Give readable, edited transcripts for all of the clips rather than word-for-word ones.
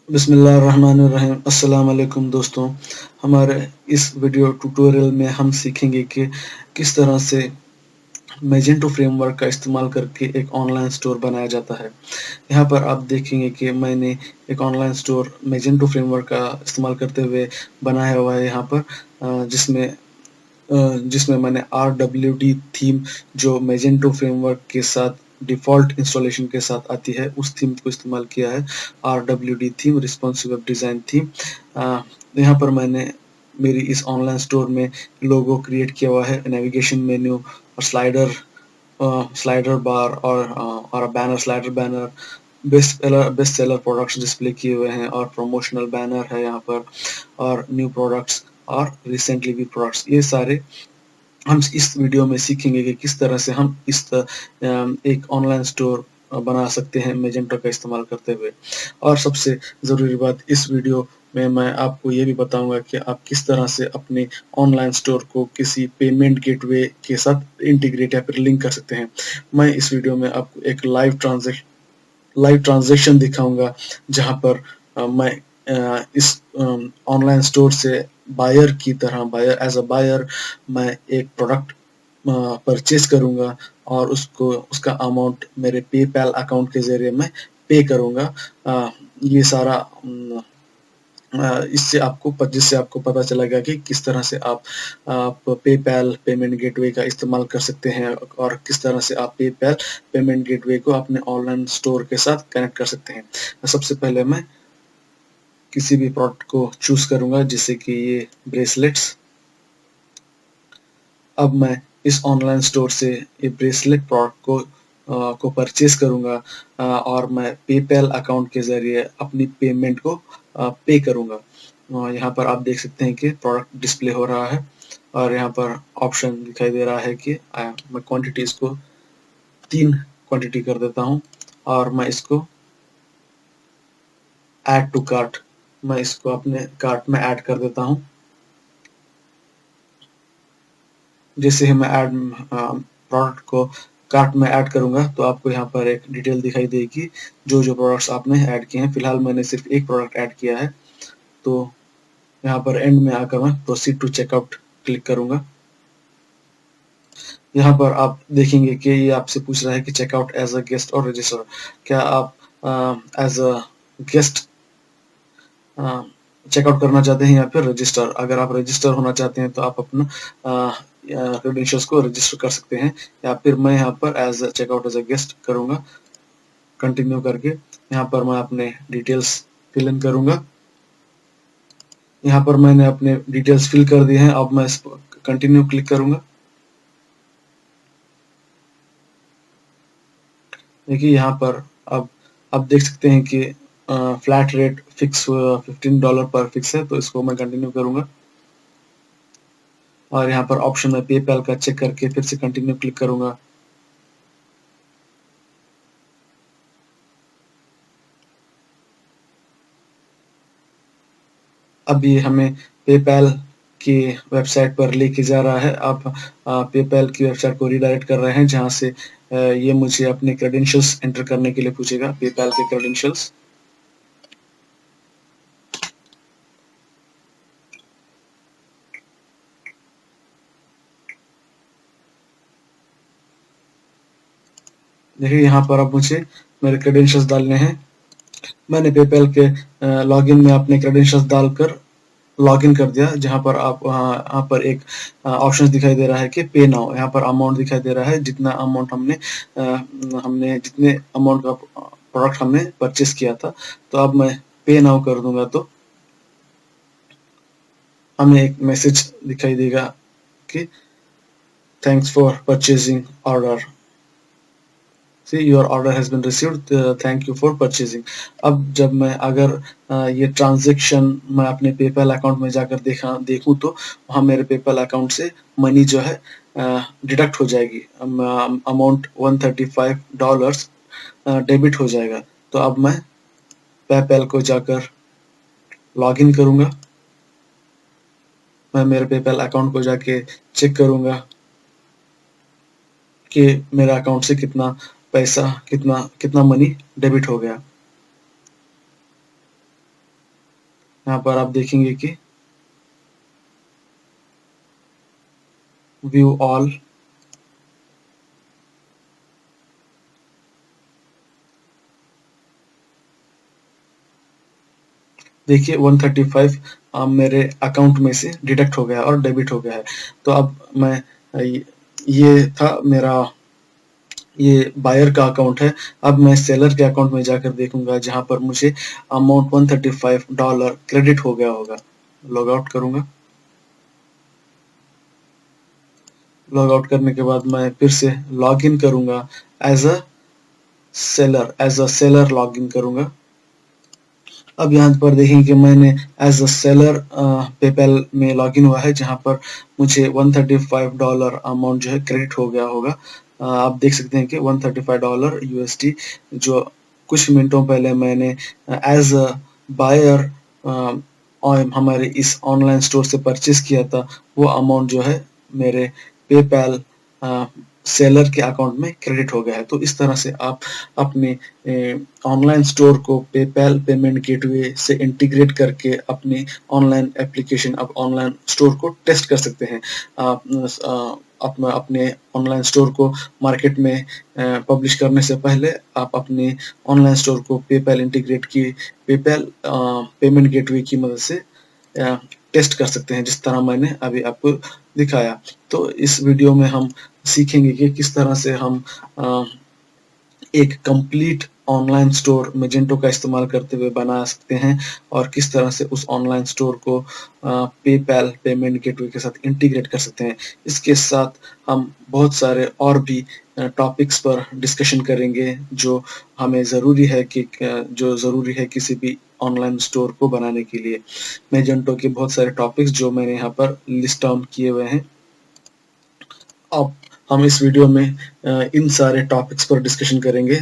बिस्मिल्लाहिर्रहमानिर्रहीम। अस्सलाम वालेकुम दोस्तों। हमारे इस वीडियो ट्यूटोरियल में हम सीखेंगे कि किस तरह से मैजेंटो फ्रेमवर्क का इस्तेमाल करके एक ऑनलाइन स्टोर बनाया जाता है। यहाँ पर आप देखेंगे कि मैंने एक ऑनलाइन स्टोर मैजेंटो फ्रेमवर्क का इस्तेमाल करते हुए बनाया हुआ है यहाँ पर, जिसमें मैंने RWD थीम जो मैजेंटो फ्रेमवर्क के साथ डिफ़ॉल्ट इंस्टॉलेशन के साथ आती है उस थीम को इस्तेमाल किया है। RWD theme responsive web design theme. यहाँ पर मैंने मेरी इस ऑनलाइन स्टोर में लोगो क्रिएट किया हुआ है, नेविगेशन मेन्यू और स्लाइडर बार और banner, slider banner, best seller products display किए हुए हैं और प्रमोशनल बैनर है यहाँ पर, और न्यू प्रोडक्ट्स और रिसेंटली भी प्रोडक्ट्स। ये सारे हम इस वीडियो में सीखेंगे कि किस तरह से हम एक ऑनलाइन स्टोर बना सकते हैं मैजेंटो का इस्तेमाल करते हुए। और सबसे ज़रूरी बात, इस वीडियो में मैं आपको ये भी बताऊंगा कि आप किस तरह से अपने ऑनलाइन स्टोर को किसी पेमेंट गेटवे के साथ इंटीग्रेट या फिर लिंक कर सकते हैं। मैं इस वीडियो में आपको एक लाइव ट्रांजैक्शन दिखाऊंगा जहां पर मैं इस ऑनलाइन स्टोर से बायर एज अ बायर मैं एक प्रोडक्ट परचेज करूंगा और उसका अमाउंट मेरे पेपैल अकाउंट के जरिए मैं पे करूंगा। ये सारा जिससे आपको पता चलेगा कि किस तरह से आप पेपैल पेमेंट गेटवे का इस्तेमाल कर सकते हैं और किस तरह से आप पेपैल पेमेंट गेटवे को अपने ऑनलाइन स्टोर के साथ कनेक्ट कर सकते हैं। सबसे पहले मैं किसी भी प्रोडक्ट को चूज करूंगा, जैसे कि ये ब्रेसलेट्स। अब मैं इस ऑनलाइन स्टोर से ये ब्रेसलेट प्रोडक्ट को परचेज करूंगा और मैं पेपैल अकाउंट के जरिए अपनी पेमेंट को पे करूंगा। यहाँ पर आप देख सकते हैं कि प्रोडक्ट डिस्प्ले हो रहा है और यहाँ पर ऑप्शन दिखाई दे रहा है कि मैं क्वांटिटीज को 3 क्वांटिटी कर देता हूँ और मैं इसको ऐड टू कार्ट, मैं इसको अपने कार्ट में ऐड कर देता हूँ। जैसे ही मैं प्रोडक्ट को कार्ट में ऐड करूंगा तो आपको यहाँ पर एक डिटेल दिखाई देगी जो जो प्रोडक्ट्स आपने ऐड किए हैं। फिलहाल मैंने सिर्फ एक प्रोडक्ट ऐड किया है, तो यहाँ पर एंड में आकर मैं प्रोसीड टू चेकआउट क्लिक करूंगा। यहाँ पर आप देखेंगे कि ये आपसे पूछ रहा है कि चेकआउट एज अ गेस्ट और रजिस्टर। क्या आप एज अ गेस्ट चेकआउट करना चाहते हैं या फिर रजिस्टर? अगर आप रजिस्टर होना चाहते हैं तो आप अपना क्रेडेंशियल्स को रजिस्टर कर सकते हैं, या फिर मैं यहाँ पर as checkout as a guest करूंगा। कंटिन्यू करके यहाँ पर मैं अपने डिटेल्स फिल इन करूंगा। यहाँ पर मैंने अपने डिटेल्स फिल कर दिए हैं। अब मैं इस कंटिन्यू क्लिक करूंगा। देखिए यहाँ पर अब आप देख सकते हैं कि फ्लैट रेट फिक्स $15 पर फिक्स है, तो इसको मैं कंटिन्यू करूंगा और यहाँ पर ऑप्शन में पेपैल का चेक करके फिर से कंटिन्यू क्लिक करूंगा। अब ये हमें पेपैल की वेबसाइट पर लेके जा रहा है। आप पेपैल की वेबसाइट को रीडायरेक्ट कर रहे हैं, जहां से ये मुझे अपने क्रेडेंशियल्स एंटर करने के लिए पूछेगा, पेपैल के क्रेडेंशियल्स। देखिए यहाँ पर अब मुझे मेरे क्रेडेंशियल्स डालने हैं। मैंने पेपैल के लॉगिन में अपने क्रेडेंशियल्स डालकर लॉगिन कर दिया, जहां पर आप यहाँ पर एक ऑप्शन दिखाई दे रहा है कि पे नाउ। यहाँ पर अमाउंट दिखाई दे रहा है, जितना अमाउंट हमने जितने अमाउंट का प्रोडक्ट हमने परचेस किया था। तो अब मैं पे नाउ कर दूंगा तो हमें एक मैसेज दिखाई देगा कि thanks for purchasing order, see your order has been received, thank you for purchasing. अब जब मैं अगर ये ट्रांजेक्शन मैं अपने पेपैल अकाउंट में जाकर देखूं तो वहां मेरे पेपैल अकाउंट से मनी जो है डिडक्ट हो जाएगी। अमाउंट $135 डेबिट हो जाएगा। तो अब मैं पेपैल को जाकर लॉगिन करूंगा। मैं मेरे पेपैल अकाउंट को जाके चेक करूंगा कि मेरे अकाउंट से कितना पैसा, कितना कितना मनी डेबिट हो गया। यहाँ पर आप देखेंगे कि व्यू ऑल, देखिए 135 मेरे अकाउंट में से डिडक्ट हो गया है और डेबिट हो गया है। तो अब मैं ये था मेरा, ये बायर का अकाउंट है। अब मैं सेलर के अकाउंट में जाकर देखूंगा जहां पर मुझे अमाउंट $135 क्रेडिट हो गया होगा। लॉग आउट करूंगा। लॉग आउट करने के बाद मैं फिर से लॉग इन करूंगा as a seller log in करूंगा। अब यहाँ पर देखेंगे कि मैंने एज अ सेलर पेपैल में लॉगिन हुआ है, जहां पर मुझे $135 अमाउंट जो है क्रेडिट हो गया होगा। आप देख सकते हैं कि $135 USD जो कुछ मिनटों पहले मैंने एज अ बायर हमारे इस ऑनलाइन स्टोर से परचेज किया था, वो अमाउंट जो है मेरे पेपैल सेलर के अकाउंट में क्रेडिट हो गया है। तो इस तरह से आप अपने ऑनलाइन स्टोर को पेपैल पेमेंट गेटवे से इंटीग्रेट करके अपने ऑनलाइन एप्लीकेशन, अब ऑनलाइन स्टोर को टेस्ट कर सकते हैं। आप अपने ऑनलाइन स्टोर को मार्केट में पब्लिश करने से पहले आप अपने ऑनलाइन स्टोर को पेपैल इंटीग्रेट की पेपैल पेमेंट गेटवे की मदद से टेस्ट कर सकते हैं, जिस तरह मैंने अभी आपको दिखाया। तो इस वीडियो में हम सीखेंगे कि किस तरह से हम एक कंप्लीट ऑनलाइन स्टोर मेजेंटो का इस्तेमाल करते हुए बना सकते हैं, और किस तरह से उस ऑनलाइन स्टोर को पेपैल पेमेंट गेटवे के साथ इंटीग्रेट कर सकते हैं। इसके साथ हम बहुत सारे और भी टॉपिक्स पर डिस्कशन करेंगे जो हमें ज़रूरी है किसी भी ऑनलाइन स्टोर को बनाने के लिए। मेजेंटो के बहुत सारे टॉपिक्स जो मैंने यहाँ पर लिस्ट डाउन किए हुए हैं। अब हम इस वीडियो में इन सारे टॉपिक्स पर डिस्कशन करेंगे।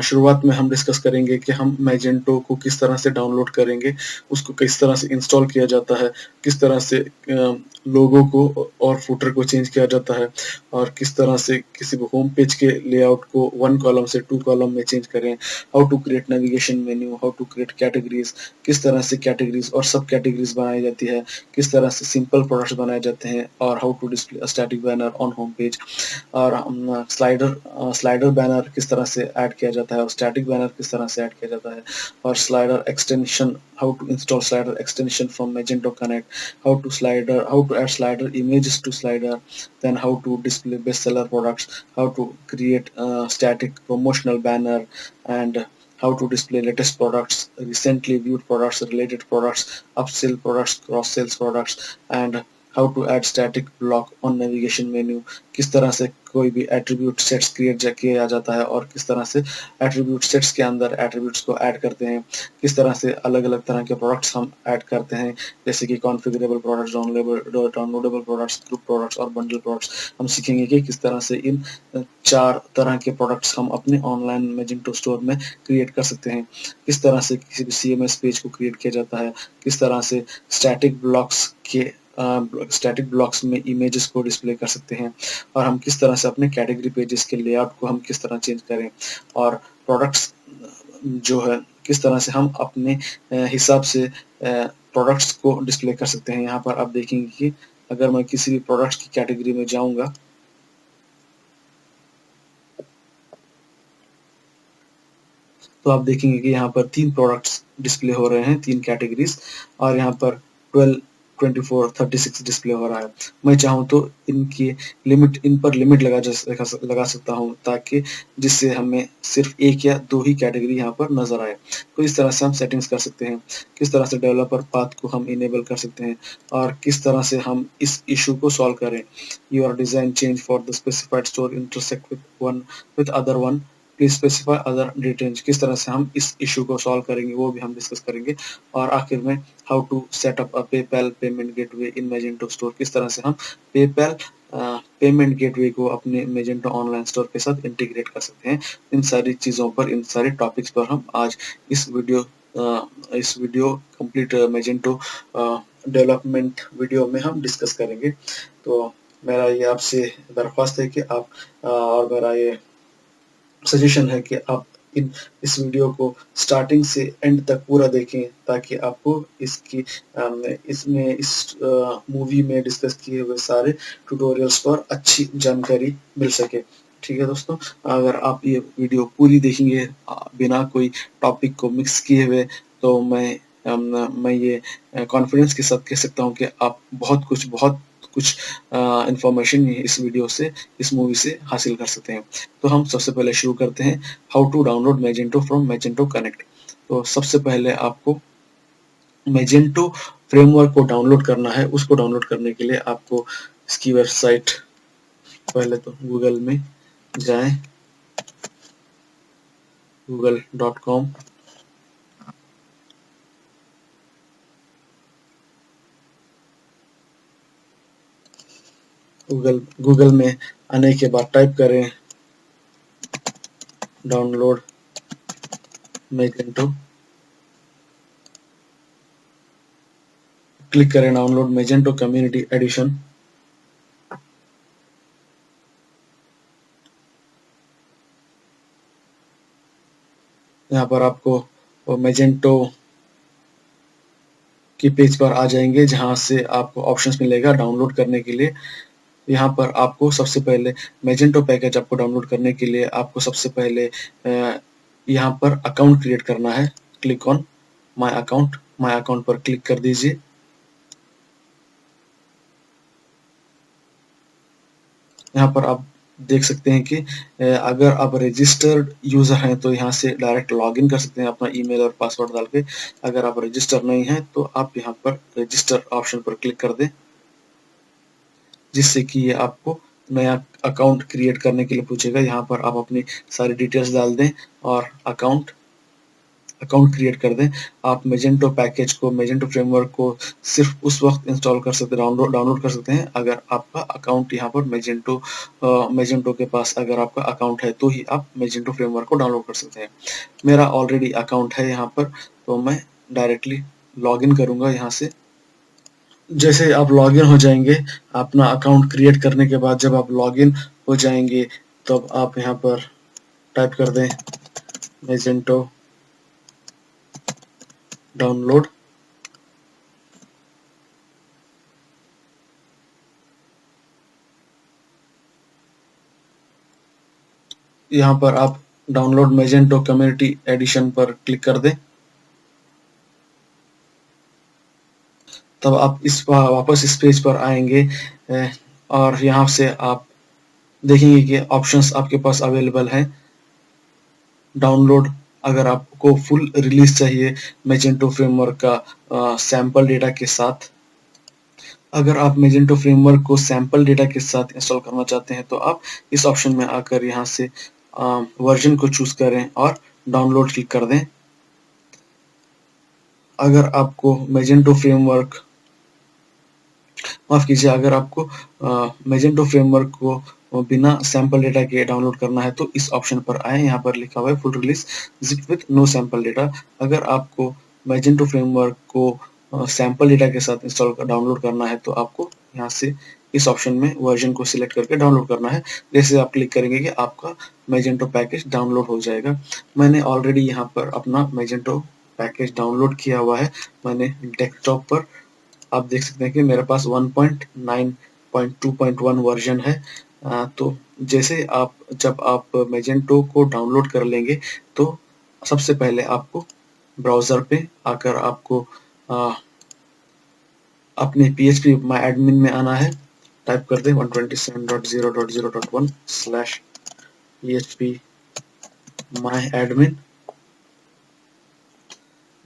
शुरुआत में हम डिस्कस करेंगे कि हम मैजेंटो को किस तरह से डाउनलोड करेंगे, उसको किस तरह से इंस्टॉल किया जाता है, किस तरह से लोगो को और फुटर को चेंज किया जाता है, और किस तरह से किसी भी होम पेज के लेआउट को 1 कॉलम से 2 कॉलम में चेंज करें, how to create navigation menu, how to create categories, किस तरह से कैटेगरीज और सब कैटेगरीज बनाई जाती है, किस तरह से सिंपल प्रोडक्ट्स बनाए जाते हैं, और how to display static banner on home page, और स्लाइडर बैनर किस तरह से ऐड किया जाता है, और स्टैटिक बैनर किस तरह से ऐड किया जाता है, और slider extension, how to install slider extension from Magento Connect, how to add slider images to slider, then how to display bestseller products, how to create static promotional banner, and how to display latest products, recently viewed products, related products, upsell products, cross sales products, and how to add static block on navigation menu, किस तरह से कोई भी attribute sets create किया जाता है, और किस तरह से एट्रीब्यूट सेट्स के अंदर एट्रीब्यूट्स को ऐड करते हैं, किस तरह से अलग अलग तरह के प्रोडक्ट्स हम ऐड करते हैं, जैसे कि configurable products, downloadable products, group products और बंडल प्रोडक्ट्स। हम सीखेंगे कि किस तरह से इन 4 तरह के प्रोडक्ट्स हम अपने ऑनलाइन मैजेंटो स्टोर में क्रिएट कर सकते हैं, किस तरह से किसी भी CMS पेज को क्रिएट किया जाता है, किस तरह से स्टैटिक ब्लॉक्स में इमेजेस को डिस्प्ले कर सकते हैं, और हम किस तरह से अपने कैटेगरी पेजेस के लेआउट को हम किस तरह चेंज करें, और प्रोडक्ट्स जो है किस तरह से हम अपने हिसाब से प्रोडक्ट्स को डिस्प्ले कर सकते हैं। यहाँ पर आप देखेंगे कि अगर मैं किसी भी प्रोडक्ट्स की कैटेगरी में जाऊंगा, तो आप देखेंगे कि यहाँ पर 3 प्रोडक्ट्स डिस्प्ले हो रहे हैं, 3 कैटेगरीज, और यहाँ पर 12, 24, 36 डिस्प्ले हो रहा है। मैं चाहूँ तो इन पर लिमिट लगा सकता हूँ, ताकि जिससे हमें सिर्फ 1 या 2 ही कैटेगरी यहाँ पर नजर आए। तो इस तरह से हम सेटिंग्स कर सकते हैं, किस तरह से डेवलपर पाथ को हम इनेबल कर सकते हैं, और किस तरह से हम इस इशू को सॉल्व करें। Your design change for the specified store intersect with other one, please specify other details. किस तरह से हम इस इशू को सॉल्व करेंगे वो भी हम डिस्कस करेंगे। और आखिर में how to set up a PayPal payment gateway in Magento store, किस तरह से हम पेपैल पेमेंट गेटवे को अपने मैजेंटो ऑनलाइन स्टोर के साथ इंटीग्रेट कर सकते हैं। इन सारी चीज़ों पर, इन सारे टॉपिक्स पर हम आज इस video complete Magento development video में हम डिस्कस करेंगे। तो मेरा ये आपसे दरख्वास्त है कि आप और मेरा ये सजेशन है कि आप इन इस वीडियो को स्टार्टिंग से एंड तक पूरा देखें ताकि आपको इसकी इसमें इस मूवी में डिस्कस किए हुए सारे ट्यूटोरियल्स पर अच्छी जानकारी मिल सके। ठीक है दोस्तों, अगर आप ये वीडियो पूरी देखेंगे बिना कोई टॉपिक को मिक्स किए हुए तो मैं ये कॉन्फिडेंस के साथ कह सकता हूँ कि आप बहुत कुछ इंफॉर्मेशन इस वीडियो से, इस मूवी से हासिल कर सकते हैं। तो हम सबसे पहले शुरू करते हैं how to download Magento from Magento connect. तो सबसे पहले आपको मैजेंटो फ्रेमवर्क को डाउनलोड करना है। उसको डाउनलोड करने के लिए आपको इसकी वेबसाइट, पहले तो गूगल में जाएं, google.com। गूगल में आने के बाद टाइप करें डाउनलोड मैजेंटो, क्लिक करें डाउनलोड मैजेंटो कम्युनिटी एडिशन। यहाँ पर आपको मैजेंटो के पेज पर आ जाएंगे जहां से आपको ऑप्शंस मिलेगा डाउनलोड करने के लिए। यहाँ पर आपको सबसे पहले मैजेंटो पैकेज आपको डाउनलोड करने के लिए आपको सबसे पहले यहाँ पर अकाउंट क्रिएट करना है। क्लिक ऑन माय अकाउंट पर क्लिक कर दीजिए। यहाँ पर आप देख सकते हैं कि अगर आप रजिस्टर्ड यूजर हैं तो यहाँ से डायरेक्ट लॉगिन कर सकते हैं अपना ईमेल और पासवर्ड डाल के। अगर आप रजिस्टर नहीं हैं तो आप यहाँ पर रजिस्टर ऑप्शन पर क्लिक कर दें, जिससे कि ये आपको नया अकाउंट क्रिएट करने के लिए पूछेगा। यहाँ पर आप अपनी सारी डिटेल्स डाल दें और अकाउंट क्रिएट कर दें। आप मैजेंटो पैकेज को, मैजेंटो फ्रेमवर्क को सिर्फ उस वक्त इंस्टॉल कर सकते, डाउनलोड कर सकते हैं अगर आपका अकाउंट यहाँ पर मैजेंटो के पास अगर आपका अकाउंट है तो ही आप मैजेंटो फ्रेमवर्क को डाउनलोड कर सकते हैं। मेरा ऑलरेडी अकाउंट है यहाँ पर, तो मैं डायरेक्टली लॉगिन करूंगा यहाँ से। जैसे आप लॉगिन हो जाएंगे, अपना अकाउंट क्रिएट करने के बाद जब आप लॉगिन हो जाएंगे तब आप यहाँ पर टाइप कर दें मैजेंटो डाउनलोड। यहाँ पर आप डाउनलोड मैजेंटो कम्युनिटी एडिशन पर क्लिक कर दें। तब आप वापस इस पेज पर आएंगे और यहाँ से आप देखेंगे कि ऑप्शंस आपके पास अवेलेबल हैं। डाउनलोड, अगर आपको फुल रिलीज चाहिए मैजेंटो फ्रेमवर्क का सैंपल डेटा के साथ, अगर आप मैजेंटो फ्रेमवर्क को सैंपल डेटा के साथ इंस्टॉल करना चाहते हैं तो आप इस ऑप्शन में आकर यहाँ से वर्जन को चूज करें और डाउनलोड क्लिक कर दें। अगर आपको मैजेंटो फ्रेमवर्क, माफ कीजिए, अगर आपको मैजेंटो फ्रेमवर्क को बिना सैंपल डेटा के डाउनलोड करना है तो इस ऑप्शन पर आए। यहाँ पर लिखा हुआ है full release zip with no sample data. अगर आपको मैजेंटो फ्रेमवर्क को सैंपल डेटा के साथ डाउनलोड करना है तो आपको यहाँ से इस ऑप्शन में वर्जन को सिलेक्ट करके डाउनलोड करना है। जैसे आप क्लिक करेंगे कि आपका मैजेंटो पैकेज डाउनलोड हो जाएगा। मैंने ऑलरेडी यहाँ पर अपना मैजेंटो पैकेज डाउनलोड किया हुआ है। मैंने डेस्कटॉप पर, आप देख सकते हैं कि मेरे पास 1.9.2.1 वर्जन है। तो जैसे जब आप मैजेंटो को डाउनलोड कर लेंगे तो सबसे पहले आपको ब्राउजर पे आकर आपको अपने PHP माई एडमिन में आना है। टाइप कर दें 127.0.0.1/PHP माई एडमिन।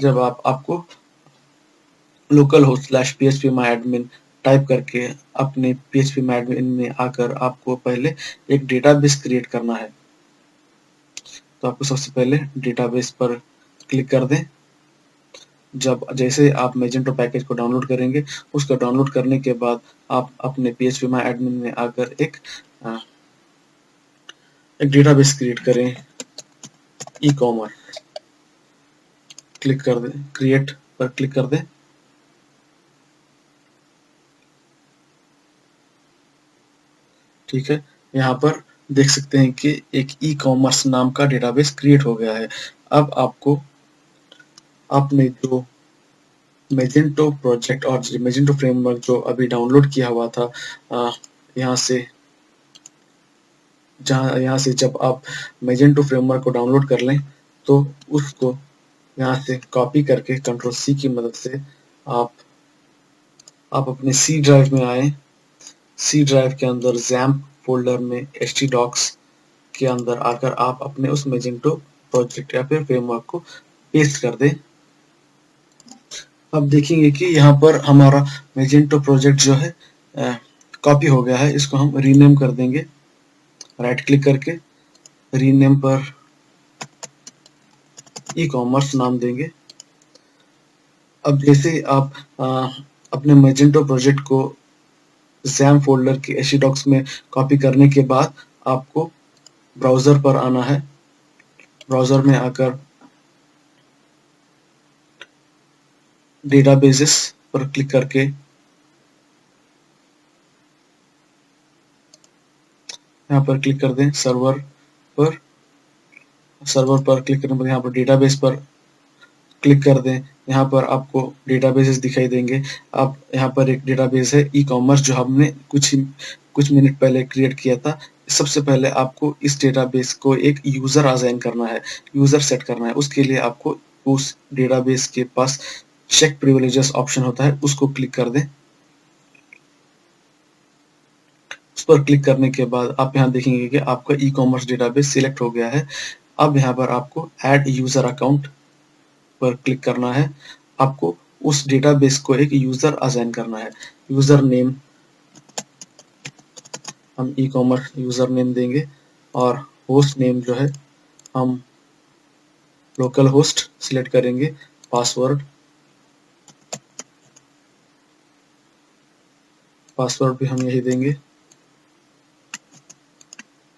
जब आपको लोकल होस्ट /PHP माई एडमिन टाइप करके अपने PHP माई एडमिन में आकर आपको पहले एक डेटाबेस क्रिएट करना है। तो आपको सबसे पहले डेटाबेस पर क्लिक कर दें। जैसे आप मैजेंटो पैकेज को डाउनलोड करेंगे, उसको डाउनलोड करने के बाद आप अपने PHP माई एडमिन में आकर एक डेटाबेस क्रिएट करें, ई कॉमर्स। क्लिक कर दें, क्रिएट पर क्लिक कर दें। ठीक है, यहाँ पर देख सकते हैं कि एक ई कॉमर्स नाम का डेटाबेस क्रिएट हो गया है। अब आपको आपने जो मेजेंटो प्रोजेक्ट और मेजेंटो फ्रेमवर्क जो अभी डाउनलोड किया हुआ था, यहाँ से यहाँ से जब आप मेजेंटो फ्रेमवर्क को डाउनलोड कर लें तो उसको यहाँ से कॉपी करके कंट्रोल सी की मदद से आप अपने सी ड्राइव में आए। सी ड्राइव के अंदर जैम्प फोल्डर में htdocs के अंदर आकर आप अपने उस मेजेंटो प्रोजेक्ट या फिर फ्रेमवर्क को पेस्ट कर दें। अब देखेंगे कि यहाँ पर हमारा मेजेंटो प्रोजेक्ट जो है कॉपी हो गया है। इसको हम रीनेम कर देंगे, राइट क्लिक करके रीनेम पर ई कॉमर्स नाम देंगे। अब जैसे आप अपने मेजेंटो प्रोजेक्ट को जैम फोल्डर के htdocs में कॉपी करने के बाद आपको ब्राउजर पर आना है। ब्राउजर में आकर डेटाबेसेस पर क्लिक करके यहाँ पर क्लिक कर दें। सर्वर पर क्लिक करने पर यहाँ पर डेटाबेस पर क्लिक कर दें। यहाँ पर आपको डेटाबेसेस दिखाई देंगे। अब यहाँ पर एक डेटाबेस है ई कॉमर्स जो हमने कुछ मिनट पहले क्रिएट किया था। सबसे पहले आपको इस डेटाबेस को एक यूजर असाइन करना है, यूजर सेट करना है। उसके लिए आपको उस डेटाबेस के पास चेक प्रिविलेजेस ऑप्शन होता है, उसको क्लिक कर दें। उस पर क्लिक करने के बाद आप यहाँ देखेंगे कि आपका ई कॉमर्स डेटाबेस सिलेक्ट हो गया है। अब यहाँ पर आपको ऐड यूजर अकाउंट पर क्लिक करना है। आपको उस डेटाबेस को एक यूजर असाइन करना है। यूजर नेम हम ई कॉमर्स यूजर नेम देंगे और होस्ट नेम जो है हम लोकल होस्ट सिलेक्ट करेंगे। पासवर्ड भी हम यही देंगे,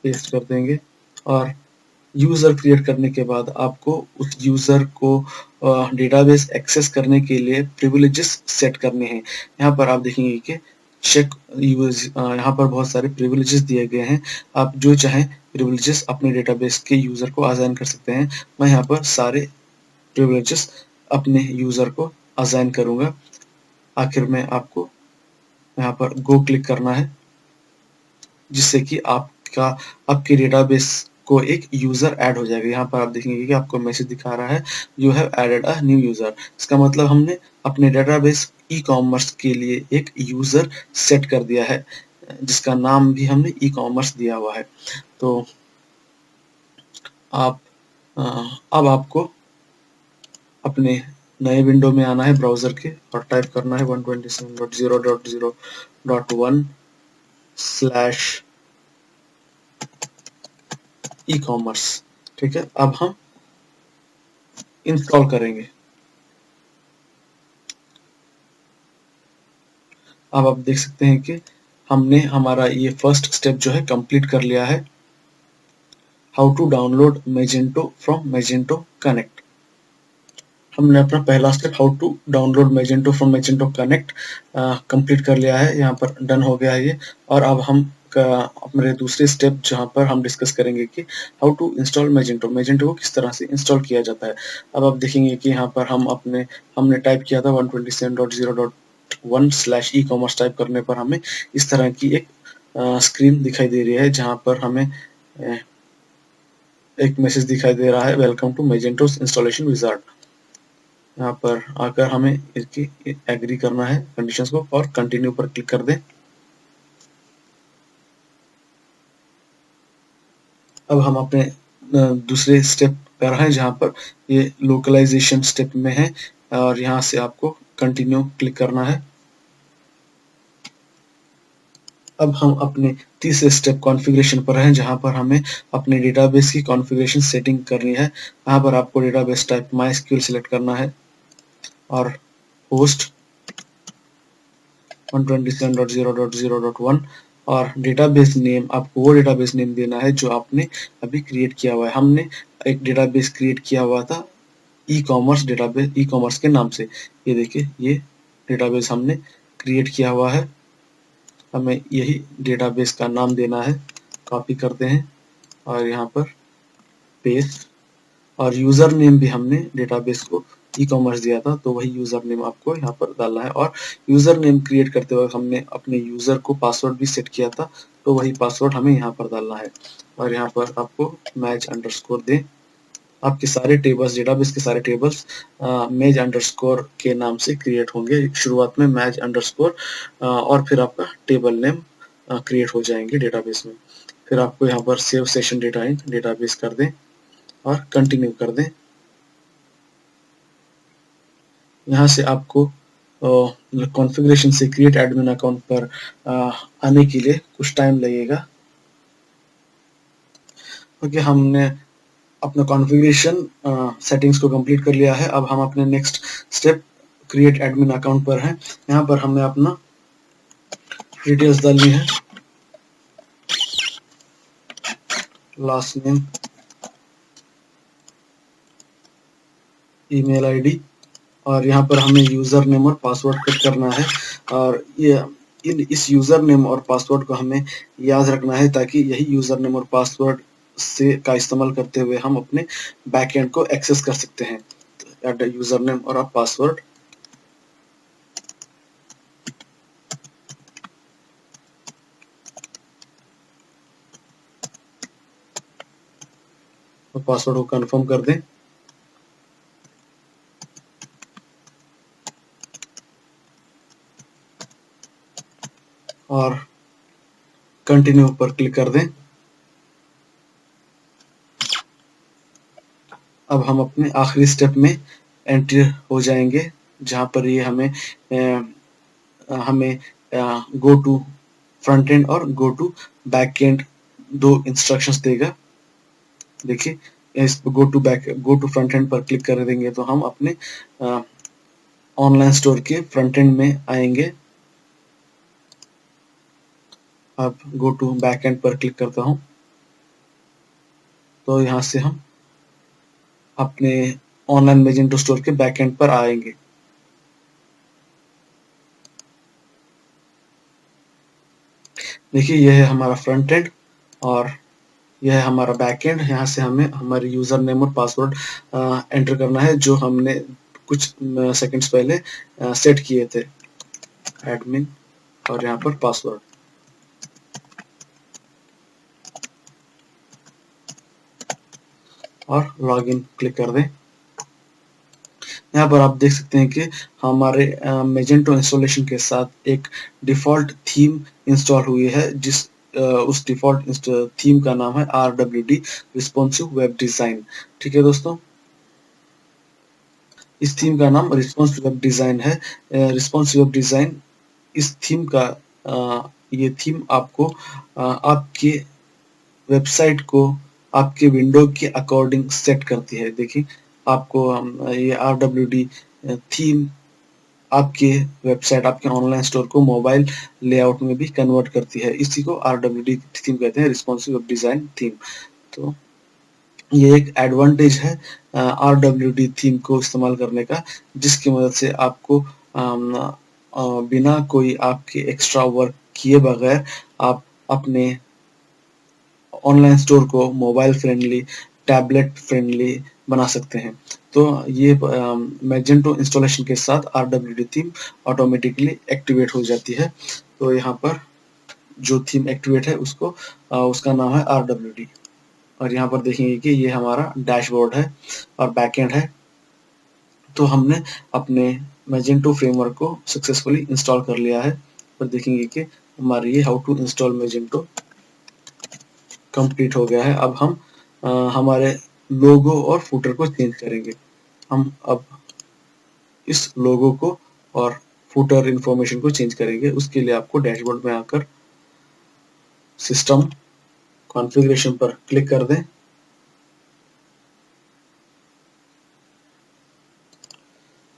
पेस्ट कर देंगे। और यूजर क्रिएट करने के बाद आपको उस यूजर को डेटाबेस एक्सेस करने के लिए प्रिविलेजेस सेट करने हैं। यहाँ पर आप देखेंगे कि चेक यूज यहाँ पर बहुत सारे प्रिविलेजेस दिए गए हैं। आप जो चाहें प्रिविलेजेस अपने डेटाबेस के यूजर को असाइन कर सकते हैं। मैं यहाँ पर सारे प्रिविलेजेस अपने यूजर को असाइन करूंगा। आखिर में आपको यहाँ पर गो क्लिक करना है, जिससे कि आपके डेटाबेस को एक यूजर ऐड हो जाएगा। यहाँ पर आप देखेंगे कि आपको मैसेज दिखा रहा है you have added a new user. इसका मतलब हमने अपने डेटाबेस ई कॉमर्स के लिए एक यूजर सेट कर दिया है, जिसका नाम भी हमने ई कॉमर्स दिया हुआ है। तो अब आपको अपने नए विंडो में आना है ब्राउजर के और टाइप करना है 127.0.0.1/e-commerce। ठीक है, अब हम इंस्टॉल करेंगे। अब आप देख सकते हैं कि हमने हमारा ये फर्स्ट स्टेप जो है कंप्लीट कर लिया है। How to download Magento from Magento connect. हमने अपना पहला step how to download Magento from Magento connect complete कर लिया है। यहाँ पर डन हो गया है ये। और अब हम अपने दूसरे स्टेप जहाँ पर हम डिस्कस करेंगे कि हाउ टू इंस्टॉल मेजेंटो को किस तरह से इंस्टॉल किया जाता है। अब आप देखेंगे कि यहाँ पर हमने टाइप किया था 127.0.1/e-commerce टाइप करने पर हमें इस तरह की एक स्क्रीन दिखाई दे रही है, जहाँ पर हमें एक मैसेज दिखाई दे रहा है welcome to Magento installation wizard. यहाँ पर आकर हमें इसकी एग्री करना है कंडीशंस को और कंटिन्यू पर क्लिक कर दें। अब हम अपने दूसरे स्टेप पर हैं, जहाँ पर ये लोकलाइजेशन स्टेप में है और यहाँ से आपको कंटिन्यू क्लिक करना है। अब हम अपने तीसरे स्टेप कॉन्फ़िगरेशन पर हैं, जहाँ पर हमें अपने डेटाबेस की कॉन्फ़िगरेशन सेटिंग करनी है। यहाँ पर आपको डेटाबेस टाइप MySQL सिलेक्ट करना है और होस्ट 127.0.0.1 और डेटाबेस नेम आपको वो डेटाबेस नेम देना है जो आपने अभी क्रिएट किया हुआ है। हमने एक डेटाबेस क्रिएट किया हुआ था e commerce database, e commerce के नाम से। ये देखिए, ये डेटाबेस हमने क्रिएट किया हुआ है। हमें यही डेटाबेस का नाम देना है। कॉपी करते हैं और यहाँ पर पेस्ट, और यूजर नेम भी हमने डेटाबेस को ई कॉमर्स दिया था, तो वही यूजर नेम आपको यहाँ पर डालना है। और यूजर नेम क्रिएट करते वक्त हमने अपने यूजर को पासवर्ड भी सेट किया था, तो वही पासवर्ड हमें यहाँ पर डालना है। और यहाँ पर आपको मैच अंडरस्कोर दें। आपके सारे टेबल्स, डेटाबेस के सारे टेबल्स मैच अंडरस्कोर के नाम से क्रिएट होंगे। शुरुआत में मैच अंडरस्कोर और फिर आपका टेबल नेम क्रिएट हो जाएंगे डेटाबेस में। फिर आपको यहाँ पर सेव सेशन डेटा इन डेटाबेस कर दें और कंटिन्यू कर दें। यहाँ से आपको कॉन्फ़िगरेशन से क्रिएट एडमिन अकाउंट पर आने के लिए कुछ टाइम लगेगा। ओके, हमने अपना कॉन्फ़िगरेशन सेटिंग्स को कंप्लीट कर लिया है। अब हम अपने next step create admin account पर हैं। यहाँ पर हमें अपना डिटेल्स डालनी है, लास्ट नेम, ईमेल आईडी, और यहाँ पर हमें यूजर नेम और पासवर्ड फिट करना है। और ये इस यूजर नेम और पासवर्ड को हमें याद रखना है, ताकि यही यूजर नेम और पासवर्ड से का इस्तेमाल करते हुए हम अपने बैकएंड को एक्सेस कर सकते हैं। यूजर नेम और पासवर्ड, और पासवर्ड को कंफर्म कर दें और कंटिन्यू पर क्लिक कर दें। अब हम अपने आखिरी स्टेप में एंटर हो जाएंगे, जहां पर ये हमें गो टू फ्रंट एंड और गो टू बैक एंड दो इंस्ट्रक्शंस देगा। देखिए, इस गो टू फ्रंट एंड पर क्लिक कर देंगे तो हम अपने ऑनलाइन स्टोर के फ्रंट एंड में आएंगे। अब गो टू बैक एंड पर क्लिक करता हूं, तो यहां से हम अपने ऑनलाइन मैजेंटो स्टोर के बैक एंड पर आएंगे। देखिए, यह है हमारा फ्रंट एंड और यह है हमारा बैक एंड। यहाँ से हमें हमारे यूजर नेम और पासवर्ड एंटर करना है, जो हमने कुछ सेकंड्स पहले सेट किए थे, एडमिन, और यहाँ पर पासवर्ड। और लॉगिन क्लिक कर दें। यहाँ पर आप देख सकते हैं कि हमारे मैजेंटो इंस्टॉलेशन के साथ एक डिफ़ॉल्ट थीम इंस्टॉल हुई है, उस डिफ़ॉल्ट थीम का नाम है RWD रिस्पॉन्सिव वेब डिज़ाइन। ठीक है दोस्तों, इस थीम का नाम रिस्पॉन्सिव वेब डिज़ाइन है। रिस्पॉन्सिव वेब डिज़ाइन, इस थीम का ये थीम आपको आपके वेबसाइट को आपके विंडो के अकॉर्डिंग सेट करती है। देखिए, आपको ये RWD थीम आपके वेबसाइट, आपके ऑनलाइन स्टोर को मोबाइल लेआउट में भी कन्वर्ट करती है। इसी को RWD थीम कहते हैं, रिस्पॉन्सिव वेब डिज़ाइन थीम। तो ये एक एडवांटेज है RWD थीम को इस्तेमाल करने का, जिसकी मदद से आपको बिना कोई आपके एक्स्ट्रा वर्क किए बगैर आप अपने ऑनलाइन स्टोर को मोबाइल फ्रेंडली, टैबलेट फ्रेंडली बना सकते हैं। तो ये मैजेंटो इंस्टॉलेशन के साथ RWD थीम ऑटोमेटिकली एक्टिवेट हो जाती है। तो यहाँ पर जो थीम एक्टिवेट है उसका नाम है RWD। और यहाँ पर देखेंगे कि ये हमारा डैशबोर्ड है और बैकएंड है। तो हमने अपने मैजेंटो फ्रेमवर्क को सक्सेसफुली इंस्टॉल कर लिया है। और देखेंगे कि हमारी ये how to install Magento complete हो गया है। अब हम हमारे लोगो और फुटर को चेंज करेंगे। हम अब इस लोगो को और फुटर इंफॉर्मेशन को चेंज करेंगे। उसके लिए आपको डैशबोर्ड में आकर सिस्टम कॉन्फ़िगरेशन पर क्लिक कर दें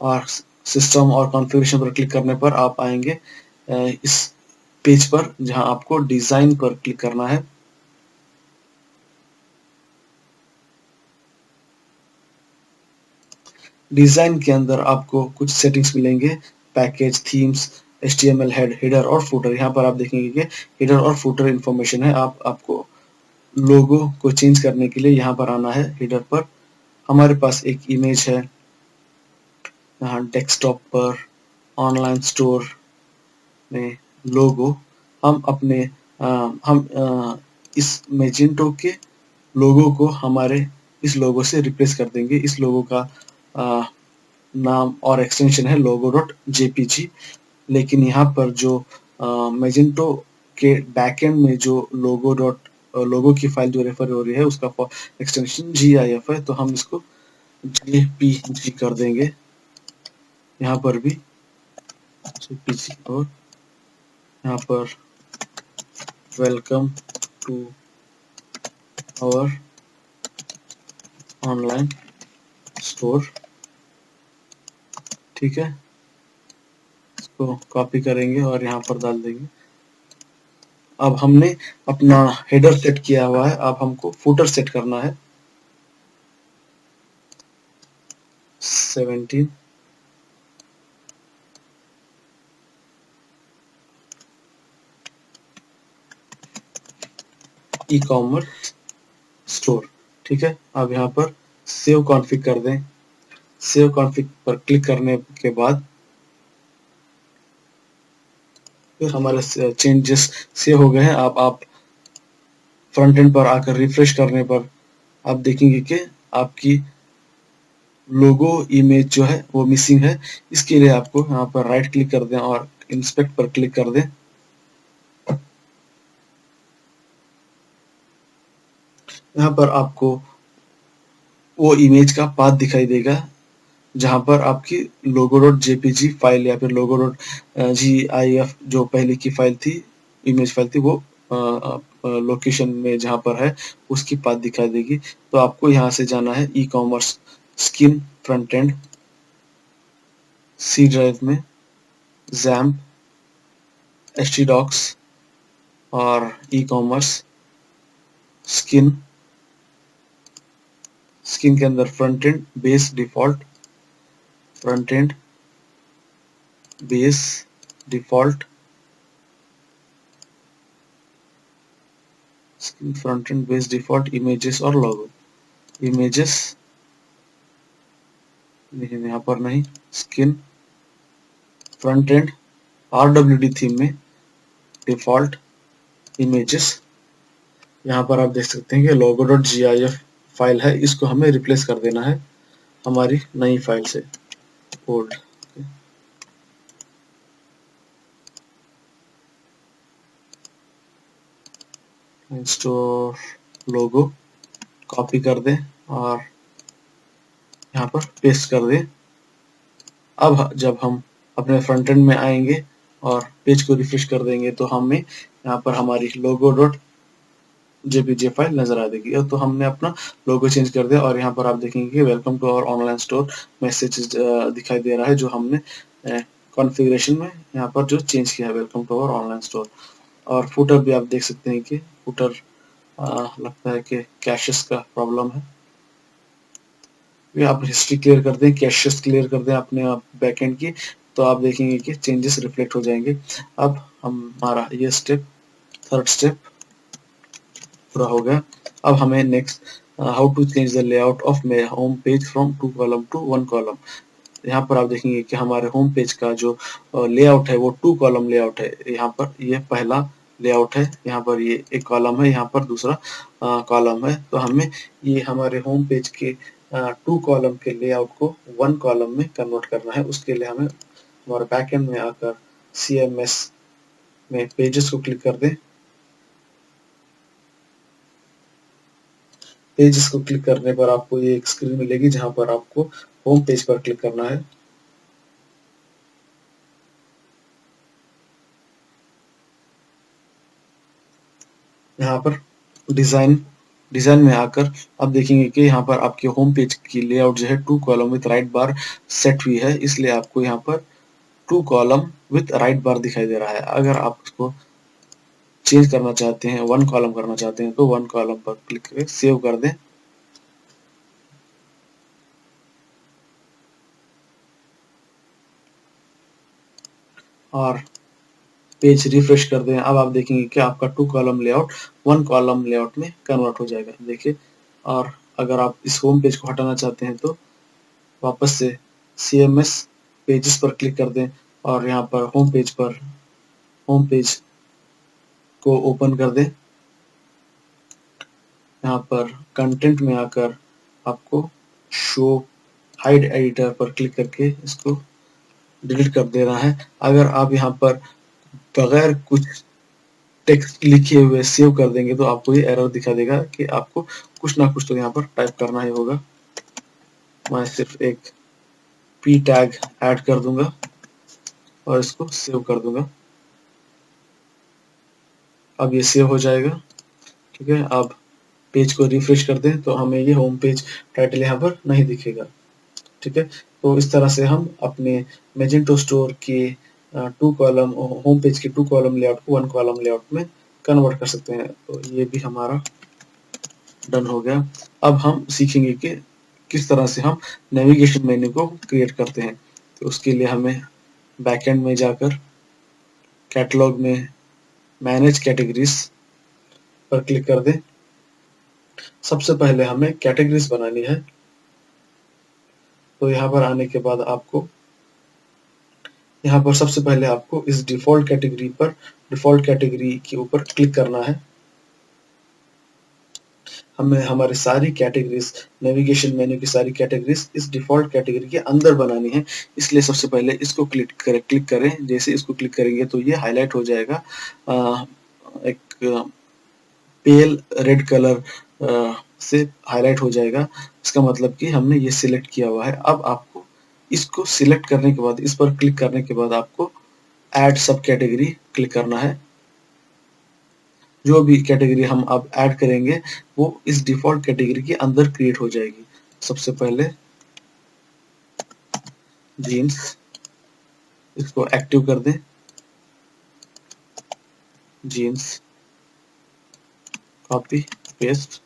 और सिस्टम और कॉन्फ़िगरेशन पर क्लिक करने पर आप आएंगे इस पेज पर, जहां आपको डिजाइन पर क्लिक करना है। डिजाइन के अंदर आपको कुछ सेटिंग्स मिलेंगे, पैकेज, थीम्स, HTML हेडर और फुटर। यहाँ पर आप देखेंगे कि हेडर और फुटर इंफॉर्मेशन है। आपको लोगो को चेंज करने के लिए यहाँ पर आना है हेडर पर। हमारे पास एक इमेज है यहाँ डेस्कटॉप पर ऑनलाइन स्टोर में लोगो। हम अपने इस मैजेंटो के लोगो को हमारे इस लोगो से रिप्लेस कर देंगे। इस लोगो का नाम और एक्सटेंशन है logo.jpg, लेकिन यहाँ पर जो मैजेंटो के बैकएंड में जो लोगो की फाइल जो रेफर हो रही है उसका एक्सटेंशन GIF है, तो हम इसको JPG कर देंगे यहाँ पर भी JPG। और यहाँ पर welcome to our online store, ठीक है। इसको कॉपी करेंगे और यहाँ पर डाल देंगे। अब हमने अपना हेडर सेट किया हुआ है, अब हमको फुटर सेट करना है। 17 ई कॉमर्स स्टोर, ठीक है। अब यहाँ पर सेव कॉन्फ़िग कर दें। सेव कॉन्फ़िग पर क्लिक करने के बाद फिर हमारे चेंजेस सेव हो गए हैं। अब आप फ्रंट एंड पर आकर रिफ्रेश करने पर आप देखेंगे कि आपकी लोगो इमेज जो है वो मिसिंग है। इसके लिए आपको यहाँ पर राइट क्लिक कर दें और इंस्पेक्ट पर क्लिक कर दें। यहाँ पर आपको वो इमेज का पाथ दिखाई देगा जहां पर आपकी logo.jpg फाइल या फिर logo.gif जो पहले की फाइल थी, इमेज फाइल थी, वो लोकेशन में जहां पर है उसकी पाथ दिखाई देगी। तो आपको यहाँ से जाना है e commerce skin front end, C drive में XAMPP, htdocs और ई कॉमर्स स्किन। स्किन के अंदर front end base default, front end base default, front end base default, images और लोगो। इमेजेस लेकिन यहाँ पर नहीं, skin front and RWD theme में डिफॉल्ट इमेजेस। यहाँ पर आप देख सकते हैं कि logo.gif फाइल है, इसको हमें रिप्लेस कर देना है हमारी नई फाइल से, ओल्ड। स्टोर लोगो कॉपी कर दें और यहाँ पर पेस्ट कर दें। अब जब हम अपने फ्रंट एंड में आएंगे और पेज को रिफ्रेश कर देंगे तो हमें यहाँ पर हमारी logo.jpg फाइल नजर आ देगी। तो हमने अपना लोगो चेंज कर दिया और यहाँ पर आप देखेंगे कि welcome to our online store message दिखाई दे रहा है, जो हमने कॉन्फ़िगरेशन में यहाँ पर जो चेंज किया है, welcome to our online store. और फुटर भी आप देख सकते हैं कि फुटर लगता है कि कैशेस का प्रॉब्लम है। ये आप हिस्ट्री क्लियर कर दें, कैशेस क्लियर कर दें अपने आप बैकएंड की, तो आप देखेंगे कि चेंजेस रिफ्लेक्ट हो जाएंगे। अब हमारा ये स्टेप, थर्ड स्टेप पूरा हो गया। अब हमें next how to change the layout of मेरे home page from 2 column to 1 column. यहाँ पर आप देखेंगे कि हमारे होम पेज का जो लेआउट है वो 2 कॉलम लेआउट है। यहाँ पर ये पहला लेआउट है, यहाँ पर ये एक कॉलम है, यहाँ पर दूसरा कॉलम है। तो हमें ये हमारे होम पेज के 2 कॉलम के लेआउट को 1 कॉलम में कन्वर्ट करना है। उसके लिए हमें हमारे बैकएंड में आकर CMS में पेजेस को क्लिक कर दें। पेजेस को क्लिक करने पर आपको ये एक स्क्रीन मिलेगी जहां पर आपको होम पेज पर क्लिक करना है। यहाँ पर डिजाइन में आकर आप देखेंगे कि यहाँ पर आपके होम पेज की लेआउट जो है 2 column with right bar set हुई है, इसलिए आपको यहाँ पर 2 कॉलम विथ राइट बार दिखाई दे रहा है। अगर आप इसको चेंज करना चाहते हैं, 1 कॉलम करना चाहते हैं, तो 1 कॉलम पर क्लिक करके सेव कर दें। और पेज रिफ्रेश कर दें, अब आप देखेंगे कि आपका 2 कॉलम लेआउट 1 कॉलम लेआउट में कन्वर्ट हो जाएगा, देखिए। और अगर आप इस होम पेज को हटाना चाहते हैं तो वापस से CMS पेजेस पर क्लिक कर दें और यहाँ पर होम पेज को ओपन कर दें। यहाँ पर कंटेंट में आकर आपको शो हाइड एडिटर पर क्लिक करके इसको डिलीट कर देना है। अगर आप यहाँ पर बगैर कुछ टेक्स्ट लिखे हुए सेव कर देंगे तो आपको ये एरर दिखा देगा कि आपको कुछ ना कुछ तो यहाँ पर टाइप करना ही होगा। मैं सिर्फ एक p टैग ऐड कर दूंगा और इसको सेव कर दूंगा। अब ये सेव हो जाएगा, ठीक है। अब पेज को रिफ्रेश कर दें तो हमें ये होम पेज टाइटल यहाँ पर नहीं दिखेगा, ठीक है। तो इस तरह से हम अपने मैजेंटो स्टोर के 2 कॉलम होम पेज के 2 कॉलम लेआउट को 1 कॉलम लेआउट में कन्वर्ट कर सकते हैं। तो ये भी हमारा डन हो गया। अब हम सीखेंगे कि किस तरह से हम नेविगेशन मेन्यू को क्रिएट करते हैं। तो उसके लिए हमें बैकएंड में जाकर कैटलॉग में मैनेज कैटेगरीज पर क्लिक कर दें। सबसे पहले हमें कैटेगरीज बनानी है। तो यहाँ पर आने के बाद आपको यहाँ पर सबसे पहले आपको इस डिफॉल्ट कैटेगरी के ऊपर क्लिक करना है। हमें हमारी सारी कैटेगरीज नेविगेशन मेन्यू की सारी कैटेगरीज इस डिफॉल्ट कैटेगरी के अंदर बनानी है, इसलिए सबसे पहले इसको क्लिक करें। जैसे इसको क्लिक करेंगे तो ये हाईलाइट हो जाएगा, एक पेल रेड कलर से हाईलाइट हो जाएगा। इसका मतलब कि हमने ये सिलेक्ट किया हुआ है। अब आपको इसको सिलेक्ट करने के बाद, इस पर क्लिक करने के बाद आपको ऐड सब कैटेगरी क्लिक करना है। जो भी कैटेगरी हम अब ऐड करेंगे वो इस डिफॉल्ट कैटेगरी के अंदर क्रिएट हो जाएगी। सबसे पहले जीन्स, इसको एक्टिव कर दें, जीन्स, कॉपी पेस्ट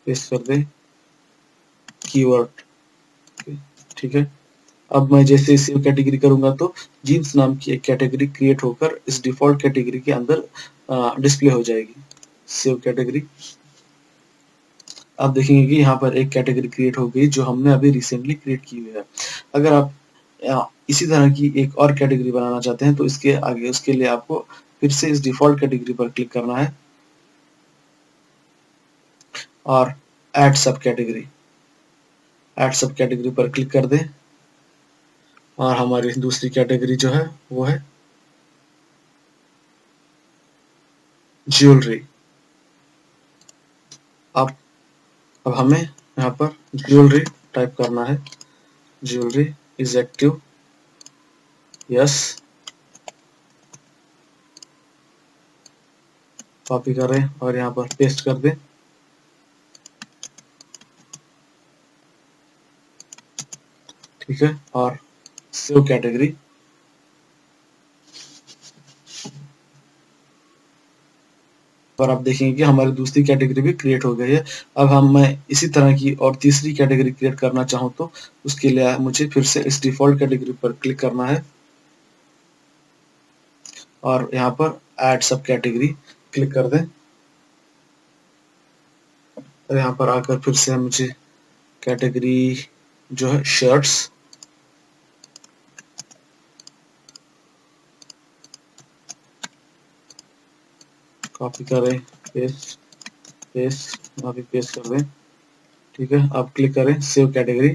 कर दें, कीवर्ड, ठीक है। अब मैं जैसे सेव कैटेगरी करूंगा तो जीन्स नाम की एक कैटेगरी क्रिएट होकर इस डिफॉल्ट कैटेगरी के अंदर डिस्प्ले हो जाएगी। सेव कैटेगरी, आप देखेंगे कि यहाँ पर एक कैटेगरी क्रिएट हो गई जो हमने अभी रिसेंटली क्रिएट की हुई है। अगर आप इसी तरह की एक और कैटेगरी बनाना चाहते हैं तो इसके आगे उसके लिए आपको फिर से इस डिफॉल्ट कैटेगरी पर क्लिक करना है और ऐड सब कैटेगरी पर क्लिक कर दें और हमारी दूसरी कैटेगरी जो है वो है ज्वेलरी। अब हमें यहाँ पर ज्वेलरी टाइप करना है। Jewellery is active, yes, copy करें और यहाँ पर पेस्ट कर दें, ठीक है, और सेव कैटेगरी। और आप देखेंगे कि हमारी दूसरी कैटेगरी भी क्रिएट हो गई है। अब मैं इसी तरह की और तीसरी कैटेगरी क्रिएट करना चाहूँ तो उसके लिए मुझे फिर से इस डिफॉल्ट कैटेगरी पर क्लिक करना है और यहाँ पर ऐड सब कैटेगरी क्लिक कर दें और यहाँ पर आकर फिर से मुझे कैटेगरी जो है शर्ट्स, कॉपी करें, पेस्ट अभी पेस्ट कर दें, ठीक है। अब क्लिक करें सेव कैटेगरी।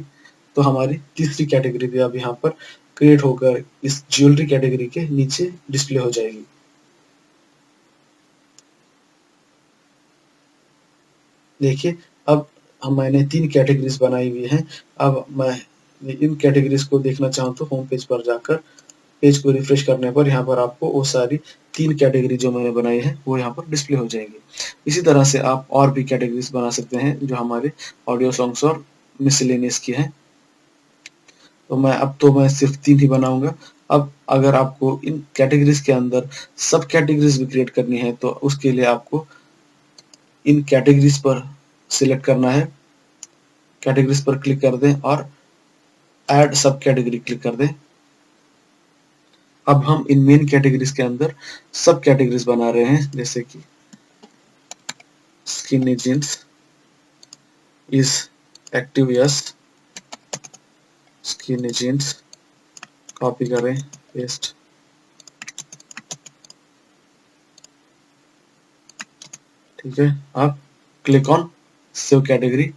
तो हमारी तीसरी कैटेगरी भी अब यहाँ पर क्रिएट होकर इस ज्वेलरी कैटेगरी के नीचे डिस्प्ले हो जाएगी। देखिए अब मैंने 3 कैटेगरीज बनाई हुई हैं। अब मैं इन कैटेगरीज को देखना चाहूँ तो होम पेज पर जाकर पेज को रिफ्रेश करने पर यहाँ पर आपको वो सारी 3 कैटेगरी जो मैंने बनाई है वो यहाँ पर डिस्प्ले हो जाएंगी। इसी तरह से आप और भी कैटेगरीज बना सकते हैं जो हमारे ऑडियो सॉन्ग्स और मिसलेनियस की हैं। तो मैं सिर्फ 3 ही बनाऊंगा। अब अगर आपको इन कैटेगरीज के अंदर सब कैटेगरीज भी क्रिएट करनी है तो उसके लिए आपको इन कैटेगरीज पर सिलेक्ट करना है, कैटेगरीज पर क्लिक कर दें और ऐड सब कैटेगरी क्लिक कर दें। अब हम इन मेन कैटेगरीज के अंदर सब कैटेगरीज बना रहे हैं, जैसे कि skinny jeans is active, yes skinny jeans, copy करें, पेस्ट, ठीक है। अब क्लिक ऑन सेव कैटेगरी।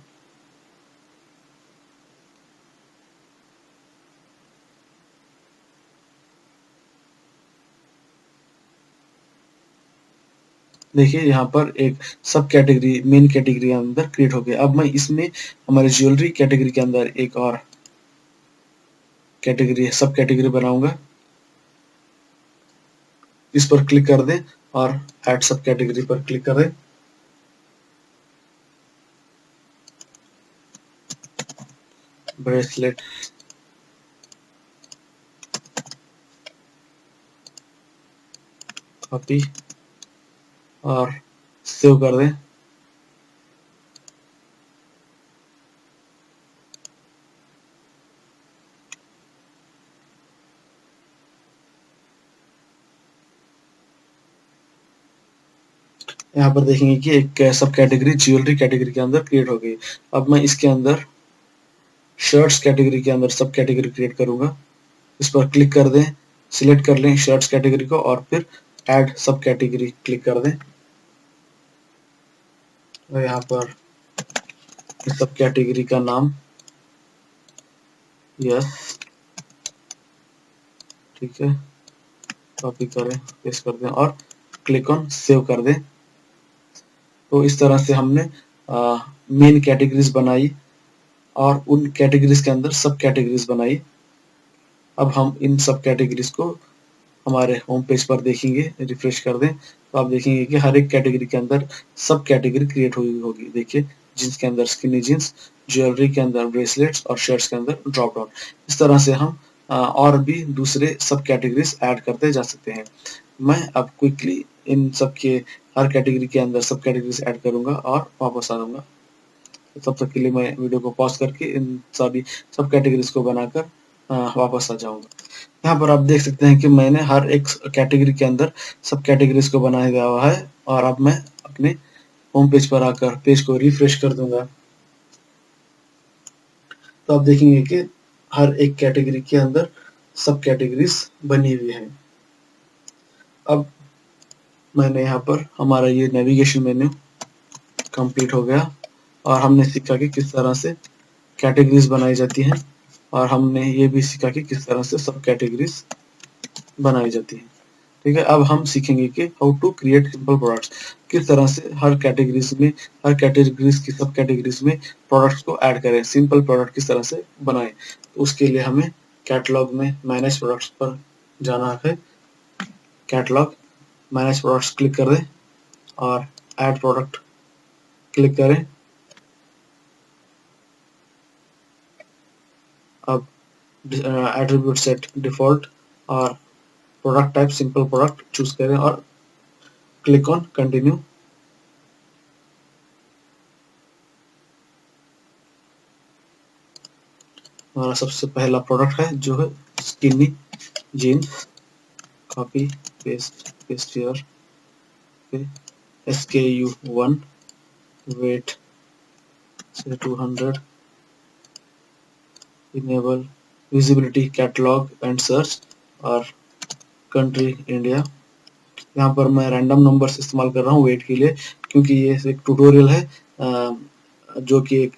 देखिए यहाँ पर एक सब कैटेगरी मेन कैटेगरी अंदर क्रिएट हो गया। अब मैं इसमें हमारे ज्वेलरी कैटेगरी के अंदर एक और कैटेगरी सब कैटेगरी बनाऊंगा। इस पर क्लिक कर दें और ऐड सब कैटेगरी पर क्लिक करें। ब्रेसलेट, कॉपी और सेव कर दें। यहाँ पर देखेंगे कि एक सब कैटेगरी ज्वेलरी कैटेगरी के अंदर क्रिएट हो गई। अब मैं इसके अंदर शर्ट्स कैटेगरी के अंदर सब कैटेगरी क्रिएट करूंगा। इस पर क्लिक कर दें, सिलेक्ट कर लें शर्ट्स कैटेगरी को और फिर ऐड सब कैटेगरी क्लिक कर दें। और यहाँ पर सब कैटेगरी का नाम यस, ठीक है, कॉपी करें, पेस्ट कर दें और क्लिक ऑन सेव कर दें। तो इस तरह से हमने मेन कैटेगरीज बनाई और उन कैटेगरीज के अंदर सब कैटेगरीज बनाई। अब हम इन सब कैटेगरीज को हमारे होम पेज पर देखेंगे, रिफ्रेश कर दें तो आप देखेंगे कि हर एक कैटेगरी के अंदर सब कैटेगरी क्रिएट हुई होगी। देखिए जींस के अंदर स्किनी जींस, ज्वेलरी के अंदर ब्रेसलेट्स और शर्ट्स के अंदर ड्रॉप डाउन। इस तरह से हम और भी दूसरे सब कैटेगरीज ऐड करते जा सकते हैं। मैं अब क्विकली इन सब के हर कैटेगरी के अंदर सब कैटेगरीज ऐड करूंगा और वापस आ जाऊंगा। तब तक के लिए मैं वीडियो को पॉज करके इन सभी सब कैटेगरीज को बनाकर वापस आ जाऊंगा। यहाँ पर आप देख सकते हैं कि मैंने हर एक कैटेगरी के अंदर सब कैटेगरीज को बनाया गया हुआ है। और अब मैं अपने होम पेज पर आकर पेज को रिफ्रेश कर दूंगा तो आप देखेंगे कि हर एक कैटेगरी के अंदर सब कैटेगरीज बनी हुई है। अब मैंने यहाँ पर हमारा ये नेविगेशन मेन्यू कंप्लीट हो गया और हमने सीखा कि किस तरह से कैटेगरीज बनाई जाती हैं और हमने ये भी सीखा कि किस तरह से सब कैटेगरीज बनाई जाती है। ठीक है, अब हम सीखेंगे कि how to create simple products, किस तरह से हर कैटेगरीज में हर कैटेगरीज की सब कैटेगरीज में प्रोडक्ट्स को ऐड करें, सिंपल प्रोडक्ट किस तरह से बनाएं। तो उसके लिए हमें कैटलॉग में मैनेज प्रोडक्ट्स पर जाना है। कैटलॉग मैनेज प्रोडक्ट्स क्लिक कर दें और ऐड प्रोडक्ट क्लिक करें। अब एट्रीब्यूट सेट डिफॉल्ट और product type simple product choose करें और क्लिक ऑन कंटिन्यू। हमारा सबसे पहला प्रोडक्ट है जो है skinny jeans, copy paste paste here, SKU1, weight से 200, enable visibility catalog and search और कंट्री इंडिया। यहाँ पर मैं रैंडम नंबर्स इस्तेमाल कर रहा हूँ वेट के लिए क्योंकि ये एक ट्यूटोरियल है जो कि एक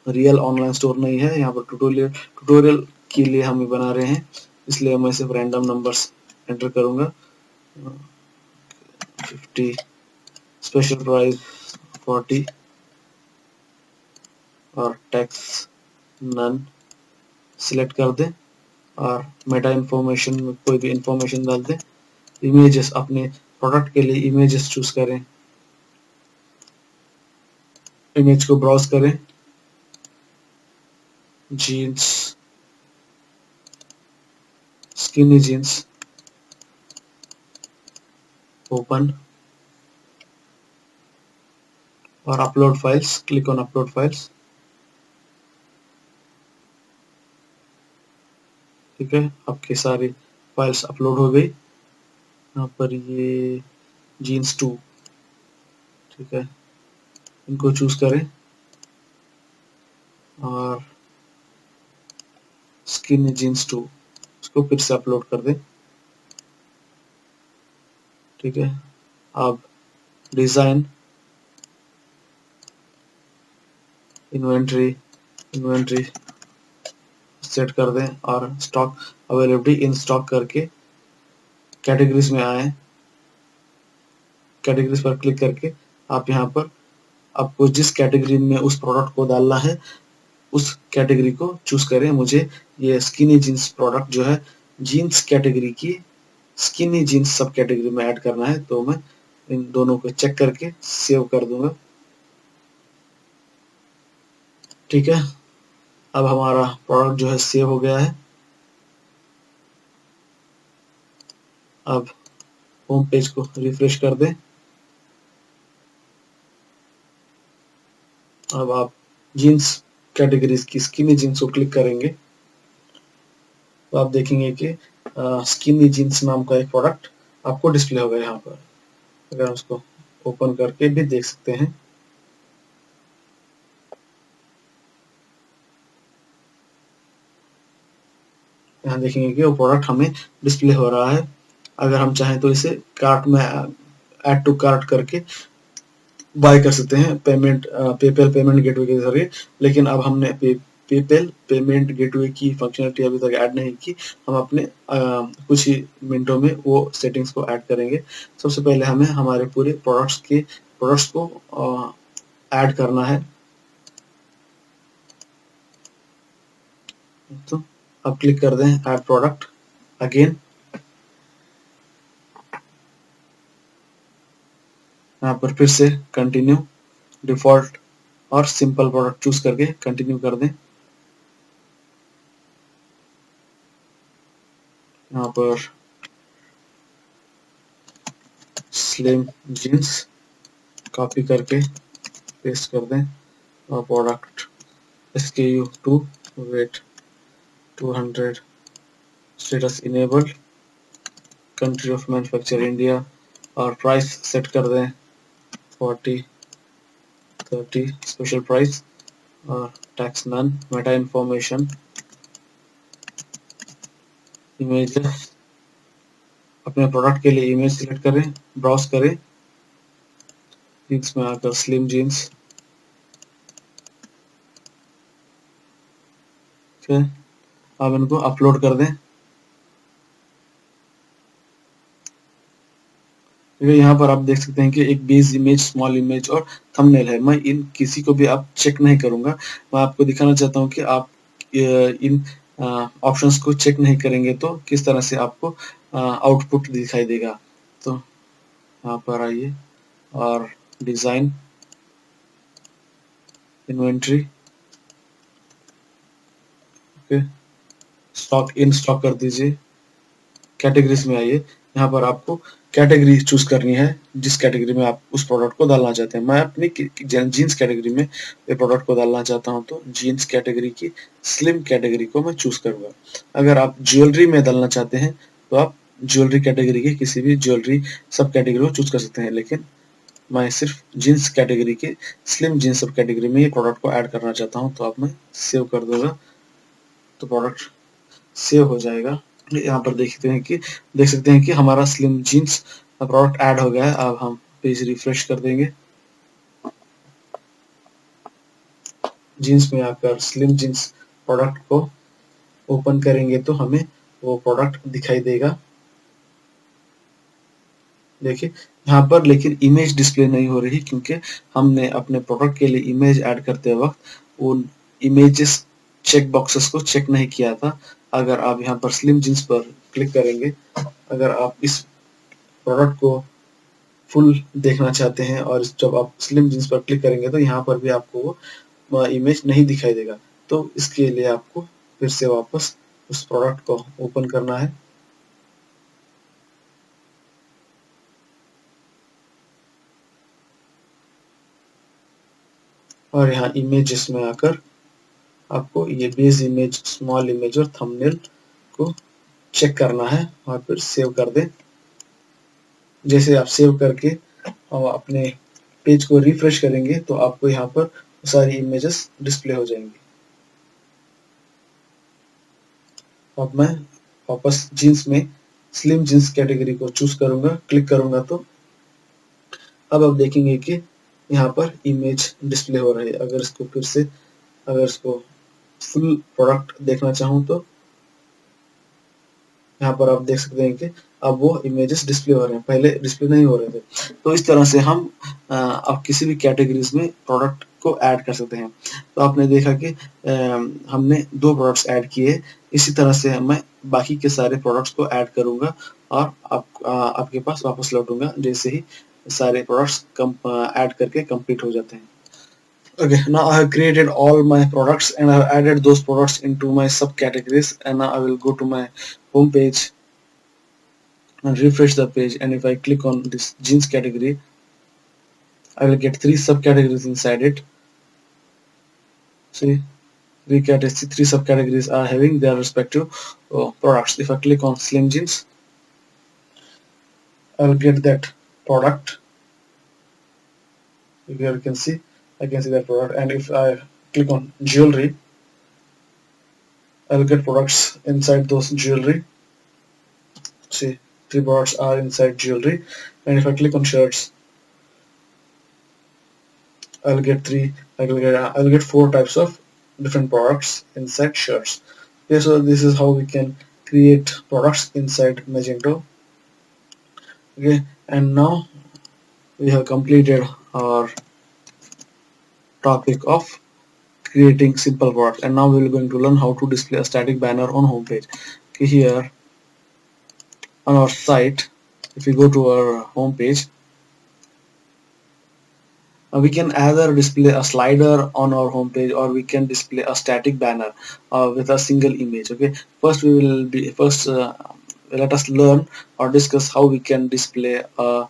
रियल ऑनलाइन स्टोर नहीं है। यहाँ पर ट्यूटोरियल के लिए हम बना रहे हैं, इसलिए मैं सिर्फ रैंडम नंबर्स एंटर करूंगा। 50, स्पेशल प्राइस 40 और टैक्स नन सिलेक्ट कर दें और मेटा इंफॉर्मेशन में कोई भी इंफॉर्मेशन डाल दें। इमेजेस, अपने प्रोडक्ट के लिए इमेजेस चूज करें, इमेज को ब्राउज करें, जीन्स स्किनी जीन्स, ओपन और upload files, click on upload files. ठीक है, आपकी सारी फाइल्स अपलोड हो गई। यहाँ पर ये जीन्स 2, ठीक है, इनको चूज करें और स्किन जीन्स 2 इसको फिर से अपलोड कर दें, ठीक है। अब डिजाइन, इन्वेंट्री सेट कर दें और स्टॉक अवेलेबिलिटी इन स्टॉक करके कैटेगरीज में आए। कैटेगरीज पर क्लिक करके आप यहाँ पर आपको जिस कैटेगरी में उस प्रोडक्ट को डालना है उस कैटेगरी को चूज करें। मुझे ये स्किनी जीन्स प्रोडक्ट जो है जीन्स कैटेगरी की स्किनी जीन्स सब कैटेगरी में ऐड करना है, तो मैं इन दोनों को चेक करके सेव कर दूंगा, ठीक है। अब हमारा प्रोडक्ट जो है सेव हो गया है। अब होम पेज को रिफ्रेश कर दें। अब आप जीन्स कैटेगरीज की स्किनी जीन्स को क्लिक करेंगे तो आप देखेंगे कि स्किनी जीन्स नाम का एक प्रोडक्ट आपको डिस्प्ले होगा यहाँ पर। अगर उसको ओपन करके भी देख सकते हैं, यहाँ देखेंगे कि वो प्रोडक्ट हमें डिस्प्ले हो रहा है। अगर हम चाहें तो इसे कार्ट में ऐड टू कार्ट करके बाय कर सकते हैं पेमेंट पेपैल पेमेंट गेटवे के जरिए, लेकिन अब हमने पेपैल पेमेंट गेटवे की फंक्शनलिटी अभी तक ऐड नहीं की। हम अपने कुछ ही मिनटों में वो सेटिंग्स को ऐड करेंगे। सबसे पहले हमें हमारे पूरे प्रोडक्ट्स को ऐड करना है। तो अब क्लिक कर दें ऐड प्रोडक्ट अगेन। यहाँ पर फिर से कंटिन्यू डिफॉल्ट और सिंपल प्रोडक्ट चूज करके कंटिन्यू कर दें। यहाँ पर स्लिम जीन्स कॉपी करके पेस्ट कर दें और product SKU2 weight 200 status enabled country of manufacture India और प्राइस सेट कर दें 40-30 स्पेशल प्राइस और tax none. Meta information images, अपने प्रोडक्ट के लिए इमेज सिलेक्ट करें, ब्राउज करें, जीन्स में आकर स्लिम जीन्स, ठीक है। अब इनको अपलोड कर दें। यहाँ पर आप देख सकते हैं कि एक बेस इमेज, स्मॉल इमेज और थंबनेल है। मैं इन किसी को भी आप चेक नहीं करूंगा। मैं आपको दिखाना चाहता हूँ कि आप इन ऑप्शंस को चेक नहीं करेंगे तो किस तरह से आपको आउटपुट दिखाई देगा। तो यहाँ पर आइए और डिजाइन, इन्वेंट्री, ओके, स्टॉक कर दीजिए। कैटेगरीज में आइए, यहाँ पर आपको कैटेगरी चूज करनी है जिस कैटेगरी में आप उस प्रोडक्ट को डालना चाहते हैं। मैं अपनी जीन्स कैटेगरी में ये प्रोडक्ट को डालना चाहता हूं, तो जीन्स कैटेगरी की स्लिम कैटेगरी को मैं चूज करूंगा। अगर आप ज्वेलरी में डालना चाहते हैं तो आप ज्वेलरी कैटेगरी की किसी भी ज्वेलरी सब कैटेगरी को चूज कर सकते हैं, लेकिन मैं सिर्फ जीन्स कैटेगरी के स्लिम जीन्स सब कैटेगरी में ये प्रोडक्ट को ऐड करना चाहता हूँ। तो अब मैं सेव कर दूंगा तो प्रोडक्ट सेव हो जाएगा। यहाँ पर देख सकते हैं कि हमारा स्लिम जीन्स प्रोडक्ट ऐड हो गया है। अब हम पेज रिफ्रेश कर देंगे। जीन्स में आकर स्लिम जीन्स प्रोडक्ट को ओपन करेंगे तो हमें वो प्रोडक्ट दिखाई देगा। देखिए यहाँ पर लेकिन इमेज डिस्प्ले नहीं हो रही, क्योंकि हमने अपने प्रोडक्ट के लिए इमेज ऐड करते वक्त उन इमेजेस चेक बॉक्सेस को चेक नहीं किया था। अगर आप यहाँ पर स्लिम जीन्स पर क्लिक करेंगे, अगर आप इस प्रोडक्ट को फुल देखना चाहते हैं और जब आप स्लिम जीन्स पर क्लिक करेंगे तो यहाँ पर भी आपको वो इमेज नहीं दिखाई देगा। तो इसके लिए आपको फिर से वापस उस प्रोडक्ट को ओपन करना है और यहाँ इमेजेस में आकर आपको ये बेस इमेज, स्मॉल इमेज और थंबनेल को चेक करना है और फिर सेव कर दें। जैसे आप सेव करके और अपने पेज को रिफ्रेश करेंगे तो आपको यहाँ पर सारी इमेजेस डिस्प्ले हो जाएंगी। अब मैं वापस जीन्स में स्लिम जीन्स कैटेगरी को चूज करूंगा, क्लिक करूंगा तो अब आप देखेंगे कि यहाँ पर इमेज डिस्प्ले हो रही है। अगर इसको फिर से अगर इसको फुल प्रोडक्ट देखना चाहूँ तो यहाँ पर आप देख सकते हैं कि अब वो इमेजेस डिस्प्ले हो रहे हैं, पहले डिस्प्ले नहीं हो रहे थे। तो इस तरह से हम अब किसी भी कैटेगरीज में प्रोडक्ट को ऐड कर सकते हैं। तो आपने देखा कि हमने 2 प्रोडक्ट्स ऐड किए, इसी तरह से मैं बाकी के सारे प्रोडक्ट्स को ऐड करूंगा और आपके पास वापस लौटूंगा जैसे ही सारे प्रोडक्ट्स ऐड करके कंप्लीट हो जाते हैं। Okay, now I have created all my products and I have added those products into my subcategories, and now I will go to my home page and refresh the page, and if I click on this jeans category, I will get 3 subcategories inside it. See, three subcategories are having their respective products. If I click on slim jeans, I will get that product. Here you can see, I can see that product, and if I click on jewelry, I will get products inside those jewelry. See, 3 products are inside jewelry, and if I click on shirts, I will get 4 types of different products inside shirts. Okay, so this is how we can create products inside Magento. Okay, and now we have completed our topic of creating simple products, and now we are going to learn how to display a static banner on home page. Okay, here on our site, if we go to our home page, we can either display a slider on our home page or we can display a static banner with a single image. Okay, first let us learn or discuss how we can display a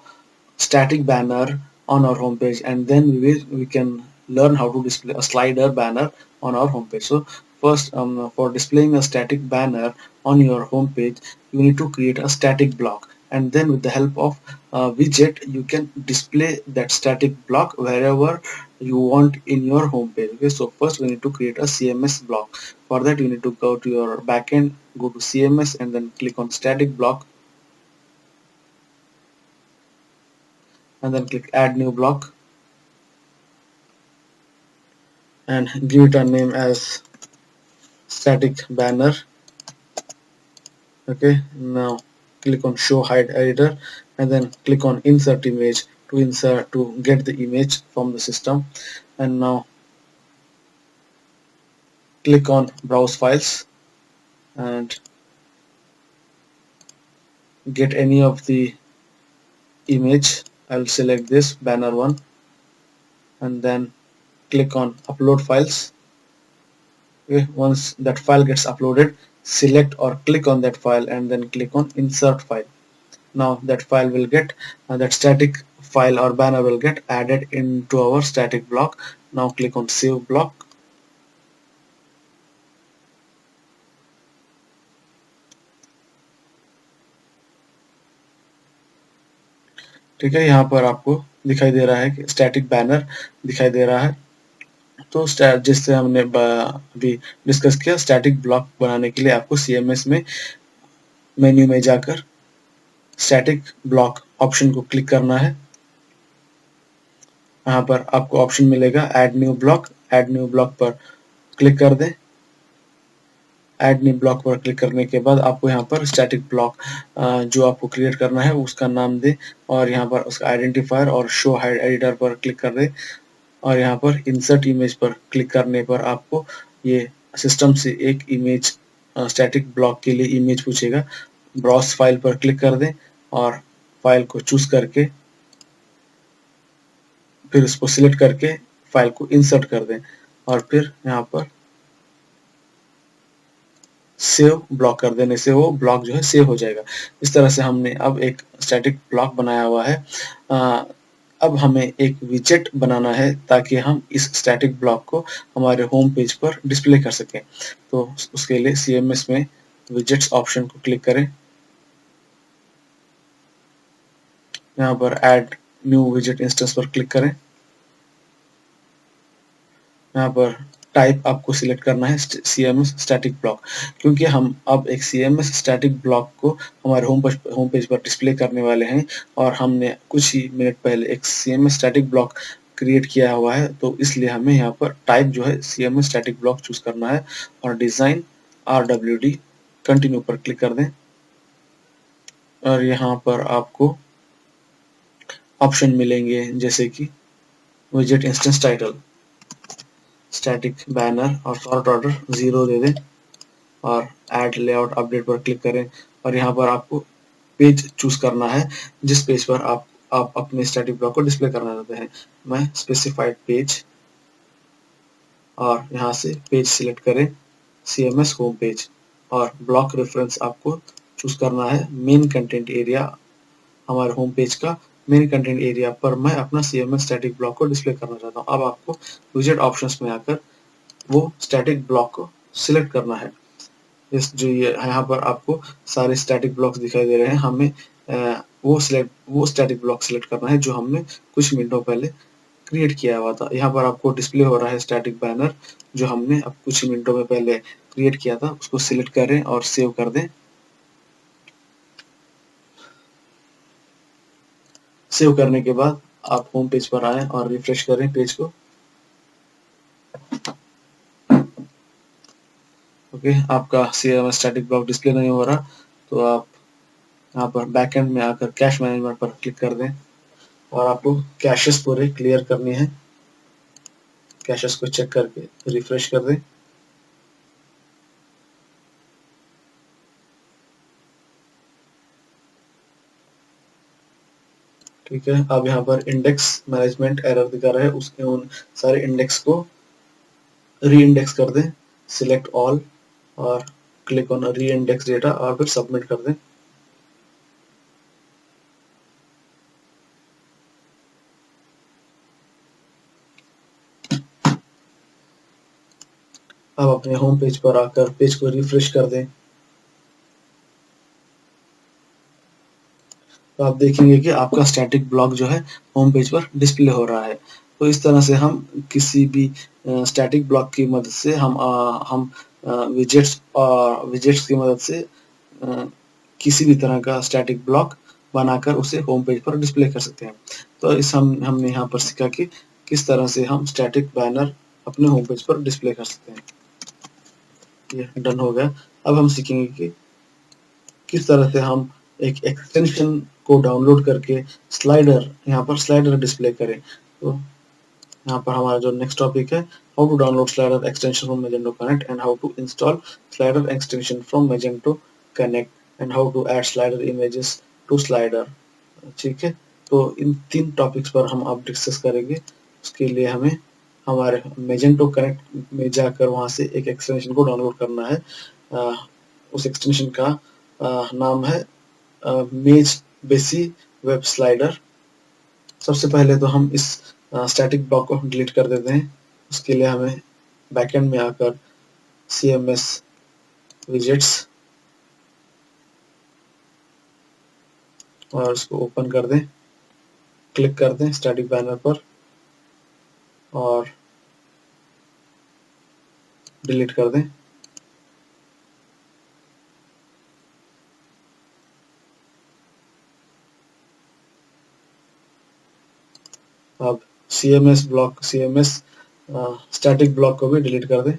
static banner on our home page, and then we can learn how to display a slider banner on our home page. So first, for displaying a static banner on your home page, you need to create a static block, and then with the help of widget you can display that static block wherever you want in your home page. Okay, so first we need to create a CMS block. For that you need to go to your backend, go to CMS, and then click on static block, and then click add new block and give it a name as static banner. Okay, now click on show hide editor, and then click on insert image to get the image from the system, and now click on browse files and get any of the image. I'll select this banner one, and then click on upload files. Okay, once that file gets uploaded, select or click on that file and then click on insert file. Now that file will get that static file or banner will get added into our static block. Now click on save block, ठीक है। यहाँ पर आपको दिखाई दे रहा है कि स्टैटिक बैनर दिखाई दे रहा है। तो जिससे हमने अभी डिस्कस किया, स्टैटिक ब्लॉक बनाने के लिए आपको CMS में मेन्यू में जाकर स्टैटिक ब्लॉक ऑप्शन को क्लिक करना है। यहाँ पर आपको ऑप्शन मिलेगा add new block. Add new block पर क्लिक कर दें। ऐड न्यू ब्लॉक पर क्लिक करने के बाद आपको यहाँ पर स्टैटिक ब्लॉक जो आपको क्रिएट करना है उसका नाम दें, और यहाँ पर उसका आइडेंटिफायर और शो हाइड एडिटर पर क्लिक कर दें, और यहाँ पर इंसर्ट इमेज पर क्लिक करने पर आपको ये सिस्टम से एक इमेज स्टैटिक ब्लॉक के लिए इमेज पूछेगा। ब्राउज फाइल पर क्लिक कर दें और फाइल को चूज करके फिर उसको सिलेक्ट करके फाइल को इंसर्ट कर दें, और फिर यहाँ पर सेव ब्लॉक कर देने से वो ब्लॉक जो है सेव हो जाएगा। इस तरह से हमने अब एक स्टैटिक ब्लॉक बनाया हुआ है। अब हमें एक विजेट बनाना है ताकि हम इस स्टैटिक ब्लॉक को हमारे होम पेज पर डिस्प्ले कर सकें। तो उसके लिए CMS में विजेट्स ऑप्शन को क्लिक करें, यहाँ पर ऐड न्यू विजेट इंस्टेंस पर क्लिक करें, यहाँ पर टाइप आपको सिलेक्ट करना है CMS स्टैटिक ब्लॉक, क्योंकि हम अब एक CMS स्टैटिक ब्लॉक को हमारे होम पेज पर डिस्प्ले करने वाले हैं और हमने कुछ ही मिनट पहले एक CMS स्टैटिक ब्लॉक क्रिएट किया हुआ है, तो इसलिए हमें यहाँ पर टाइप जो है CMS स्टैटिक ब्लॉक चूज करना है और डिजाइन RWD कंटिन्यू पर क्लिक कर दें और यहाँ पर आपको ऑप्शन मिलेंगे जैसे कि विजेट इंस्टेंस टाइटल, स्टैटिक बैनर और सॉर्ट ऑर्डर 0 दे दें और ऐड लेआउट अपडेट पर क्लिक करें और यहाँ पर आपको पेज चूज करना है जिस पेज पर आप अपने स्टैटिक ब्लॉक को डिस्प्ले करना चाहते हैं। मैं स्पेसिफाइड पेज और यहाँ से पेज सिलेक्ट करें CMS होम पेज और ब्लॉक रेफरेंस आपको चूज करना है मेन कंटेंट एरिया, हमारे होम पेज का मेन कंटेंट एरिया पर मैं अपना CMS स्टैटिक ब्लॉक को डिस्प्ले करना चाहता हूँ। अब आपको विजेट ऑप्शंस में आकर वो स्टैटिक ब्लॉक को सिलेक्ट करना है। इस जो ये यहाँ पर आपको सारे स्टैटिक ब्लॉक्स दिखाई दे रहे हैं, हमें वो स्टैटिक ब्लॉक सिलेक्ट करना है जो हमने कुछ मिनटों पहले क्रिएट किया हुआ था। यहाँ पर आपको डिस्प्ले हो रहा है स्टैटिक बैनर जो हमने अब कुछ मिनटों में पहले क्रिएट किया था, उसको सिलेक्ट करें और सेव कर दें। सेव करने के बाद आप होम पेज पर आए और रिफ्रेश करें पेज को। ओके, आपका CMS स्टैटिक ब्लॉक डिस्प्ले नहीं हो रहा तो आप यहाँ पर बैकएंड में आकर कैश मैनेजमेंट पर क्लिक कर दें और आपको कैशेस पूरे क्लियर करनी है। कैशेस को चेक करके रिफ्रेश कर दें। ठीक है, अब यहाँ पर इंडेक्स मैनेजमेंट एरर दिखा रहा है, उसके उन सारे इंडेक्स को री इंडेक्स कर दें, सिलेक्ट ऑल और क्लिक ऑन री इंडेक्स डेटा और फिर सबमिट कर दें। अब अपने होम पेज पर आकर पेज को रिफ्रेश कर दें तो आप देखेंगे कि आपका स्टैटिक ब्लॉक जो है होम पेज पर डिस्प्ले हो रहा है। तो इस तरह से हम किसी भी स्टैटिक ब्लॉक की मदद से हम विजेट्स की मदद से किसी भी तरह का स्टैटिक ब्लॉक बनाकर उसे होम पेज पर डिस्प्ले कर सकते हैं। तो हमने यहाँ पर सीखा कि किस तरह से हम स्टैटिक बैनर अपने होम पेज पर डिस्प्ले कर सकते हैं। ये डन हो गया। अब हम सीखेंगे कि किस तरह से हम एक एक्सटेंशन को डाउनलोड करके स्लाइडर, यहाँ पर स्लाइडर डिस्प्ले करें। तो यहाँ पर हमारा जो नेक्स्ट टॉपिक है, how to download slider extension from Magento Connect and how to install slider extension from Magento Connect and how to add slider images to slider. ठीक है, तो इन 3 टॉपिक्स पर हम अब डिस्कस करेंगे। उसके लिए हमें हमारे Magento Connect में जाकर वहां से एक एक्सटेंशन को डाउनलोड करना है। उस एक्सटेंशन का नाम है मेज बेसी वेब स्लाइडर। सबसे पहले तो हम इस स्टैटिक ब्लॉक को डिलीट कर देते हैं। उसके लिए हमें बैकएंड में आकर CMS विजेट्स और उसको ओपन कर दें, क्लिक कर दें स्टैटिक बैनर पर और डिलीट कर दें। अब CMS स्टैटिक ब्लॉक को भी डिलीट कर दें।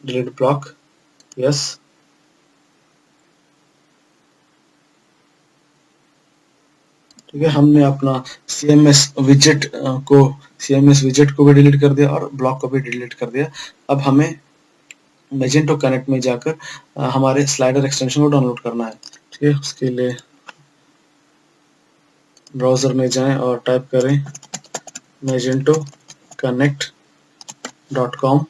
Delete block, yes. ठीक है, हमने अपना CMS विजेट को भी डिलीट कर दिया और ब्लॉक को भी डिलीट कर दिया। अब हमें Magento Connect में जाकर हमारे स्लाइडर एक्सटेंशन को डाउनलोड करना है। ठीक है, उसके लिए ब्राउजर में जाएं और टाइप करें magentoconnect.com।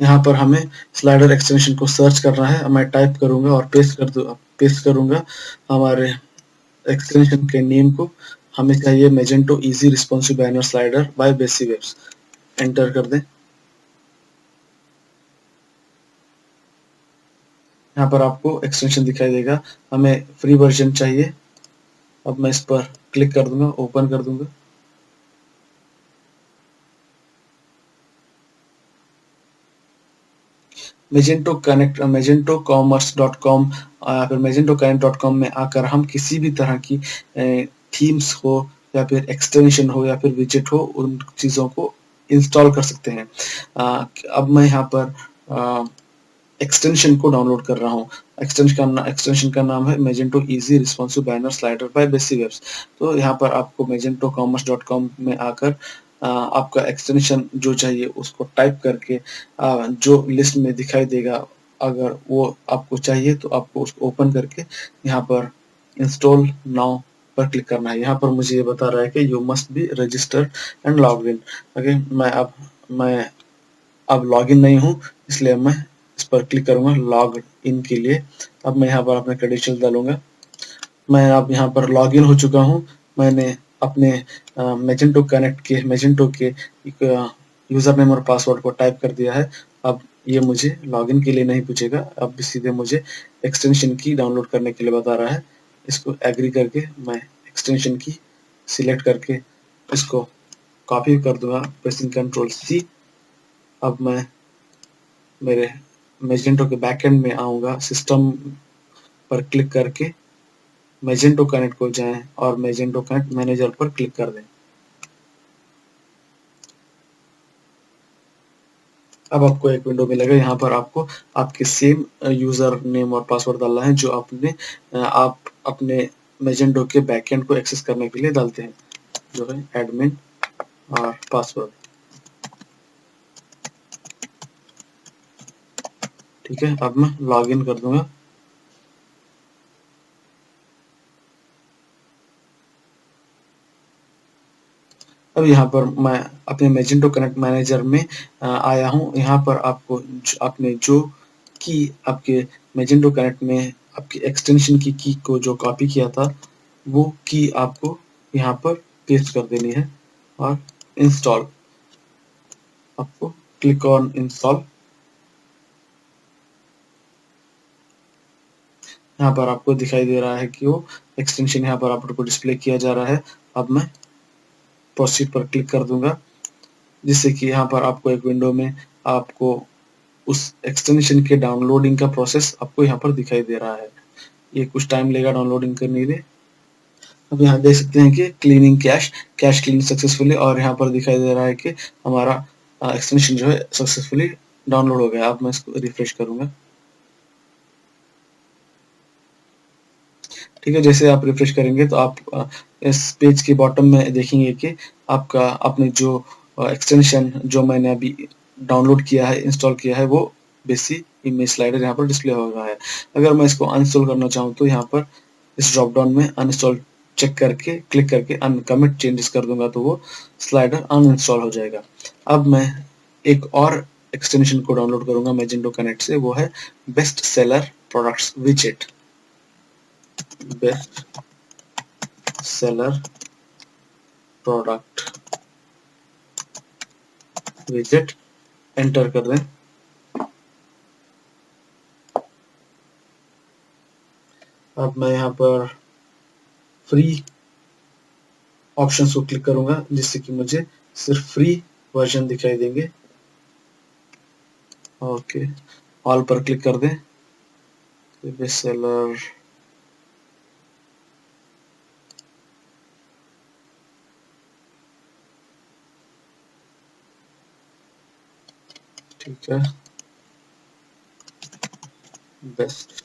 यहाँ पर हमें स्लाइडर एक्सटेंशन को सर्च करना है। मैं टाइप करूंगा और पेस्ट कर दूँ पेस्ट करूंगा हमारे एक्सटेंशन के नेम को। हमें चाहिए Magento easy responsive banner slider by basic webs. Enter कर दें। यहाँ पर आपको एक्सटेंशन दिखाई देगा। हमें फ्री वर्जन चाहिए। अब मैं इस पर क्लिक कर दूंगा, ओपन कर दूंगा। Magento connect Magento commerce dot com फिर मेजेंटो कनेक्ट डॉट कॉम में आकर हम किसी भी तरह की थीम्स हो या फिर एक्सटेंशन हो या फिर विजेट हो, उन चीज़ों को इंस्टॉल कर सकते हैं। अब मैं यहाँ पर एक्सटेंशन को डाउनलोड कर रहा हूँ। एक्सटेंशन का नाम है Magento easy responsive banner slider by basic webs. तो यहाँ पर आपको मेजेंटो कॉमर्स डॉट कॉम में आकर आपका एक्सटेंशन जो चाहिए उसको टाइप करके जो लिस्ट में दिखाई देगा, अगर वो आपको चाहिए तो आपको उसको ओपन करके यहाँ पर इंस्टॉल नाउ पर क्लिक करना है। यहाँ पर मुझे ये बता रहा है कि you must be registered and log in. Okay, मैं अब लॉग इन नहीं हूँ, इसलिए मैं इस पर क्लिक करूंगा लॉग इन के लिए। अब मैं यहाँ पर अपने क्रेडेंशियल डालूंगा। मैं अब यहाँ पर लॉग इन हो चुका हूँ। मैंने अपने मेजेंटो के यूजर नेम और पासवर्ड को टाइप कर दिया है। अब ये मुझे लॉगिन के लिए नहीं पूछेगा, अब सीधे मुझे एक्सटेंशन की डाउनलोड करने के लिए बता रहा है। इसको एग्री करके मैं एक्सटेंशन की सिलेक्ट करके इसको कॉपी कर दूंगा, प्रेसिंग कंट्रोल सी। अब मैं मेरे मेजेंटो के बैकएंड में आऊंगा, सिस्टम पर क्लिक करके मेजेंटो कनेक्ट को जाएं और मेजेंटो कनेक्ट मैनेजर पर क्लिक कर दें। अब आपको एक विंडो मिलेगा। यहाँ पर आपको आपके सेम यूजर नेम और पासवर्ड डालना है जो आप अपने मेजेंटो के बैकएंड को एक्सेस करने के लिए डालते हैं, जो है एडमिन और पासवर्ड। ठीक है, अब मैं लॉग इन कर दूंगा। अब यहाँ पर मैं अपने मेजेंटो कनेक्ट मैनेजर में आया हूँ। यहाँ पर आपको आपने जो की आपके मेजेंटो कनेक्ट में आपकी एक्सटेंशन की को जो कॉपी किया था, वो की आपको यहाँ पर पेस्ट कर देनी है और इंस्टॉल। आपको क्लिक ऑन इंस्टॉल। यहाँ पर आपको दिखाई दे रहा है कि वो एक्सटेंशन यहाँ पर आपको डिस्प्ले किया जा रहा है। अब मैं प्रोसीड पर क्लिक कर दूंगा, जिससे कि यहाँ पर आपको एक विंडो में आपको उस एक्सटेंशन के डाउनलोडिंग का प्रोसेस आपको यहाँ पर दिखाई दे रहा है। ये कुछ टाइम लेगा डाउनलोडिंग करने के लिए। अब यहाँ देख सकते हैं कि क्लीनिंग कैश क्लीन सक्सेसफुली, और यहाँ पर दिखाई दे रहा है कि हमारा एक्सटेंशन जो है सक्सेसफुली डाउनलोड हो गया। अब मैं इसको रिफ्रेश करूंगा। ठीक है, जैसे आप रिफ्रेश करेंगे तो आप इस पेज के बॉटम में देखेंगे कि आपका आपने जो एक्सटेंशन जो मैंने अभी डाउनलोड किया है, इंस्टॉल किया है, वो बेसिक इमेज स्लाइडर यहाँ पर डिस्प्ले हो रहा है। अगर मैं इसको अनइंस्टॉल करना चाहूँ तो यहाँ पर इस ड्रॉप डाउन में अनइंस्टॉल चेक करके क्लिक करके अनकमिट चेंजेस कर दूंगा तो वो स्लाइडर अनइंस्टॉल हो जाएगा। अब मैं एक और एक्सटेंशन को डाउनलोड करूंगा मेजेंटो कनेक्ट से, वो है best seller products विजेट। Best seller product विजेट, enter कर दें। अब मैं यहाँ पर फ्री ऑप्शंस को क्लिक करूंगा, जिससे कि मुझे सिर्फ फ्री वर्जन दिखाई देंगे। ओके, ऑल पर क्लिक कर दें। बेस्ट सेलर ठीक है, बेस्ट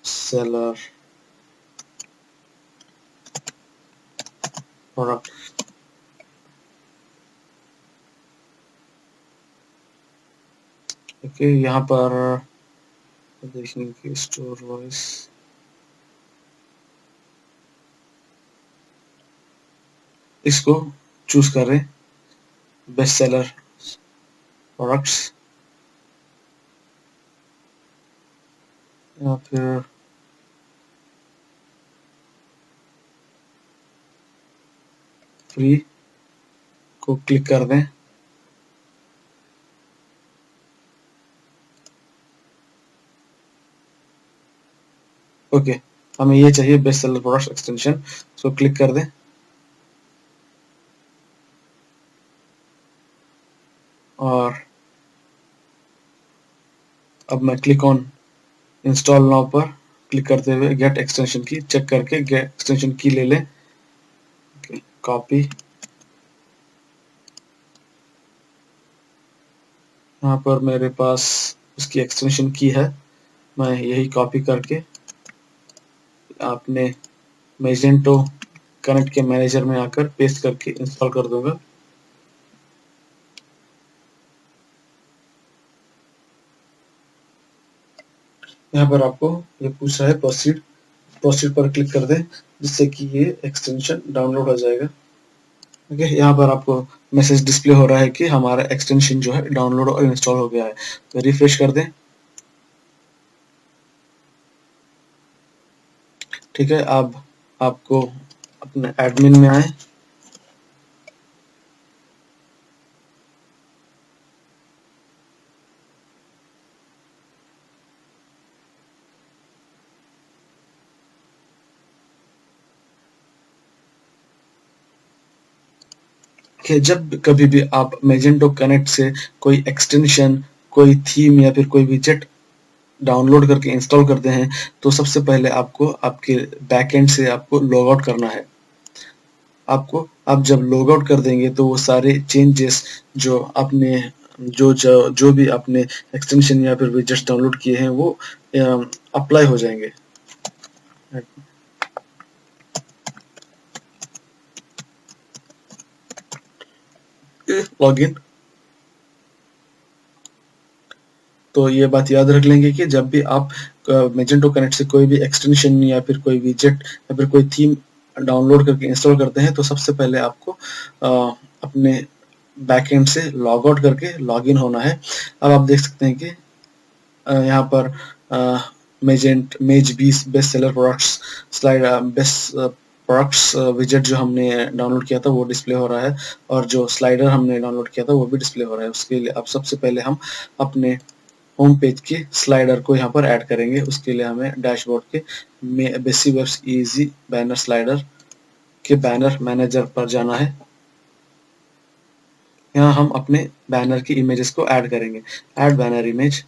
सेलर प्रोडक्ट। ओके, यहाँ पर देखेंगे कि स्टोर वॉइस, इसको चूज करें बेस्ट सेलर प्रोडक्ट्स। या फिर फ्री को क्लिक कर दें। ओके, हमें ये चाहिए best seller products extension, so click कर दें। और अब मैं क्लिक ऑन इंस्टॉल नाउ पर क्लिक करते हुए गेट एक्सटेंशन की चेक करके गेट एक्सटेंशन की ले लें। कॉपी, यहाँ पर मेरे पास उसकी एक्सटेंशन की है, मैं यही कॉपी करके आपने मैजेंटो कनेक्ट के मैनेजर में आकर पेस्ट करके इंस्टॉल कर दूंगा। यहाँ पर आपको ये पूछ रहा है प्रोसीड, प्रोसीड पर क्लिक कर दें जिससे कि ये एक्सटेंशन डाउनलोड हो जाएगा। ओके, यहाँ पर आपको मैसेज डिस्प्ले हो रहा है कि हमारा एक्सटेंशन जो है डाउनलोड और इंस्टॉल हो गया है। तो रिफ्रेश कर दें। ठीक है, अब आपको अपने एडमिन में आए, कि जब कभी भी आप मैजेंटो कनेक्ट से कोई एक्सटेंशन, कोई थीम या फिर कोई विजेट डाउनलोड करके इंस्टॉल करते हैं तो सबसे पहले आपको आपके बैकएंड से आपको लॉग आउट करना है। आपको आप जब लॉग आउट कर देंगे तो वो सारे चेंजेस जो आपने जो भी आपने एक्सटेंशन या फिर विजेट्स डाउनलोड किए हैं वो अप्लाई हो जाएंगे। लॉगिन, तो ये बात याद रख लेंगे कि जब भी आप मैजेंटो कनेक्ट से कोई भी एक्सटेंशन या फिर कोई विजेट या फिर कोई थीम डाउनलोड करके इंस्टॉल करते हैं तो सबसे पहले आपको अपने बैकएंड से लॉग आउट करके लॉगिन होना है। अब आप देख सकते हैं कि यहाँ पर मेज 20 best seller products slide best products विजेट जो हमने डाउनलोड किया था वो डिस्प्ले हो रहा है और जो स्लाइडर हमने डाउनलोड किया था वो भी डिस्प्ले हो रहा है। उसके लिए अब सबसे पहले हम अपने होम पेज के स्लाइडर को यहाँ पर ऐड करेंगे। उसके लिए हमें डैशबोर्ड के basic webs easy banner slider के बैनर मैनेजर पर जाना है। यहाँ हम अपने बैनर की इमेजेस को ऐड करेंगे। ऐड बैनर इमेज,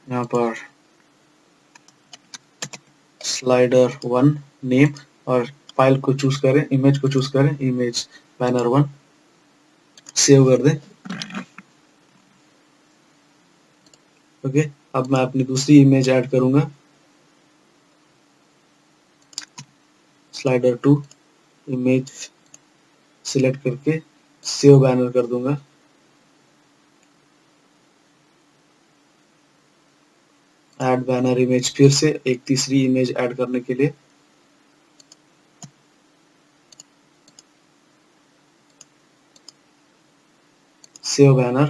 यहाँ पर स्लाइडर 1 नेम और फाइल को चूज करें, इमेज को चूज करें, इमेज बैनर 1, सेव कर दें। ओके, अब मैं अपनी दूसरी इमेज ऐड करूंगा, स्लाइडर 2, इमेज सिलेक्ट करके सेव बैनर कर दूंगा। ऐड बैनर इमेज, फिर से एक तीसरी इमेज ऐड करने के लिए सेव बैनर।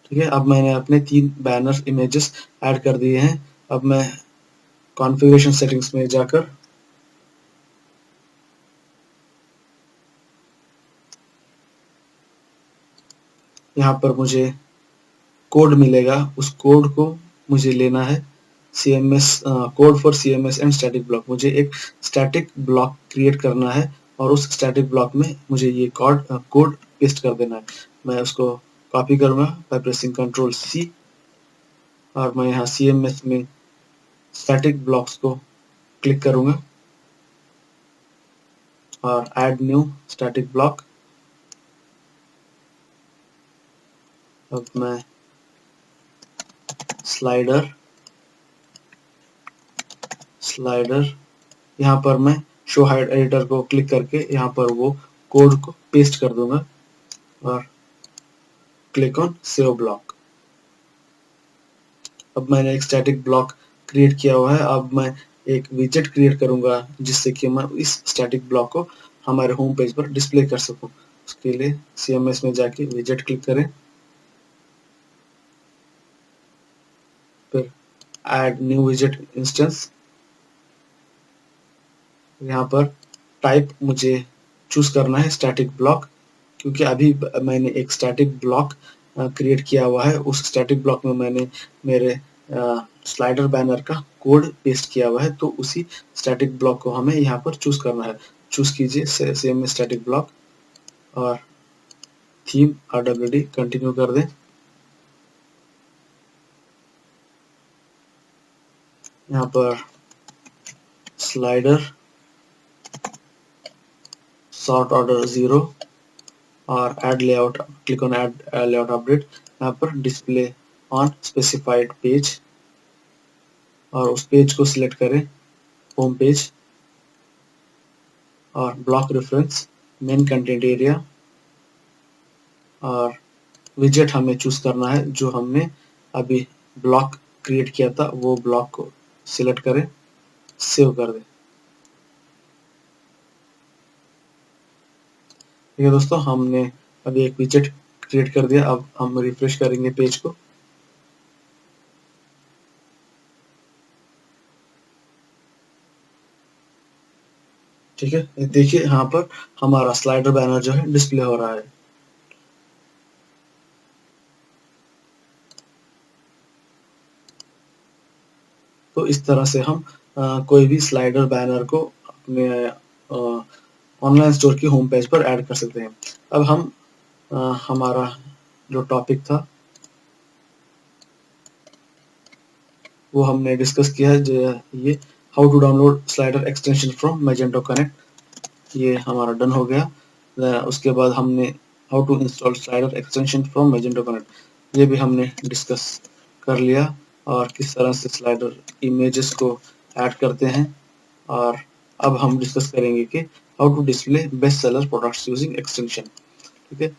ठीक है, अब मैंने अपने 3 बैनर इमेजेस ऐड कर दिए हैं। अब मैं कॉन्फ़िगरेशन सेटिंग्स में जाकर यहाँ पर मुझे कोड मिलेगा, उस कोड को मुझे लेना है। CMS code for CMS and static block, मुझे एक स्टैटिक ब्लॉक क्रिएट करना है और उस स्टैटिक ब्लॉक में मुझे ये कोड पेस्ट कर देना है। मैं उसको कॉपी करूंगा बाय प्रेसिंग Ctrl C और मैं यहाँ CMS में स्टैटिक ब्लॉक्स को क्लिक करूंगा और ऐड न्यू स्टैटिक ब्लॉक। अब मैं स्लाइडर यहाँ पर मैं शो हाइड एडिटर को क्लिक करके यहाँ पर वो कोड को पेस्ट कर दूंगा और क्लिक ऑन सेव ब्लॉक। अब मैंने एक स्टैटिक ब्लॉक क्रिएट किया हुआ है। अब मैं एक विजेट क्रिएट करूंगा जिससे कि मैं इस स्टैटिक ब्लॉक को हमारे होम पेज पर डिस्प्ले कर सकूं। के लिए CMS में जाके विजेट क्लिक करें, फिर ऐड न्यू विजेट इंस्टेंस। यहाँ पर टाइप मुझे चूज करना है स्टैटिक ब्लॉक, क्योंकि अभी मैंने एक स्टैटिक ब्लॉक क्रिएट किया हुआ है। उस स्टैटिक ब्लॉक में मैंने मेरे स्लाइडर बैनर का कोड पेस्ट किया हुआ है, तो उसी स्टैटिक ब्लॉक को हमें यहाँ पर चूज करना है। चूज कीजिए सेम स्टैटिक ब्लॉक और थीम RWD कंटिन्यू कर दें। यहाँ पर स्लाइडर सॉर्ट ऑर्डर 0 और add layout, click on add layout update. यहाँ पर डिस्प्ले ऑन स्पेसिफाइड पेज, और उस पेज को सिलेक्ट करें होम पेज, और block reference main content area, और विजेट हमें चूज करना है जो हमने अभी ब्लॉक क्रिएट किया था, वो ब्लॉक को सिलेक्ट करें, सेव कर दें। ठीक है दोस्तों, हमने अभी एक विजेट क्रिएट कर दिया। अब हम रिफ्रेश करेंगे पेज को। ठीक है, देखिए यहाँ पर हमारा स्लाइडर बैनर जो है डिस्प्ले हो रहा है। तो इस तरह से हम कोई भी स्लाइडर बैनर को अपने ऑनलाइन स्टोर की होम पेज पर ऐड कर सकते हैं। अब हम हमारा जो टॉपिक था वो हमने डिस्कस किया है, जो ये how to download slider extension from Magento connect, ये हमारा डन हो गया। उसके बाद हमने how to install slider extension from Magento connect, ये भी हमने डिस्कस कर लिया, और किस तरह से स्लाइडर इमेजेस को ऐड करते हैं। और अब हम डिस्कस करेंगे कि how to display best seller products using extension. ठीक है,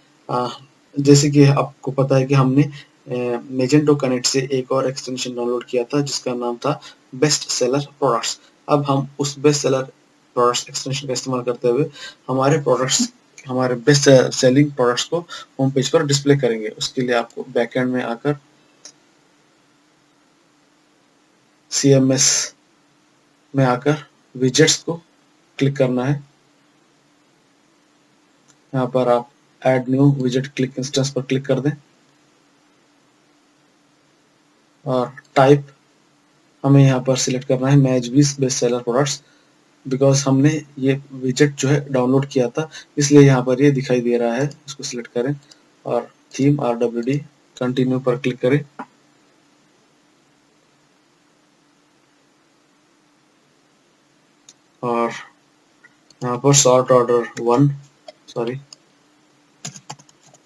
जैसे कि आपको पता है कि हमने मैजेंटो कनेक्ट से एक और एक्सटेंशन डाउनलोड किया था जिसका नाम था बेस्ट सेलर प्रोडक्ट्स। अब हम उस बेस्ट सेलर प्रोडक्ट्स एक्सटेंशन का इस्तेमाल करते हुए हमारे प्रोडक्ट्स, हमारे बेस्ट सेलिंग प्रोडक्ट्स को होम पेज पर डिस्प्ले करेंगे। उसके लिए आपको बैकएंड में आकर CMS में आकर विजेट्स को क्लिक करना है। यहाँ पर आप ऐड न्यू विजेट क्लिक इंस्टेंस पर क्लिक कर दें, और टाइप हमें यहाँ पर सिलेक्ट करना है match with best seller products, because हमने ये विजेट जो है डाउनलोड किया था, इसलिए यहाँ पर ये दिखाई दे रहा है। इसको सिलेक्ट करें और थीम RWD कंटिन्यू पर क्लिक करें, और यहाँ पर sort order 1 sorry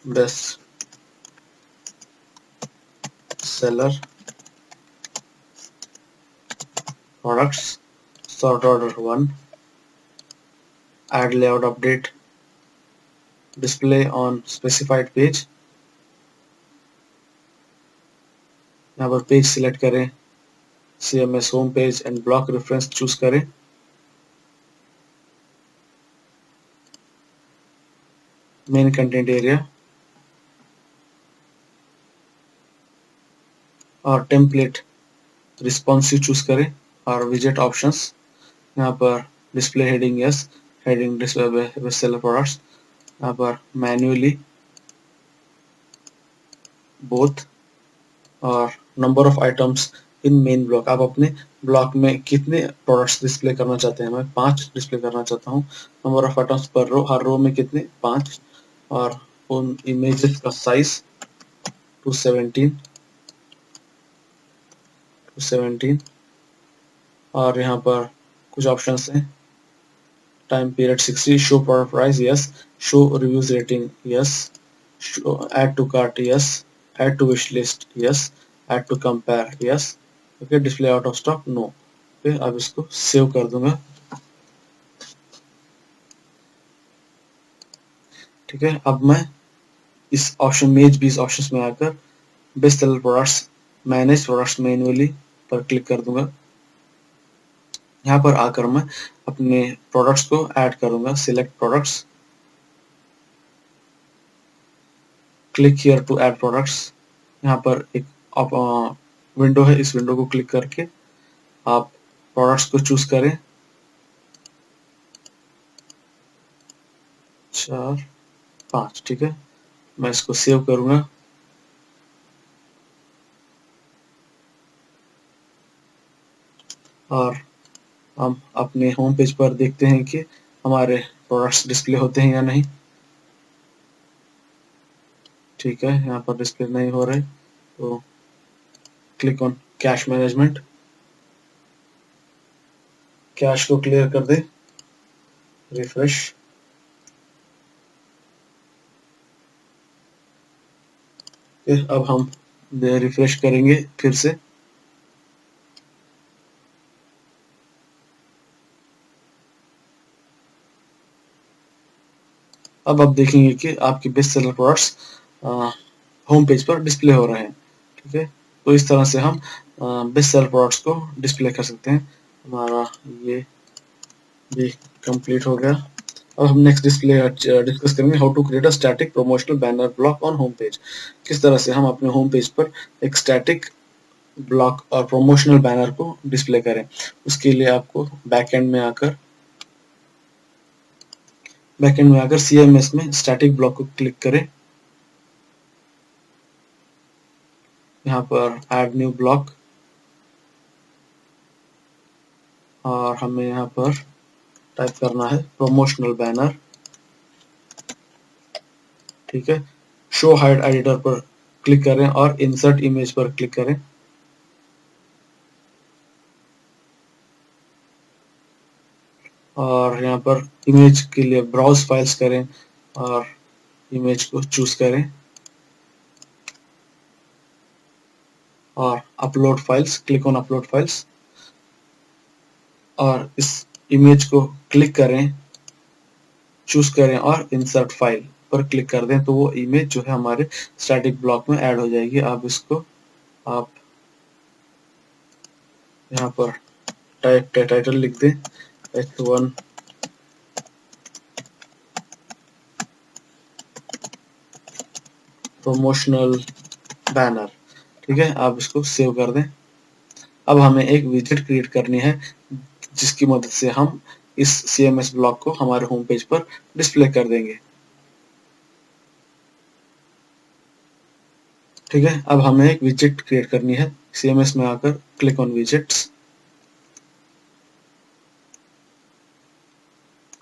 best seller products sort order 1 add layout update display on specified page। यहाँ पर पेज सिलेक्ट करें, CMS home page and block reference choose करें, मेन कंटेंट एरिया, और टेम्पलेट रिस्पॉन्सिव चूज करें, और विजेट ऑप्शंस यहाँ पर display heading yes, heading display best seller products, यहाँ पर मैन्युअली बोथ, और number of items in main block. आप अपने ब्लॉक में कितने प्रोडक्ट्स डिस्प्ले करना चाहते हैं? मैं 5 डिस्प्ले करना चाहता हूँ। नंबर ऑफ आइटम्स पर रो, हर रो में कितने? 5, और उन इमेजेस का साइज 217, और यहाँ पर कुछ ऑप्शंस हैं। Time period 60, show product price yes, show reviews rating yes, add to cart yes, add to wish list yes, add to compare yes, okay, display out of stock no. Okay, अब इसको save कर दूंगा। ठीक है, अब मैं इस option में इस ऑप्शंस में आकर best seller products manage products manually पर क्लिक कर दूंगा। यहाँ पर आकर मैं अपने प्रोडक्ट्स को ऐड करूंगा, select products, click here to add products. यहाँ पर एक विंडो है, इस विंडो को क्लिक करके आप प्रोडक्ट्स को चूज करें। 4 5 ठीक है, मैं इसको सेव करूंगा। और हम अपने होम पेज पर देखते हैं कि हमारे प्रोडक्ट्स डिस्प्ले होते हैं या नहीं। ठीक है, यहाँ पर डिस्प्ले नहीं हो रहे, तो click on cash management. Cash को क्लियर कर दे, रिफ्रेश। अब हम रिफ्रेश करेंगे फिर से। अब आप देखेंगे कि आपके best seller products home page पर डिस्प्ले हो रहे हैं। ठीक है, तो इस तरह से हम बेस्ट सेलर प्रोडक्ट्स को डिस्प्ले कर सकते हैं। हमारा ये भी कंप्लीट हो गया। अब हम नेक्स्ट डिस्कस करेंगे how to create a static promotional banner block on home page. किस तरह से हम अपने होम पेज पर एक स्टैटिक ब्लॉक और प्रमोशनल बैनर को डिस्प्ले करें। उसके लिए आपको बैकएंड में आकर CMS में स्टैटिक ब्लॉक को क्लिक करें। यहाँ पर ऐड न्यू ब्लॉक, और हमें यहाँ पर टाइप करना है प्रमोशनल बैनर। ठीक है, शो हाइड एडिटर पर क्लिक करें और इंसर्ट इमेज पर क्लिक करें। और यहाँ पर इमेज के लिए ब्राउज फाइल्स करें और इमेज को चूज करें और upload files, click on upload files. और इस इमेज को क्लिक करें, चूज करें और इंसर्ट फाइल पर क्लिक कर दें, तो वो इमेज जो है हमारे स्टैटिक ब्लॉक में ऐड हो जाएगी। आप इसको यहाँ पर टाइटल लिख दें H1 प्रमोशनल बैनर। ठीक है, आप इसको सेव कर दें। अब हमें एक विजेट क्रिएट करनी है जिसकी मदद से हम इस CMS ब्लॉक को हमारे होम पेज पर डिस्प्ले कर देंगे। ठीक है, अब हमें एक विजेट क्रिएट करनी है। CMS में आकर क्लिक ऑन विजेट्स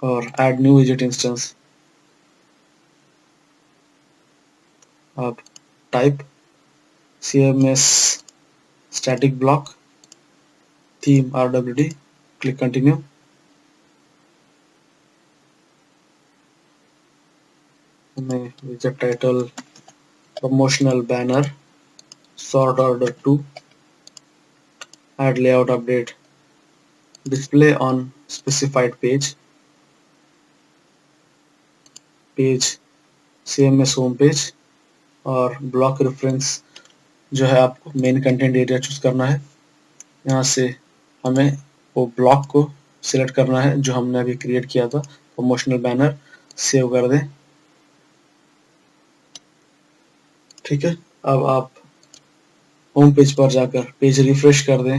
और ऐड न्यू विजेट इंस्टेंस। अब type CMS static block theme RWD, click continue. हमें विजेट title promotional banner, sort order 2, add layout update, display on specified page CMS home page, और ब्लॉक रेफरेंस जो है आपको main content area choose करना है। यहाँ से हमें वो ब्लॉक को सिलेक्ट करना है जो हमने अभी क्रिएट किया था, प्रमोशनल बैनर। सेव कर दें। ठीक है, अब आप होम पेज पर जाकर पेज रिफ्रेश कर दें।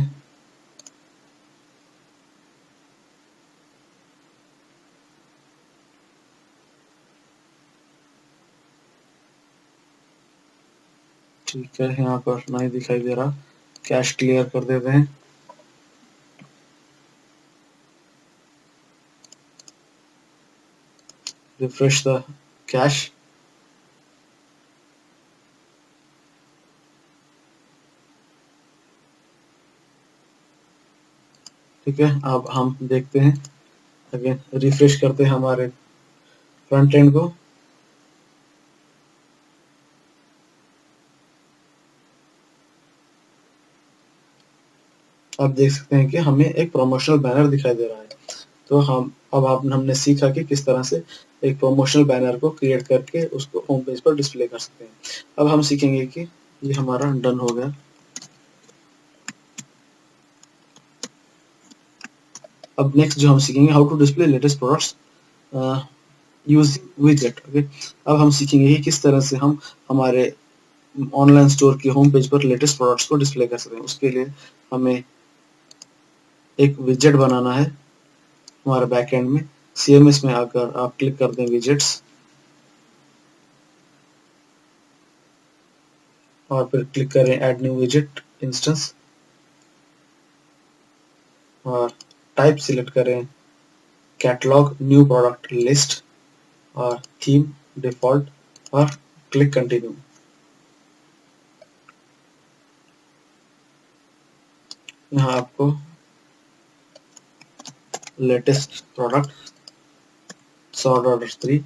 ठीक है, यहाँ पर नहीं दिखाई दे रहा, कैश क्लियर कर देते हैं। Refresh the cash. ठीक है, अब हम देखते हैं, अगेन रिफ्रेश करते हैं हमारे फ्रंट एंड को। आप देख सकते हैं कि हमें एक प्रमोशनल बैनर दिखाई दे रहा है। तो हमने सीखा कि किस तरह से एक प्रमोशनल बैनर को क्रिएट करके उसको होम पेज पर डिस्प्ले कर सकते हैं। अब हम सीखेंगे कि ये हमारा डन हो गया। अब नेक्स्ट जो हम सीखेंगे, how to display latest products using विजेट। ओके, अब हम सीखेंगे कि किस तरह से हम हमारे ऑनलाइन स्टोर के होम पेज पर लेटेस्ट प्रोडक्ट्स को डिस्प्ले कर सकते हैं। उसके लिए हमें एक विजेट बनाना है हमारे बैकएंड में। CMS में आकर आप क्लिक कर दें विजेट्स और फिर क्लिक करें ऐड न्यू विजेट इंस्टेंस और टाइप सिलेक्ट करें कैटलॉग न्यू प्रोडक्ट लिस्ट और थीम डिफॉल्ट और क्लिक कंटिन्यू। यहाँ आपको latest product sort order 3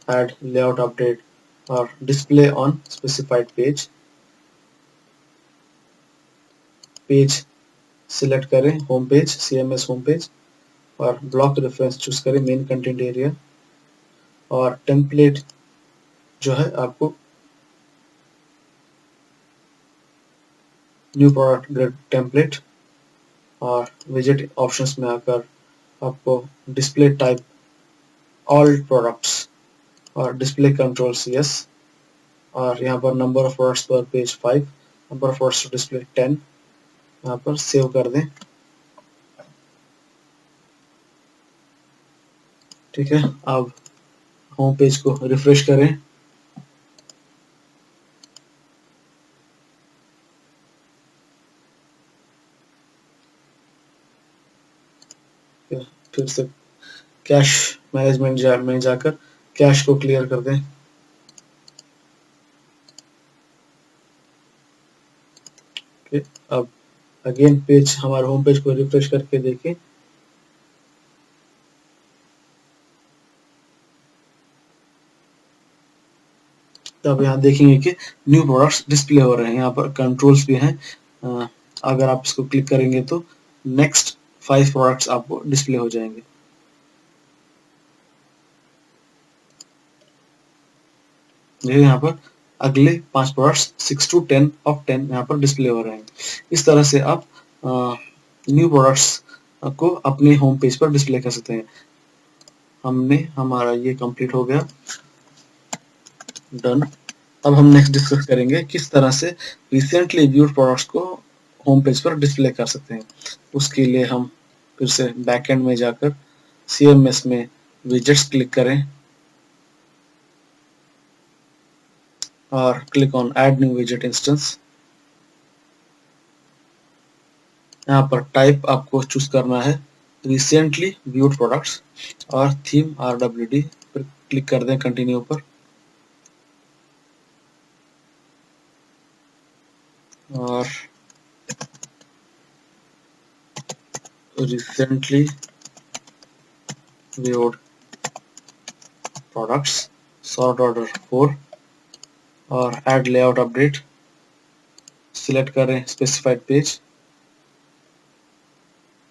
add layout update और display on specified page. Page select करें home page, CMS home page और ब्लॉक रेफरेंस चूज करें main content area और template जो है आपको न्यू प्रोडक्ट ग्रेड टेम्पलेट और विजेट ऑप्शंस में आकर आपको डिस्प्ले टाइप ऑल प्रोडक्ट्स और डिस्प्ले कंट्रोल्स यस और यहाँ पर नंबर ऑफ प्रोडक्ट्स पर page 5, number of products display 10 यहाँ पर सेव कर दें। ठीक है, अब होम पेज को रिफ्रेश करें। फिर से कैश मैनेजमेंट में जाकर कैश को क्लियर कर दें। अब अगेन पेज हमारे होम पेज को रिफ्रेश करके देखें। तब यहाँ देखेंगे कि न्यू प्रोडक्ट्स डिस्प्ले हो रहे हैं। यहाँ पर कंट्रोल्स भी हैं। अगर आप इसको क्लिक करेंगे तो नेक्स्ट 5 प्रोडक्ट्स आपको डिस्प्ले हो जाएंगे। देखिए यहाँ पर अगले 5 प्रोडक्ट्स 6 to 10 of 10 यहाँ पर डिस्प्ले हो रहे हैं। इस तरह से आप न्यू प्रोडक्ट्स को अपने होम पेज पर डिस्प्ले कर सकते हैं। हमारा ये कंप्लीट हो गया, डन। अब हम नेक्स्ट डिस्कस करेंगे किस तरह से रिसेंटली व्यूड प्रोडक्ट्स को होम पेज पर डिस्प्ले कर सकते हैं। उसके लिए हम फिर से बैकएंड में जाकर CMS में विजेट्स क्लिक करें और क्लिक ऑन ऐड न्यू विजेट इंस्टेंस। यहाँ पर टाइप आपको चूज करना है रिसेंटली व्यूड प्रोडक्ट्स और थीम RWD पर क्लिक कर दें कंटिन्यू पर और recently viewed products sort order 4 और ऐड लेआउट अपडेट सिलेक्ट करें स्पेसिफाइड पेज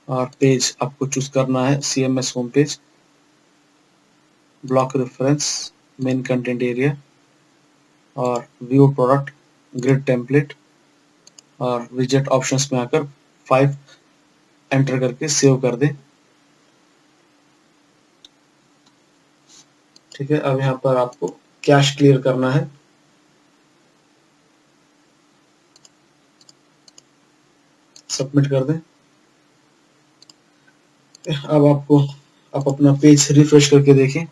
और पेज आपको चूज करना है CMS home page, block reference main content area और व्यू प्रोडक्ट ग्रिड टेम्पलेट और विजेट ऑप्शंस में आकर 5 एंटर करके सेव कर दें। ठीक है, अब यहाँ पर आपको कैश क्लियर करना है। सबमिट कर दें। अब आप अपना पेज रिफ्रेश करके देखें।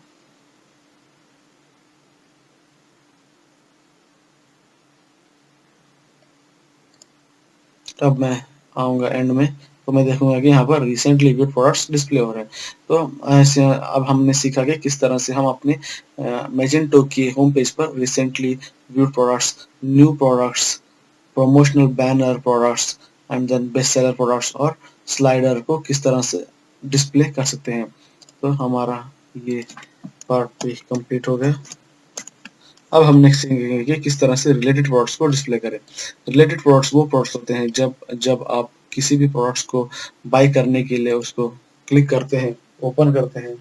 अब मैं आऊंगा एंड में तो मैं देखूंगा कि यहाँ पर रिसेंटली व्यूड प्रोडक्ट्स डिस्प्ले हो रहे हैं। तो ऐसे अब हमने सीखा कि किस तरह से हम अपने मैजेंटो के होम पेज पर recently viewed products, new products, promotional banner products and then best seller products और स्लाइडर को किस तरह से डिस्प्ले कर सकते हैं। तो हमारा ये पार्ट भी कंप्लीट हो गया। अब हम नेक्स्ट सीखेंगे कि किस तरह से रिलेटेड प्रोडक्ट्स को डिस्प्ले करें। रिलेटेड प्रोडक्ट्स वो प्रोडक्ट्स होते हैं जब आप किसी भी प्रोडक्ट्स को बाय करने के लिए उसको क्लिक करते हैं, ओपन करते हैं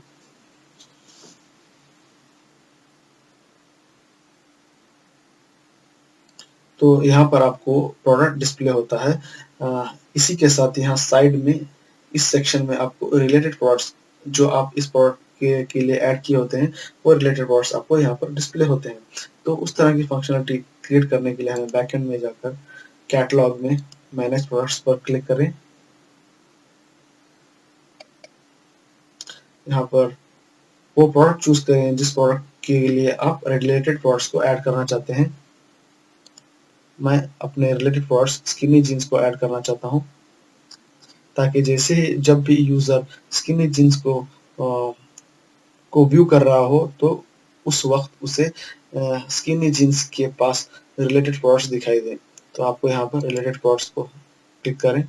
तो यहाँ पर आपको प्रोडक्ट डिस्प्ले होता है। इसी के साथ यहाँ साइड में इस सेक्शन में आपको रिलेटेड प्रोडक्ट्स जो आप इस प्रोडक्ट के लिए ऐड किए होते हैं वो रिलेटेड प्रोडक्ट्स आपको यहाँ पर डिस्प्ले होते हैं। तो उस तरह की फंक्शनलिटी क्रिएट करने के लिए हमें बैकएंड में जाकर कैटलॉग में मैनेज प्रोडक्ट्स पर क्लिक करें। यहाँ पर वो प्रोडक्ट चूज करें जिस प्रोडक्ट के लिए आप रिलेटेड प्रोडक्ट्स को ऐड करना चाहते हैं। मैं अपने रिलेटेड प्रोडक्ट्स स्किनी जीन्स को ऐड करना चाहता हूँ, ताकि जैसे जब भी यूजर स्किनी जीन्स को व्यू कर रहा हो तो उस वक्त उसे स्किनी जीन्स के पास रिलेटेड प्रोडक्ट्स दिखाई दें। तो आपको यहाँ पर रिलेटेड प्रोडक्ट्स को क्लिक करें,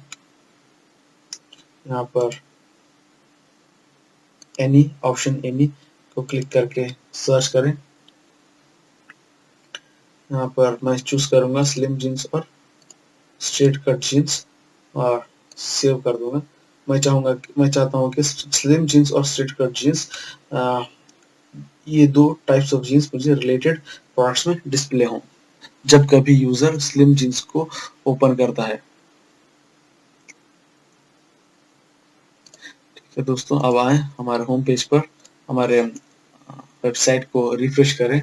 यहाँ पर एनी ऑप्शन एनी को क्लिक करके सर्च करें। यहाँ पर मैं चूज करूंगा स्लिम जीन्स और स्ट्रेट कट जीन्स और सेव कर दूंगा। मैं चाहता हूँ कि स्लिम जीन्स और स्ट्रेट कट जीन्स ये दो टाइप्स ऑफ जीन्स मुझे रिलेटेड प्रोडक्ट्स में डिस्प्ले हों जब कभी यूजर स्लिम जीन्स को ओपन करता है। ठीक है दोस्तों, अब आए हमारे होम पेज पर, हमारे वेबसाइट को रिफ्रेश करें।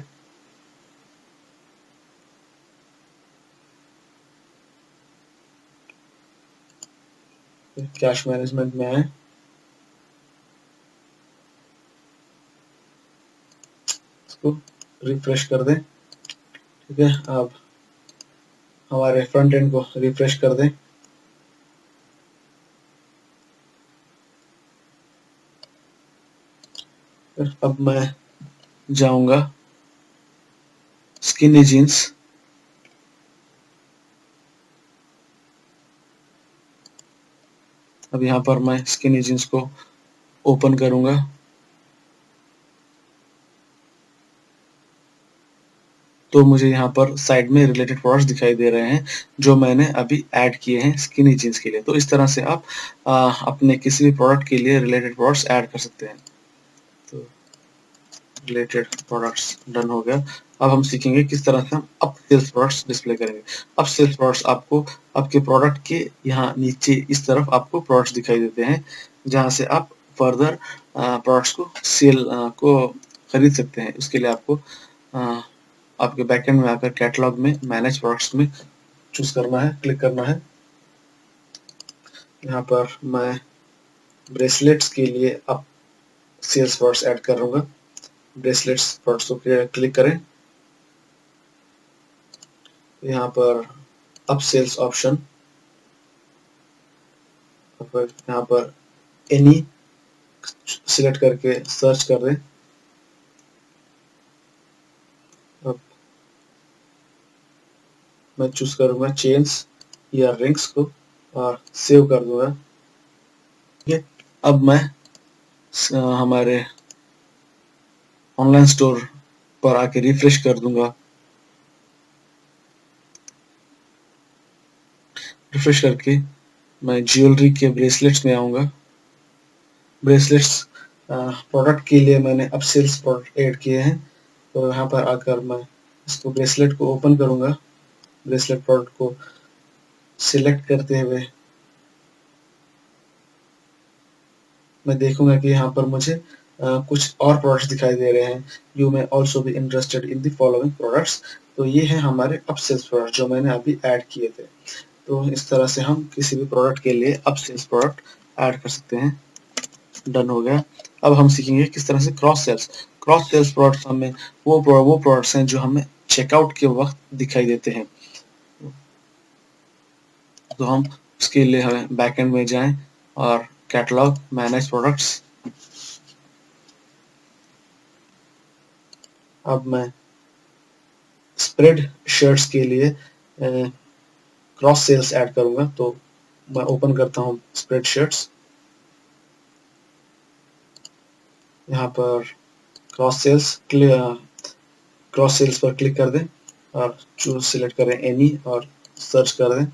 कैश मैनेजमेंट में आए, इसको रिफ्रेश कर दें। ठीक है, अब हमारे फ्रंट एंड को रिफ्रेश कर दें। अब मैं जाऊंगा स्किनी जीन्स, अब यहाँ पर मैं स्किनी जीन्स को ओपन करूंगा। तो मुझे यहाँ पर साइड में रिलेटेड प्रोडक्ट्स दिखाई दे रहे हैं जो मैंने अभी ऐड किए हैं स्किनी जीन्स के लिए। तो इस तरह से आप अपने किसी भी प्रोडक्ट के लिए रिलेटेड प्रोडक्ट्स ऐड कर सकते हैं। तो रिलेटेड प्रोडक्ट्स डन हो गया। अब हम सीखेंगे किस तरह से हम अप सेल्स प्रोडक्ट्स डिस्प्ले करेंगे। अप सेल्स प्रोडक्ट्स आपको आपके प्रोडक्ट के यहाँ नीचे इस तरफ आपको प्रोडक्ट्स दिखाई देते हैं, जहाँ से आप फर्दर प्रोडक्ट्स को सेल को खरीद सकते हैं। उसके लिए आपको आपके बैकएंड में आकर कैटलॉग में मैनेज प्रोडक्ट्स में चूज करना है, क्लिक करना है। यहाँ पर मैं ब्रेसलेट्स के लिए अप सेल्स प्रोडक्ट्स ऐड करूंगा। ब्रेसलेट्स प्रोडक्ट्स को क्लिक करें, यहाँ पर अप सेल्स ऑप्शन, यहाँ पर एनी सिलेक्ट करके सर्च कर दें। अब मैं चूज करूंगा चेन्स या रिंग्स को और सेव कर दूंगा। ठीक है, अब मैं हमारे ऑनलाइन स्टोर पर आके रिफ्रेश कर दूंगा। रिफ्रेश करके मैं ज्वेलरी के ब्रेसलेट्स में आऊंगा। ब्रेसलेट्स प्रोडक्ट के लिए मैंने अब सेल्स प्रोडक्ट ऐड किए हैं, तो यहाँ पर आकर मैं इसको ब्रेसलेट को ओपन करूंगा। ब्रेसलेट प्रोडक्ट को सिलेक्ट करते हुए मैं देखूंगा कि यहाँ पर मुझे कुछ और प्रोडक्ट्स दिखाई दे रहे हैं। You may also be interested in the following products. तो ये है हमारे अप सेल्स प्रोडक्ट जो मैंने अभी ऐड किए थे। तो इस तरह से हम किसी भी प्रोडक्ट के लिए अप सेल्स प्रोडक्ट ऐड कर सकते हैं। डन हो गया। अब हम सीखेंगे किस तरह से cross sells. Cross sells products हमें वो प्रोडक्ट्स हैं जो हमें चेकआउट के वक्त दिखाई देते हैं। तो हम उसके लिए हमें बैकएंड में जाएं और कैटलॉग मैनेज प्रोडक्ट्स। अब मैं स्प्रेड शर्ट्स के लिए क्रॉस सेल्स ऐड करूंगा, तो मैं ओपन करता हूं स्प्रेड शर्ट्स। यहाँ पर क्रॉस सेल्स पर क्लिक कर दें और चूज सिलेक्ट करें एनी और सर्च कर दें।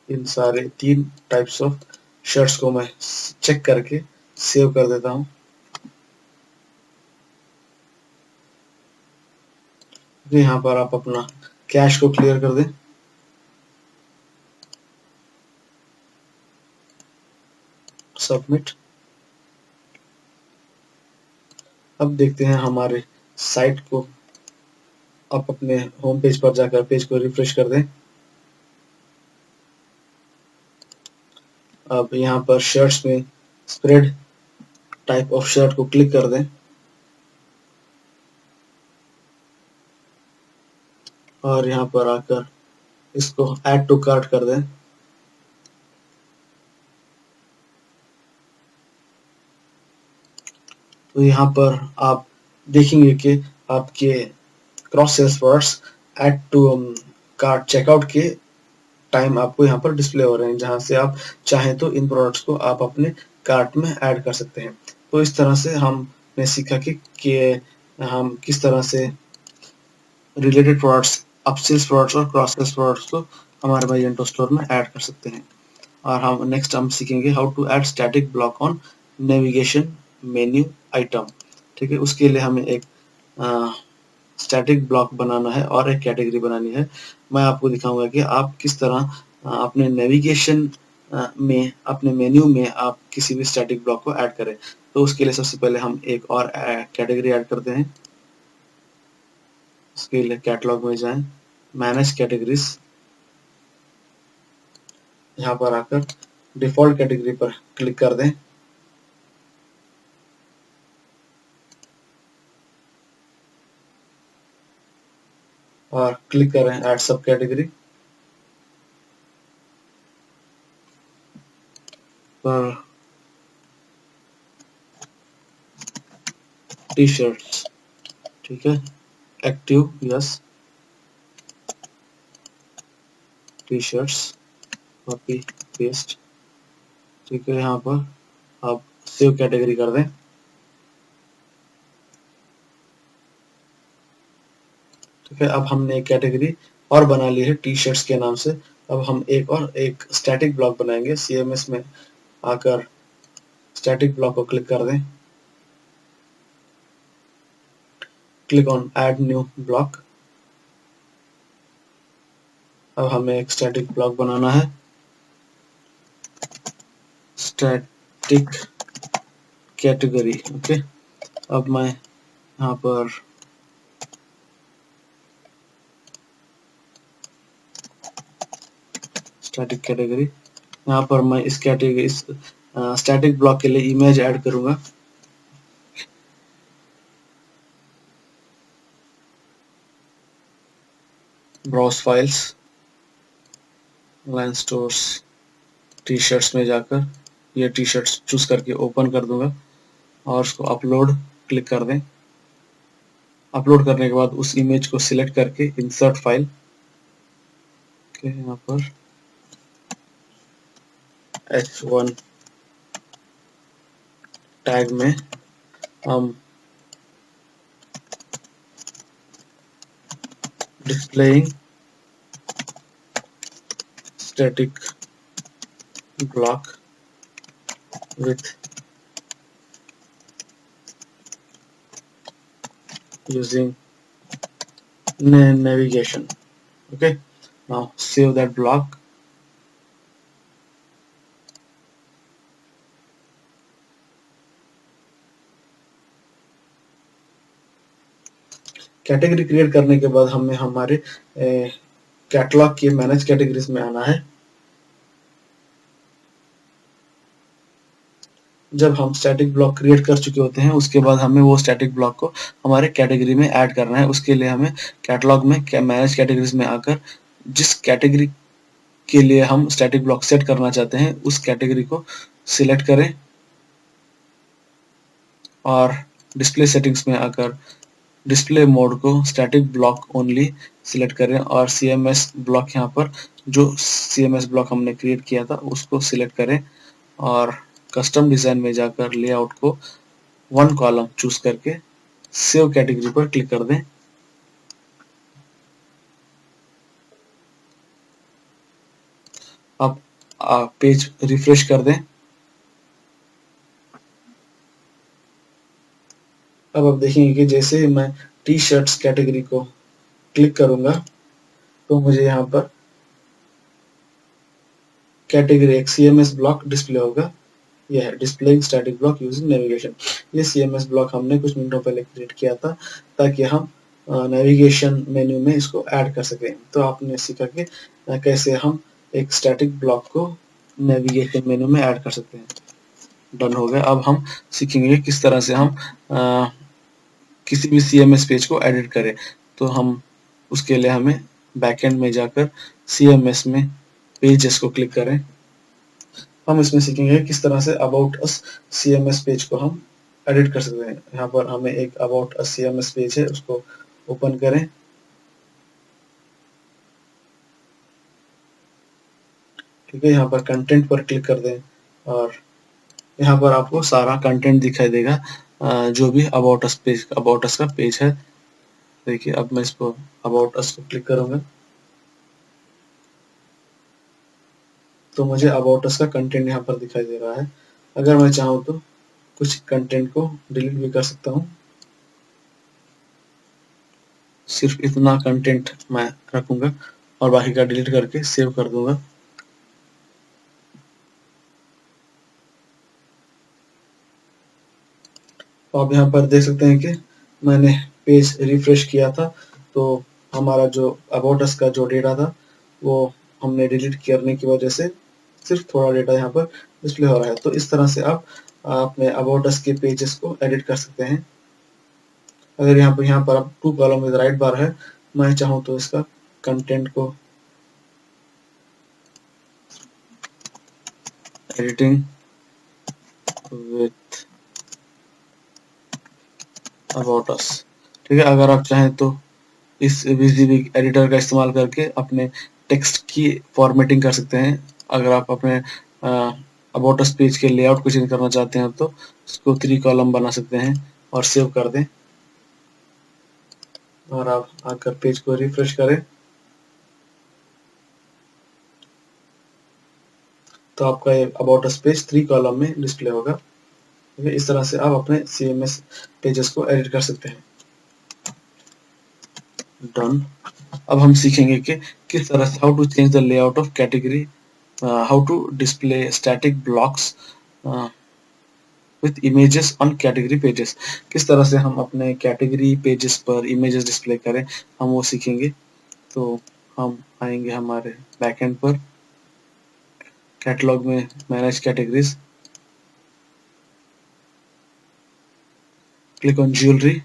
इन सारे 3 टाइप्स ऑफ शर्ट्स को मैं चेक करके सेव कर देता हूं। यहाँ पर आप अपना कैश को क्लियर कर दें। सबमिट। अब देखते हैं हमारे साइट को। आप अपने होम पेज पर जाकर पेज को रिफ्रेश कर दें। अब यहाँ पर शर्ट्स में स्प्रेड टाइप ऑफ शर्ट को क्लिक कर दें और यहाँ पर आकर इसको ऐड टू कार्ट कर दें। तो यहाँ पर आप देखेंगे कि आपके cross sells products add to cart checkout के टाइम आपको यहाँ पर डिस्प्ले हो रहे हैं, जहाँ से आप चाहें तो इन प्रोडक्ट्स को आप अपने कार्ट में ऐड कर सकते हैं। तो इस तरह से हमने सीखा कि हम किस तरह से रिलेटेड प्रोडक्ट्स, अपसेल्स प्रोडक्ट्स और क्रॉस सेल्स प्रोडक्ट्स को हमारे मैजेंटो स्टोर में ऐड कर सकते हैं। और हम नेक्स्ट हम सीखेंगे how to add static block on navigation menu item. ठीक है, उसके लिए हमें एक स्टैटिक ब्लॉक बनाना है और एक कैटेगरी बनानी है। मैं आपको दिखाऊंगा कि आप किस तरह अपने नेविगेशन में, अपने मेन्यू में आप किसी भी स्टैटिक ब्लॉक को ऐड करें। तो उसके लिए सबसे पहले हम एक और कैटेगरी ऐड करते हैं। उसके लिए कैटलॉग में जाएं, मैनेज कैटेगरीज, यहाँ पर आकर डिफॉल्ट कैटेगरी पर क्लिक कर दें और क्लिक करें ऐड सब कैटेगरी पर टी शर्ट्स। ठीक है, active yes T shirts, copy paste. ठीक है, यहाँ पर आप सेव कैटेगरी कर दें। ठीक है, अब हमने एक कैटेगरी और बना ली है टी शर्ट्स के नाम से। अब हम एक स्टैटिक ब्लॉक बनाएंगे। CMS में आकर स्टैटिक ब्लॉक को क्लिक कर दें, click on add new block. अब हमें एक स्टैटिक ब्लॉक बनाना है, स्टैटिक कैटेगरी। ओके, अब मैं यहाँ पर स्टैटिक कैटेगरी, यहाँ पर मैं इस कैटेगरी, इस स्टैटिक ब्लॉक के लिए इमेज ऐड करूंगा। Browse files, line stores, T shirts में जाकर ये टी शर्ट्स चूज करके ओपन कर दूंगा और उसको अपलोड क्लिक कर दें। अपलोड करने के बाद उस इमेज को सिलेक्ट करके इंसर्ट फाइल के यहाँ पर H1 टैग में हम displaying static block with using navigation. Okay, now save that block. Category create करने के बाद हमें हमारे कैटलॉग के मैनेज कैटेगरीज में आना है। जब हम स्टैटिक ब्लॉक क्रिएट कर चुके होते हैं उसके बाद हमें वो स्टैटिक ब्लॉक को हमारे कैटेगरी में ऐड करना है। उसके लिए हमें कैटलॉग में मैनेज कैटेगरीज में आकर जिस कैटेगरी के लिए हम स्टैटिक ब्लॉक सेट करना चाहते हैं उस कैटेगरी को सिलेक्ट करें और डिस्प्ले सेटिंग्स में आकर डिस्प्ले मोड को स्टैटिक ब्लॉक ओनली सिलेक्ट करें और CMS ब्लॉक, यहाँ पर जो CMS ब्लॉक हमने क्रिएट किया था उसको सिलेक्ट करें और कस्टम डिजाइन में जाकर लेआउट को 1 कॉलम चूज करके सेव कैटेगरी पर क्लिक कर दें। अब पेज रिफ्रेश कर दें। अब आप देखेंगे कि जैसे ही मैं टी शर्ट्स कैटेगरी को क्लिक करूंगा तो मुझे यहाँ पर कैटेगरी एक CMS ब्लॉक डिस्प्ले होगा। ये है displaying static block using navigation. ये CMS ब्लॉक हमने कुछ मिनटों पहले क्रिएट किया था ताकि हम नेविगेशन मेन्यू में इसको ऐड कर सकें। तो आपने सीखा कि कैसे हम एक स्टैटिक ब्लॉक को नेविगेशन मेन्यू में ऐड कर सकते हैं। डन हो गया। अब हम सीखेंगे किस तरह से हम किसी भी CMS पेज को एडिट करें। तो हम उसके लिए हमें बैकएंड में जाकर CMS में पेजेस को क्लिक करें। हम इसमें सीखेंगे किस तरह say about us CMS page को हम एडिट कर सकते हैं। यहाँ पर हमें एक अबाउट अस CMS पेज है, उसको ओपन करें। ठीक है, यहाँ पर कंटेंट पर क्लिक कर दें और यहाँ पर आपको सारा कंटेंट दिखाई देगा जो भी अबाउट अस का पेज है। देखिए, अब मैं इसको अबाउट अस को क्लिक करूंगा तो मुझे अबाउट अस का कंटेंट यहाँ पर दिखाई दे रहा है। अगर मैं चाहूँ तो कुछ कंटेंट को डिलीट भी कर सकता हूँ। सिर्फ इतना कंटेंट मैं रखूंगा और बाकी का डिलीट करके सेव कर दूंगा। तो आप यहाँ पर देख सकते हैं कि मैंने पेज रिफ्रेश किया था तो हमारा जो अबाउट अस का जो डेटा था वो हमने डिलीट करने की वजह से सिर्फ थोड़ा डेटा यहाँ पर डिस्प्ले हो रहा है। तो इस तरह से आप अपने अबाउट अस के पेजेस को एडिट कर सकते हैं। अगर यहाँ पर आप टू कॉलम विद राइट बार है, मैं चाहूँ तो इसका कंटेंट को एडिटिंग विथ अबाउट अस, ठीक है। अगर आप चाहें तो इस विजिबिलिटी एडिटर का इस्तेमाल करके अपने टेक्स्ट की फॉर्मेटिंग कर सकते हैं। अगर आप अपने अबाउट अस पेज के लेआउट को चेंज करना चाहते हैं तो इसको 3 कॉलम बना सकते हैं और सेव कर दें और आप आकर पेज को रिफ्रेश करें तो आपका ये अबाउट अस पेज 3 कॉलम में डिस्प्ले होगा। ठीक है, इस तरह से आप अपने CMS पेजेस को एडिट कर सकते हैं। डन। अब हम सीखेंगे कि किस तरह से how to change the layout of category, how to display static blocks with images on category pages. किस तरह से हम अपने कैटेगरी पेजेस पर इमेजेस डिस्प्ले करें, हम वो सीखेंगे। तो हम आएंगे हमारे बैकएंड पर, कैटलॉग में manage categories, click on jewellery.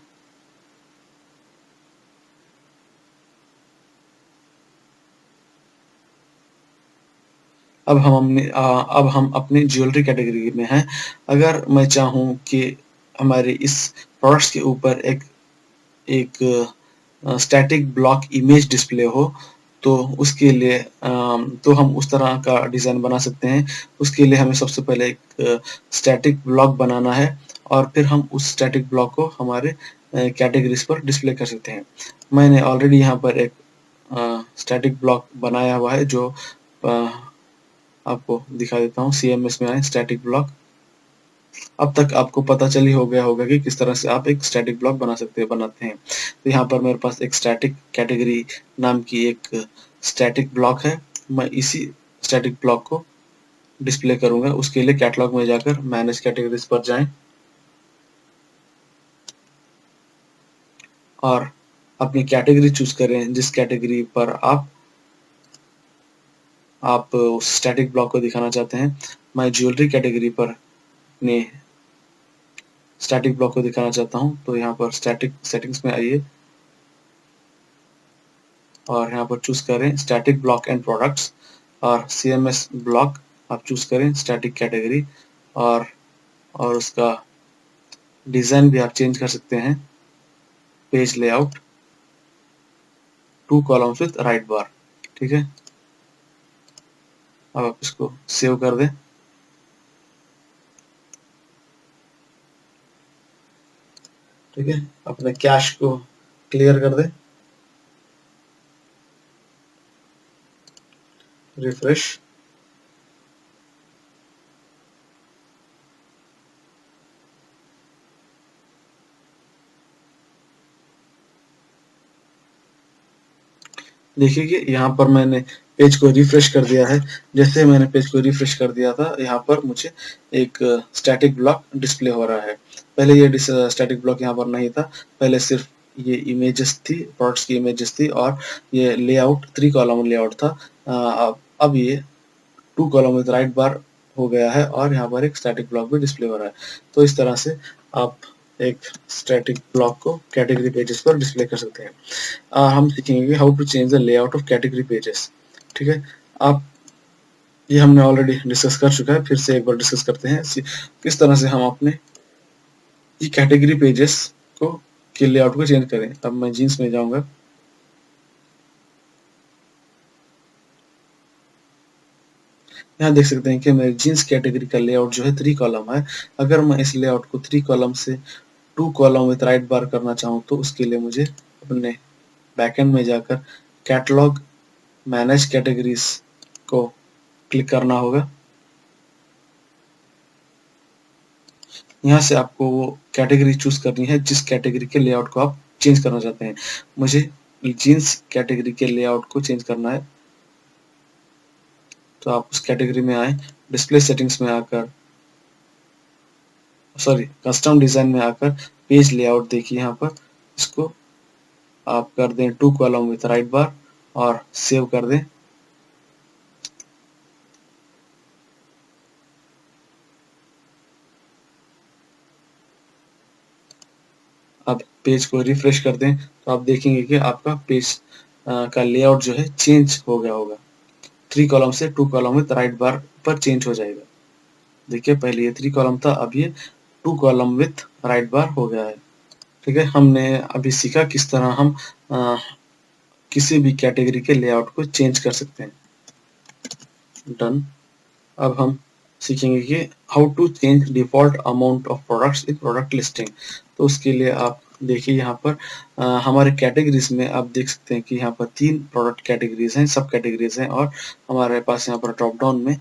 अब हम अपनी ज्वेलरी कैटेगरी में हैं। अगर मैं चाहूँ कि हमारे इस प्रोडक्ट्स के ऊपर एक एक स्टैटिक ब्लॉक इमेज डिस्प्ले हो तो उसके लिए तो हम उस तरह का डिज़ाइन बना सकते हैं। उसके लिए हमें सबसे पहले एक स्टैटिक ब्लॉक बनाना है और फिर हम उस स्टैटिक ब्लॉक को हमारे कैटेगरीज पर डिस्प्ले कर सकते हैं। मैंने ऑलरेडी यहाँ पर एक स्टैटिक ब्लॉक बनाया हुआ है जो आपको दिखा देता हूँ। CMS में आए, स्टैटिक ब्लॉक। अब तक आपको पता चल ही हो गया होगा कि किस तरह से आप एक स्टैटिक ब्लॉक बनाते हैं। तो यहाँ पर मेरे पास एक स्टैटिक कैटेगरी नाम की एक स्टैटिक ब्लॉक है। मैं इसी स्टैटिक ब्लॉक को डिस्प्ले करूंगा। उसके लिए कैटलॉग में जाकर मैनेज कैटेगरीज पर जाएं और अपनी कैटेगरी चूज करें जिस कैटेगरी पर आप उस स्टैटिक ब्लॉक को दिखाना चाहते हैं। मैं ज्वेलरी कैटेगरी पर अपने स्टैटिक ब्लॉक को दिखाना चाहता हूं तो यहाँ पर स्टैटिक सेटिंग्स में आइए और यहाँ पर चूज करें स्टैटिक ब्लॉक एंड प्रोडक्ट्स और CMS ब्लॉक आप चूज करें स्टैटिक कैटेगरी और उसका डिजाइन भी आप चेंज कर सकते हैं। Page layout 2 columns with right bar, ठीक है। अब आप इसको सेव कर दें। ठीक है, अपने कैश को क्लियर कर दें, रिफ्रेश। देखिए कि यहाँ पर मैंने पेज को रिफ्रेश कर दिया है। जैसे मैंने पेज को रिफ्रेश कर दिया था, यहाँ पर मुझे एक स्टैटिक ब्लॉक डिस्प्ले हो रहा है। पहले ये स्टैटिक ब्लॉक यहाँ पर नहीं था, पहले सिर्फ ये इमेजेस थी, प्रोडक्ट्स की इमेजेस थी और ये लेआउट 3 कॉलम लेआउट था। अब ये 2 कॉलम विद राइट बार हो गया है और यहाँ पर एक स्टैटिक ब्लॉक भी डिस्प्ले हो रहा है। तो इस तरह से आप एक स्टैटिक ब्लॉक को कैटेगरी पेजेस पर डिस्प्ले कर सकते हैं। हम सीखेंगे how to change the layout of category pages. ठीक है, आप ये हमने ऑलरेडी डिस्कस कर चुका है, फिर से एक बार डिस्कस करते हैं किस तरह से हम अपने ये कैटेगरी पेजेस को के लेआउट को चेंज करें। अब मैं जीन्स में जाऊंगा, यहाँ देख सकते हैं कि मेरे जीन्स कैटेगरी का लेआउट जो है 3 कॉलम है। अगर मैं इस लेआउट को 3 कॉलम से 2 कॉलम विद राइट बार करना चाहूँ तो उसके लिए मुझे अपने बैकएंड में जाकर कैटलॉग मैनेज कैटेगरीज को क्लिक करना होगा। यहाँ से आपको वो कैटेगरी चूज करनी है जिस कैटेगरी के लेआउट को आप चेंज करना चाहते हैं। मुझे जीन्स कैटेगरी के लेआउट को चेंज करना है, तो आप उस कैटेगरी में आए, डिस्प्ले सेटिंग्स में आकर, सॉरी कस्टम डिजाइन में आकर पेज लेआउट देखिए, यहाँ पर इसको आप कर दें 2 कॉलम विथ राइट बार और सेव कर दें। अब पेज को रिफ्रेश कर दें तो आप देखेंगे कि आपका पेज का लेआउट जो है चेंज हो गया होगा। 3 कॉलम से 2 कॉलम विथ राइट बार पर चेंज हो जाएगा। देखिए पहले ये 3 कॉलम था, अब ये 2 कॉलम विथ राइट बार हो गया है। ठीक है, हमने अभी सीखा किस तरह हम किसी भी कैटेगरी के लेआउट को चेंज कर सकते हैं। डन। अब हम सीखेंगे कि how to change default amount of products in product listing. तो उसके लिए आप देखिए यहाँ पर हमारे कैटेगरीज में आप देख सकते हैं कि यहाँ पर 3 प्रोडक्ट कैटेगरीज हैं, सब कैटेगरीज हैं और हमारे पास यहाँ पर ड्रॉप डाउन में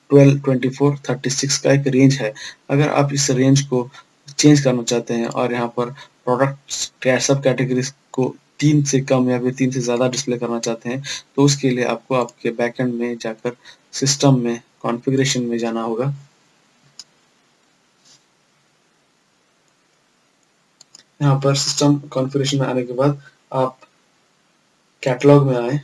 12, 24, 36 का एक रेंज है। अगर आप इस रेंज को चेंज करना चाहते हैं और यहाँ पर प्रोडक्ट्स सब कैटेगरीज को 3 से कम या फिर 3 से ज़्यादा डिस्प्ले करना चाहते हैं तो उसके लिए आपको आपके बैकएंड में जाकर सिस्टम में कॉन्फ़िगरेशन में जाना होगा। यहाँ पर सिस्टम कॉन्फ़िगरेशन में आने के बाद आप कैटलॉग में आए,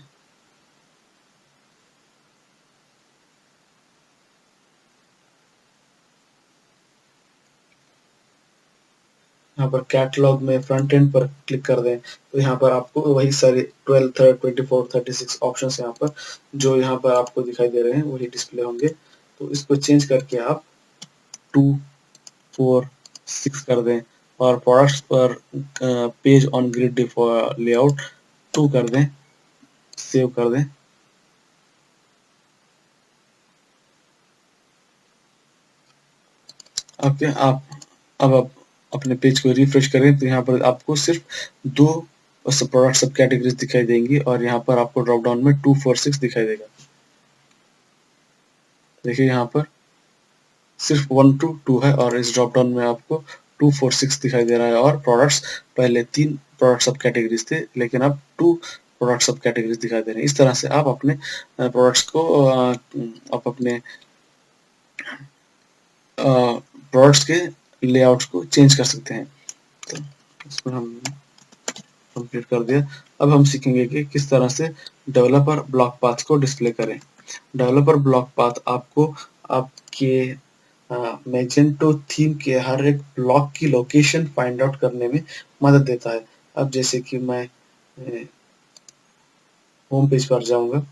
यहाँ पर कैटलॉग में फ्रंट एंड पर क्लिक कर दें तो यहाँ पर आपको वही सारे 12, 24, 36 ऑप्शंस यहाँ पर जो यहाँ पर आपको दिखाई दे रहे हैं वही डिस्प्ले होंगे। तो इसको चेंज करके आप 2, 4, 6 कर दें और प्रोडक्ट्स पर पेज ऑन ग्रिड लेआउट 2 कर दें, सेव कर दें। आप अपने पेज को रिफ्रेश करें तो यहाँ पर आपको सिर्फ 2 प्रोडक्ट सब कैटेगरीज दिखाई देंगी और यहाँ पर आपको ड्रॉप डाउन में 2, 4, 6 दिखाई देगा। देखिए यहाँ पर सिर्फ 1 to 2 है और इस ड्रॉप डाउन में आपको 2, 4, 6 दिखाई दे रहा है और प्रोडक्ट्स पहले 3 प्रोडक्ट सब कैटेगरीज थे लेकिन अब 2 प्रोडक्ट सब कैटेगरीज दिखाई दे रहे हैं। इस तरह से आप अपने प्रोडक्ट्स को आप अपने प्रोडक्ट्स के लेआउट्स को चेंज कर सकते हैं। तो इसमें हम कंप्लीट कर दिया। अब हम सीखेंगे कि किस तरह से डेवलपर ब्लॉक पाथ को डिस्प्ले करें। डेवलपर ब्लॉक पाथ आपको आपके मैजेंटो थीम के हर एक ब्लॉक की लोकेशन फाइंड आउट करने में मदद देता है। अब जैसे कि मैं होम पेज पर जाऊंगा,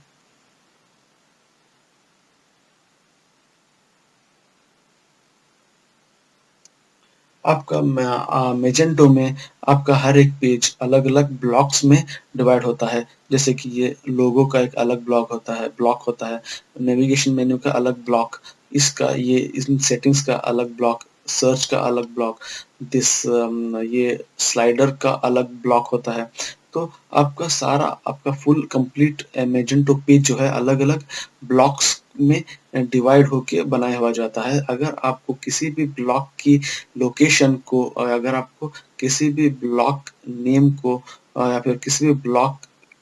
आपका मैजेंटो में आपका हर एक पेज अलग अलग ब्लॉक्स में डिवाइड होता है। जैसे कि ये लोगो का एक अलग ब्लॉक होता है, नेविगेशन मेन्यू का अलग ब्लॉक, इसका ये इन सेटिंग्स का अलग ब्लॉक, सर्च का अलग ब्लॉक, ये स्लाइडर का अलग ब्लॉक होता है। तो आपका सारा आपका फुल कंप्लीट मैजेंटो पेज जो है अलग अलग ब्लॉक्स में डिवाइड होके बनाया हुआ जाता है। अगर आपको किसी भी ब्लॉक की लोकेशन को और अगर आपको किसी भी ब्लॉक नेम को या फिर किसी भी ब्लॉक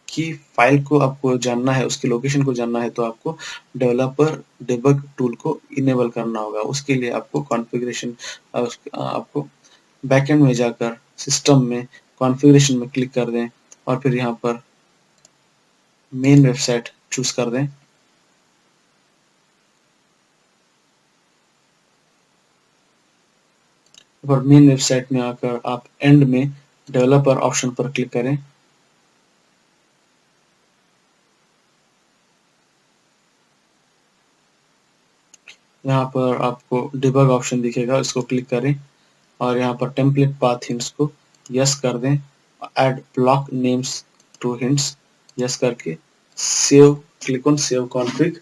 की फाइल को आपको जानना है, उसकी लोकेशन को जानना है, तो आपको डेवलपर डिबग टूल को इनेबल करना होगा। उसके लिए आपको कॉन्फ़िगरेशन आपको बैकएंड में जाकर सिस्टम में कॉन्फ़िगरेशन में क्लिक कर दें और फिर यहाँ पर मेन वेबसाइट चूज कर दें। और मेन वेबसाइट में आकर आप एंड में डेवलपर ऑप्शन पर क्लिक करें। यहाँ पर आपको डिबग ऑप्शन दिखेगा, इसको क्लिक करें और यहाँ पर टेम्पलेट पाथ हिंट्स को यस कर दें। Add block names to hints yes करके save, click on save config.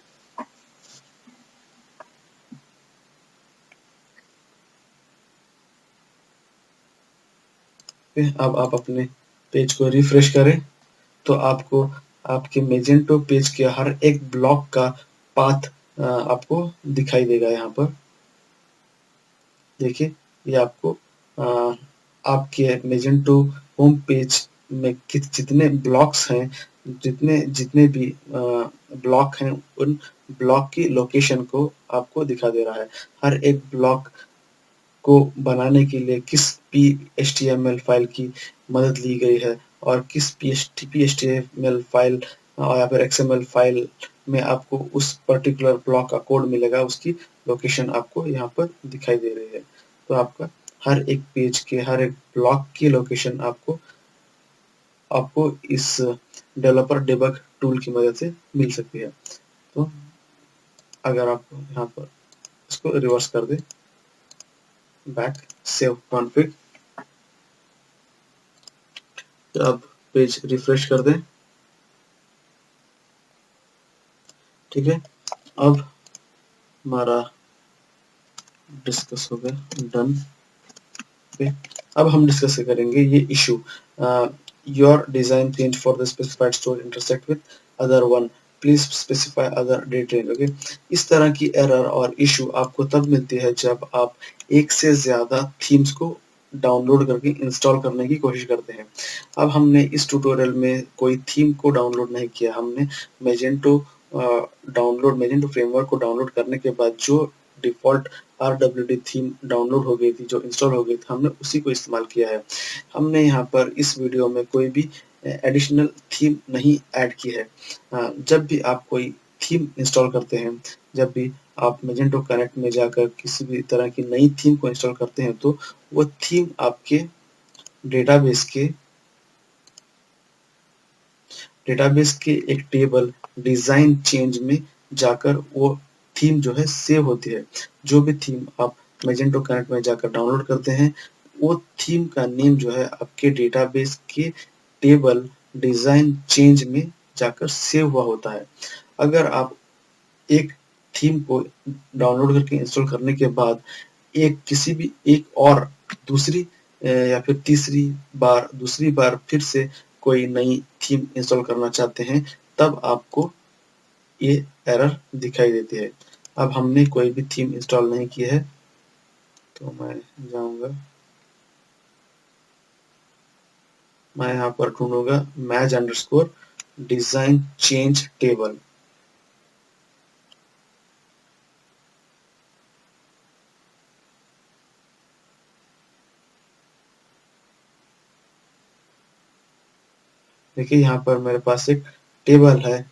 अब आप अपने पेज को रिफ्रेश करें तो आपको आपके मेजेंटो पेज के हर एक ब्लॉक का पाथ आपको दिखाई देगा। यहाँ पर देखिए, ये आपको आपके मेजेंटो होम पेज में जितने ब्लॉक्स हैं, जितने जितने भी ब्लॉक हैं, उन ब्लॉक की लोकेशन को आपको दिखा दे रहा है। हर एक ब्लॉक को बनाने के लिए किस PHTML फाइल की मदद ली गई है और किस PHTML फाइल या फिर XML फाइल में आपको उस पर्टिकुलर ब्लॉक का कोड मिलेगा, उसकी लोकेशन आपको यहाँ पर दिखाई दे रही है। तो आपका हर एक पेज के हर एक ब्लॉक की लोकेशन आपको आपको इस डेवलपर डिबग टूल की मदद से मिल सकती है। तो अगर आप यहाँ पर इसको रिवर्स कर दें, बैक सेव कॉन्फ़िग, तो अब पेज रिफ्रेश कर दें। ठीक है, अब हमारा डिस्कस हो गया, डन। ओके, अब हम डिस्कस करेंगे ये issue, your design change for the specified store intersect with other one, please specify other date range. Okay, इस तरह की एरर और इशू आपको तब मिलती है जब आप एक से ज्यादा थीम्स को डाउनलोड करके इंस्टॉल करने की कोशिश करते हैं। अब हमने इस ट्यूटोरियल में कोई थीम को डाउनलोड नहीं किया, हमने मेजेंटो मेजेंटो फ्रेमवर्क को डाउनलोड करने के बाद जो डिफॉल्ट RWD थीम डाउनलोड हो गई थी, जो इंस्टॉल हो गई थी, हमने उसी को इस्तेमाल किया है। हमने यहाँ पर इस वीडियो में कोई भी एडिशनल थीम नहीं ऐड की है। जब भी आप कोई थीम इंस्टॉल करते हैं, जब भी आप मेजेंटो कनेक्ट में जाकर किसी भी तरह की नई थीम को इंस्टॉल करते हैं, तो वो थीम आपके डेटाबेस के एक टेबल डिजाइन चेंज में जाकर वो थीम जो है सेव होती है। जो भी थीम आप मेजेंटो कनेक्ट में जाकर डाउनलोड करते हैं, वो थीम का नेम जो है आपके डेटाबेस के टेबल डिजाइन चेंज में जाकर सेव हुआ होता है। अगर आप एक थीम को डाउनलोड करके इंस्टॉल करने के बाद एक किसी भी एक और दूसरी या फिर दूसरी बार फिर से कोई नई थीम इंस्टॉल करना चाहते हैं, तब आपको ये एरर दिखाई देती है। अब हमने कोई भी थीम इंस्टॉल नहीं की है, तो मैं जाऊंगा, मैं यहाँ पर ढूंढूंगा match underscore design change table. देखिए, यहाँ पर मेरे पास एक टेबल है,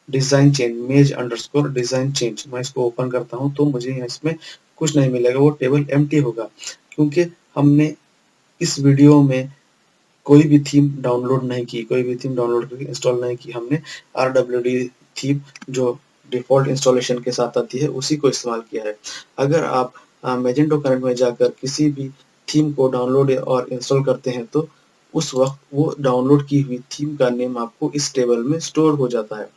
design change, mage underscore design change. मैं इसको ओपन करता हूं तो मुझे इसमें कुछ नहीं मिलेगा, वो टेबल एम्प्टी होगा, क्योंकि हमने इस वीडियो में कोई भी थीम डाउनलोड नहीं की, कोई भी थीम डाउनलोड करके इंस्टॉल नहीं की। हमने RWD थीम जो डिफॉल्ट इंस्टॉलेशन के साथ आती है, उसी को इस्तेमाल किया है। अगर आप मेजेंटो कनेक्ट में जाकर किसी भी थीम को डाउनलोड और इंस्टॉल करते हैं, तो उस वक्त वो डाउनलोड की हुई थीम का नेम आपको इस टेबल में स्टोर हो जाता है।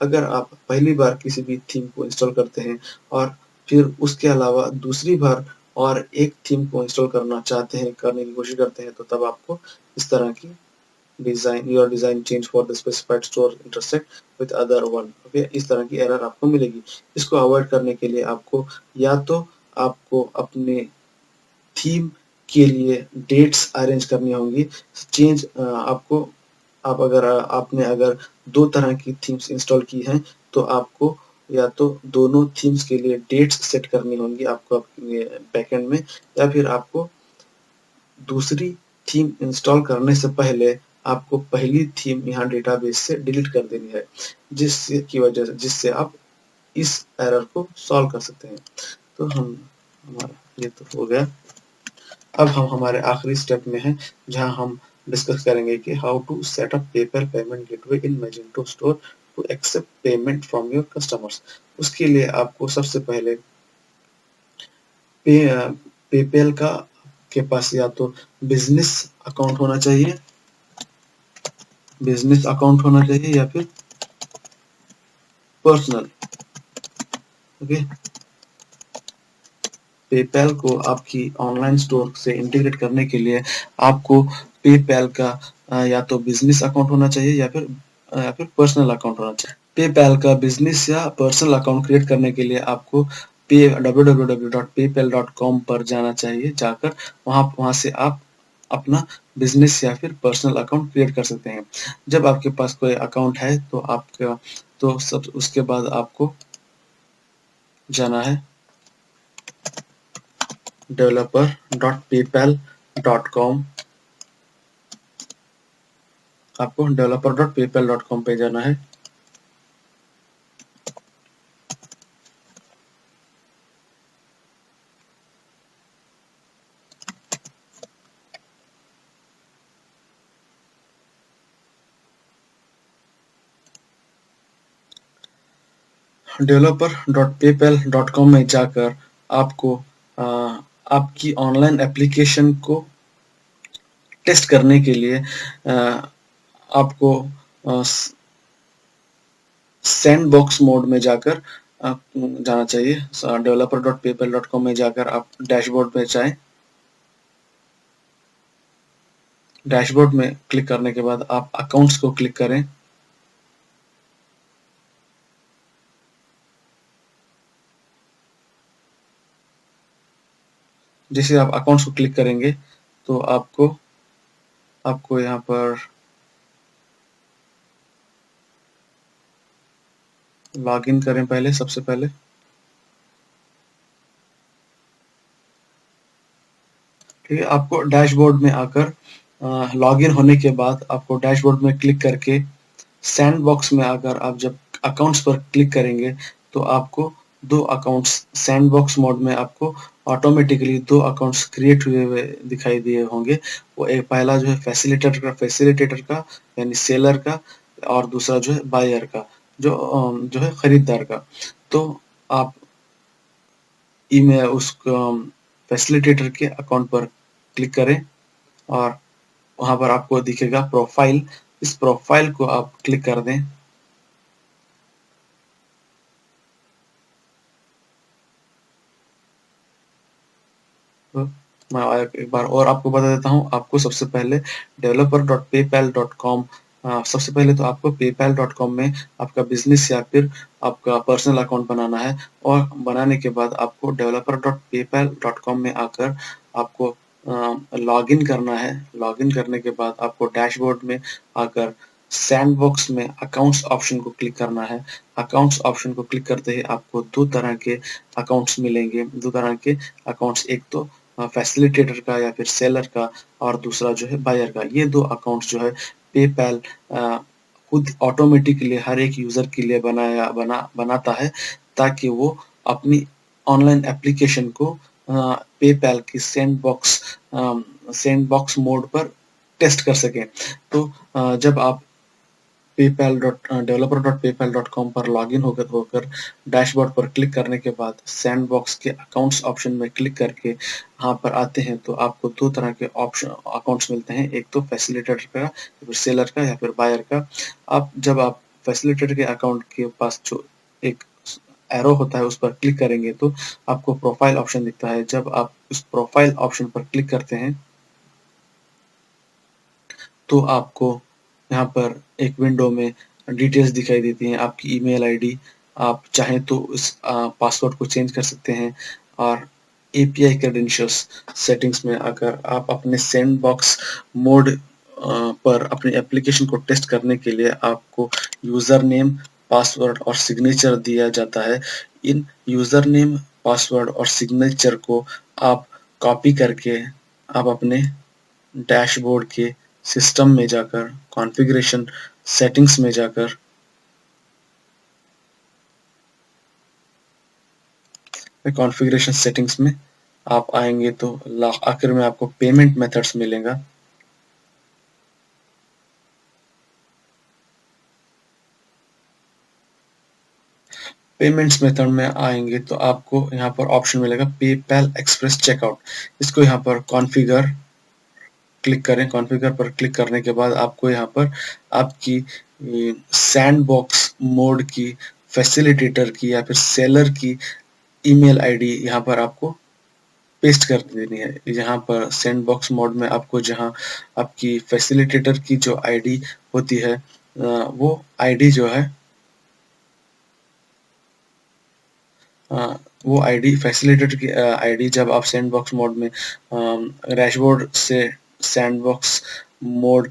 अगर आप पहली बार किसी भी थीम को इंस्टॉल करते हैं और फिर उसके अलावा दूसरी बार और एक थीम को इंस्टॉल करना चाहते हैं, करने की कोशिश करते हैं, तो तब आपको इस तरह की your design change for the specified store intersect with other one, okay, इस तरह की एरर आपको मिलेगी। इसको अवॉइड करने के लिए आपको या तो आपको अपने थीम के लिए डेट्स अरेंज करनी होंगी, आपको आपने अगर 2 तरह की थीम्स इंस्टॉल की हैं, तो आपको या तो दोनों थीम्स के लिए डेट्स सेट करनी होंगी आपको अपने बैकएंड में, या फिर आपको दूसरी थीम इंस्टॉल करने से पहले आपको पहली थीम यहाँ डेटाबेस से डिलीट कर देनी है, जिससे आप इस एरर को सॉल्व कर सकते हैं। तो हमारा ये तो हो गया। अब हम हमारे आखिरी स्टेप में हैं, जहां हम डिस्कस करेंगे कि how to set up PayPal payment gateway in Magento store to accept payment from your customers. उसके लिए आपको सबसे पहले पेपैल का के पास या तो बिजनेस अकाउंट होना चाहिए, या फिर पर्सनल। ओके, पेपैल को आपकी ऑनलाइन स्टोर से इंटीग्रेट करने के लिए आपको पेपैल का या तो बिजनेस अकाउंट होना चाहिए या फिर पर्सनल अकाउंट होना चाहिए। पेपैल का बिजनेस या पर्सनल अकाउंट क्रिएट करने के लिए आपको www.paypal.com पर जाना चाहिए। जाकर वहां से आप अपना बिजनेस या फिर पर्सनल अकाउंट क्रिएट कर सकते हैं। जब आपके पास कोई अकाउंट है तो सब उसके बाद आपको जाना है developer.paypal.com। आपको developer.paypal.com पे जाना है। developer.paypal.com में जाकर आपको आपकी ऑनलाइन एप्लीकेशन को टेस्ट करने के लिए आपको सैंडबॉक्स मोड में जाकर जाना चाहिए। developer.paypal.com में जाकर आप डैशबोर्ड पे जाएं। डैशबोर्ड में क्लिक करने के बाद आप अकाउंट्स को क्लिक करें। जैसे आप अकाउंट्स को क्लिक करेंगे तो आपको यहाँ पर लॉगिन करें पहले, सबसे पहले। ठीक है, आपको डैशबोर्ड में आकर लॉगिन होने के बाद आपको डैशबोर्ड में क्लिक करके सैंडबॉक्स में आकर आप जब अकाउंट्स पर क्लिक करेंगे तो आपको 2 अकाउंट्स सैंडबॉक्स मोड में आपको ऑटोमेटिकली 2 अकाउंट्स क्रिएट हुए दिखाई दिए होंगे। वो एक पहला जो है फैसिलिटेटर का यानी सेलर का, और दूसरा जो है बायर का, जो है खरीदार का। तो आप ईमेल उस फैसिलिटेटर के अकाउंट पर क्लिक करें और वहां पर आपको दिखेगा प्रोफाइल। इस प्रोफाइल को आप क्लिक कर दें। तो मैं एक बार और आपको बता देता हूँ। आपको सबसे पहले developer.paypal.com सबसे पहले तो आपको paypal.com में आपका बिजनेस या फिर आपका पर्सनल अकाउंट बनाना है, और बनाने के बाद आपको developer.paypal.com में आकर आपको लॉगिन करना है। लॉगिन करने के बाद आपको डैशबोर्ड में आकर सैंडबॉक्स में अकाउंट्स ऑप्शन को क्लिक करना है। अकाउंट्स ऑप्शन को क्लिक करते ही आपको 2 तरह के अकाउंट्स मिलेंगे। 2 तरह के अकाउंट्स, एक तो फैसिलिटेटर का या फिर सेलर का, और दूसरा जो है बायर का। ये 2 अकाउंट्स जो है पेपैल खुद ऑटोमेटिकली हर एक यूजर के लिए बनाता है, ताकि वो अपनी ऑनलाइन एप्लीकेशन को पेपैल की सैंडबॉक्स मोड पर टेस्ट कर सकें। तो जब आप developer.paypal.com पर लॉगिन होकर डैशबोर्ड पर क्लिक करने के बाद सैंडबॉक्स के अकाउंट्स ऑप्शन में क्लिक करके यहाँ पर आते हैं तो आपको 2 तरह के ऑप्शन अकाउंट्स मिलते हैं, एक तो फैसिलिटेटर का या फिर सेलर का या फिर बायर का। जब आप फैसिलिटेटर के अकाउंट के पास जो एक एरो होता है उस पर क्लिक करेंगे तो आपको प्रोफाइल ऑप्शन दिखता है। जब आप उस प्रोफाइल ऑप्शन पर क्लिक करते हैं तो आपको यहाँ पर एक विंडो में डिटेल्स दिखाई देती हैं, आपकी ईमेल आईडी। आप चाहें तो उस पासवर्ड को चेंज कर सकते हैं, और एपीआई क्रेडेंशियल्स सेटिंग्स में आकर आप अपने सैंडबॉक्स मोड पर अपनी एप्लीकेशन को टेस्ट करने के लिए आपको यूज़र नेम, पासवर्ड और सिग्नेचर दिया जाता है। इन यूज़र नेम, पासवर्ड और सिग्नेचर को आप कॉपी करके आप अपने डैशबोर्ड के सिस्टम में जाकर कॉन्फ़िगरेशन सेटिंग्स में जाकर कॉन्फ़िगरेशन सेटिंग्स में आप आएंगे तो आखिर में आपको पेमेंट मेथड्स मिलेगा। पेमेंट्स मेथड में आएंगे तो आपको यहाँ पर ऑप्शन मिलेगा पेपैल एक्सप्रेस चेकआउट। इसको यहाँ पर कॉन्फ़िगर क्लिक करें। कॉन्फ़िगर पर क्लिक करने के बाद आपको यहाँ पर आपकी सैंडबॉक्स मोड की, फैसिलिटेटर की या फिर सेलर की ईमेल आईडी यहाँ पर आपको पेस्ट कर देनी है। यहाँ पर सैंडबॉक्स मोड में आपको जहाँ आपकी फैसिलिटेटर की जो आईडी होती है वो आईडी जो है वो आईडी फैसिलिटेटर की आईडी जब आप सैंडबॉक्स मोड में डैशबोर्ड से सैंडबॉक्स मोड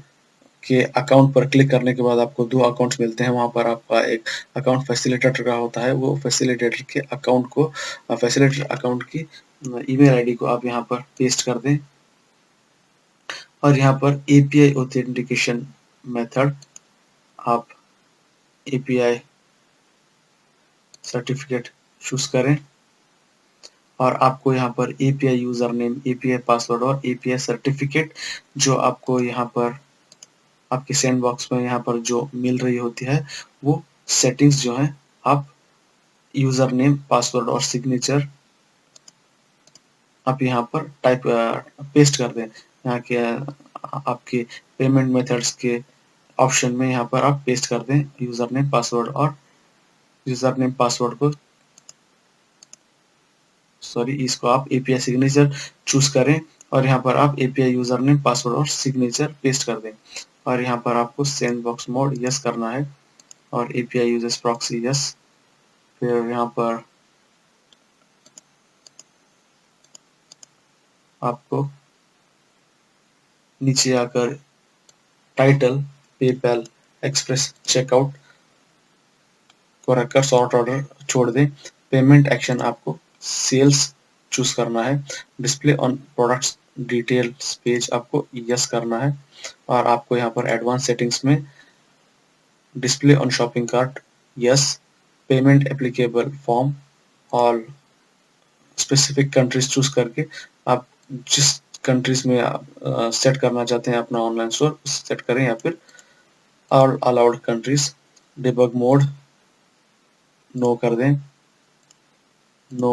के अकाउंट पर क्लिक करने के बाद आपको 2 अकाउंट्स मिलते हैं। वहाँ पर आपका एक अकाउंट फैसिलिटेटर का होता है। वो फैसिलिटेटर के अकाउंट को फैसिलिटेटर अकाउंट की ईमेल आईडी को आप यहाँ पर पेस्ट कर दें और यहाँ पर एपीआई ऑथेंटिकेशन मेथड आप एपीआई सर्टिफिकेट चूज करें और आपको यहाँ पर API user name, API password और एपीआई सर्टिफिकेट जो आपको यहाँ पर आपके सैंडबॉक्स में यहाँ पर जो मिल रही होती है वो सेटिंग्स जो है आप यूजर नेम, पासवर्ड और सिग्नेचर आप यहाँ पर टाइप पेस्ट कर दें। यहाँ के आपके पेमेंट मेथड्स के ऑप्शन में यहाँ पर आप पेस्ट कर दें यूजर नेम, पासवर्ड और यूजर नेम पासवर्ड को इसको आप एपीआई सिग्नेचर चूज करें और यहाँ पर आप एपीआई यूजर नेम, पासवर्ड और सिग्नेचर पेस्ट कर दें और यहाँ पर आपको सैंडबॉक्स मोड यस करना है और एपीआई यूजर्स प्रॉक्सी यस। फिर यहाँ पर आपको नीचे आकर टाइटल पेपैल एक्सप्रेस चेकआउट को रखकर सॉर्ट ऑर्डर छोड़ दें। पेमेंट एक्शन आपको सेल्स चूज करना है। Display on products details page आपको यस करना है और आपको यहाँ पर एडवांस सेटिंग्स में display on shopping cart yes, payment applicable form all specific countries choose करके आप जिस कंट्रीज में आप सेट करना चाहते हैं अपना ऑनलाइन स्टोर सेट करें या फिर all allowed countries. Debug mode no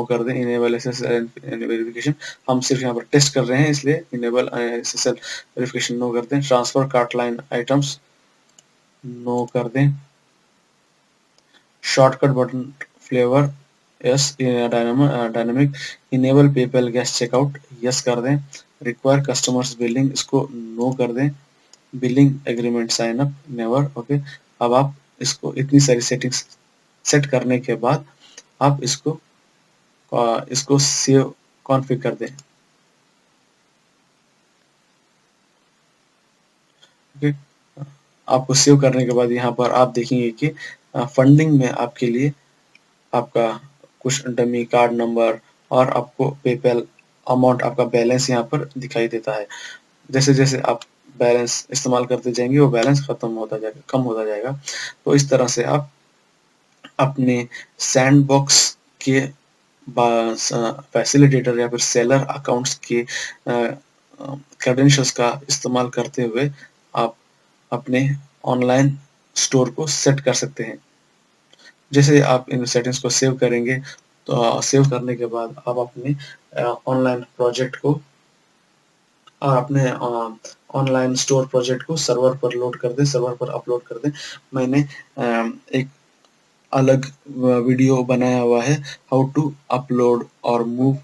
कर दें, इनेबल एसएसएल वेरिफिकेशन हम सिर्फ यहाँ पर टेस्ट कर रहे हैं इसलिए इनेबल एसएसएल वेरिफिकेशन नो कर दें। Transfer cart line items no कर दें। Shortcut button flavour yes, dynamic enable PayPal guest checkout yes कर दें। रिक्वायर कस्टमर्स बिलिंग इसको नो कर दें। Billing agreement sign up never okay. अब आप इसको इतनी सारी सेटिंग्स सेट करने के बाद आप इसको सेव कॉन्फ़िगर कर दें। ओके, आपको सेव करने के बाद यहाँ पर आप देखेंगे कि फंडिंग में आपके लिए आपका कुछ डमी कार्ड नंबर और आपको पेपैल अमाउंट आपका बैलेंस यहाँ पर दिखाई देता है। जैसे जैसे आप बैलेंस इस्तेमाल करते जाएंगे वो बैलेंस खत्म होता जाएगा, कम होता जाएगा। तो इस तरह से आप अपने सैंडबॉक्स के फैसिलिटेटर या फिर सेलर अकाउंट्स के क्रेडेंशियल्स का इस्तेमाल करते हुए आप अपने ऑनलाइन स्टोर को सेट कर सकते हैं। जैसे आप इन सेटिंग्स को सेव करेंगे तो सेव करने के बाद आप अपने ऑनलाइन प्रोजेक्ट को और अपने ऑनलाइन स्टोर प्रोजेक्ट को सर्वर पर लोड कर दें, सर्वर पर अपलोड कर दें। मैंने एक अलग वीडियो बनाया हुआ है हाउ टू अपलोड और move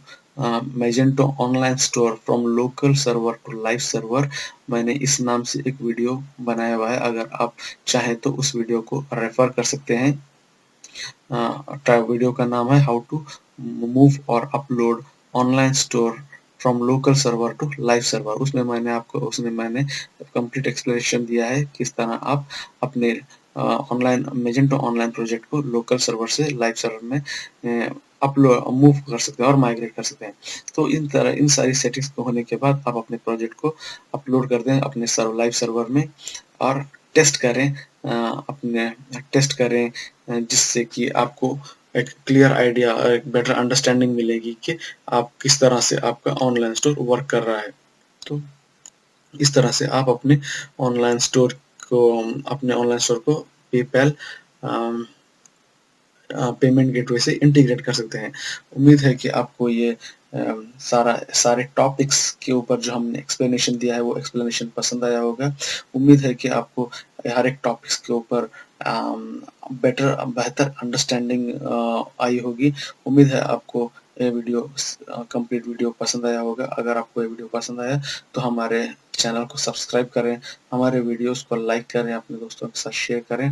Magento online store from local server to live server. मैंने इस नाम से एक वीडियो बनाया हुआ है, अगर आप चाहें तो उस वीडियो को रेफर कर सकते हैं। वीडियो का नाम है हाउ टू मूव और upload online store from local server to live server. उसमें मैंने कंप्लीट एक्सप्लेनेशन दिया है किस तरह आप अपने ऑनलाइन मैजेंटो ऑनलाइन प्रोजेक्ट को लोकल सर्वर से लाइव सर्वर में अपलोड मूव कर सकते हैं और माइग्रेट कर सकते हैं। तो इन सारी सेटिंग्स को होने के बाद आप अपने प्रोजेक्ट को अपलोड कर दें अपने लाइव सर्वर में और टेस्ट करें जिससे कि आपको एक क्लियर आइडिया और एक बेटर अंडरस्टैंडिंग मिलेगी कि आप किस तरह से आपका ऑनलाइन स्टोर वर्क कर रहा है। तो इस तरह से आप अपने ऑनलाइन स्टोर को पेपैल पेमेंट गेटवे से इंटीग्रेट कर सकते हैं। उम्मीद है कि आपको ये सारे टॉपिक्स के ऊपर जो हमने एक्सप्लेनेशन दिया है वो एक्सप्लेनेशन पसंद आया होगा। उम्मीद है कि आपको हर एक टॉपिक्स के ऊपर बेहतर अंडरस्टैंडिंग आई होगी। उम्मीद है आपको ये वीडियो कंप्लीट वीडियो पसंद आया होगा। अगर आपको ये वीडियो पसंद आया तो हमारे चैनल को सब्सक्राइब करें, हमारे वीडियोस को लाइक करें, अपने दोस्तों के साथ शेयर करें।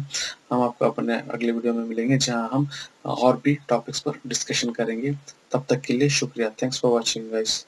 हम आपको अपने अगले वीडियो में मिलेंगे जहां हम और भी टॉपिक्स पर डिस्कशन करेंगे। तब तक के लिए शुक्रिया। Thanks for watching guys.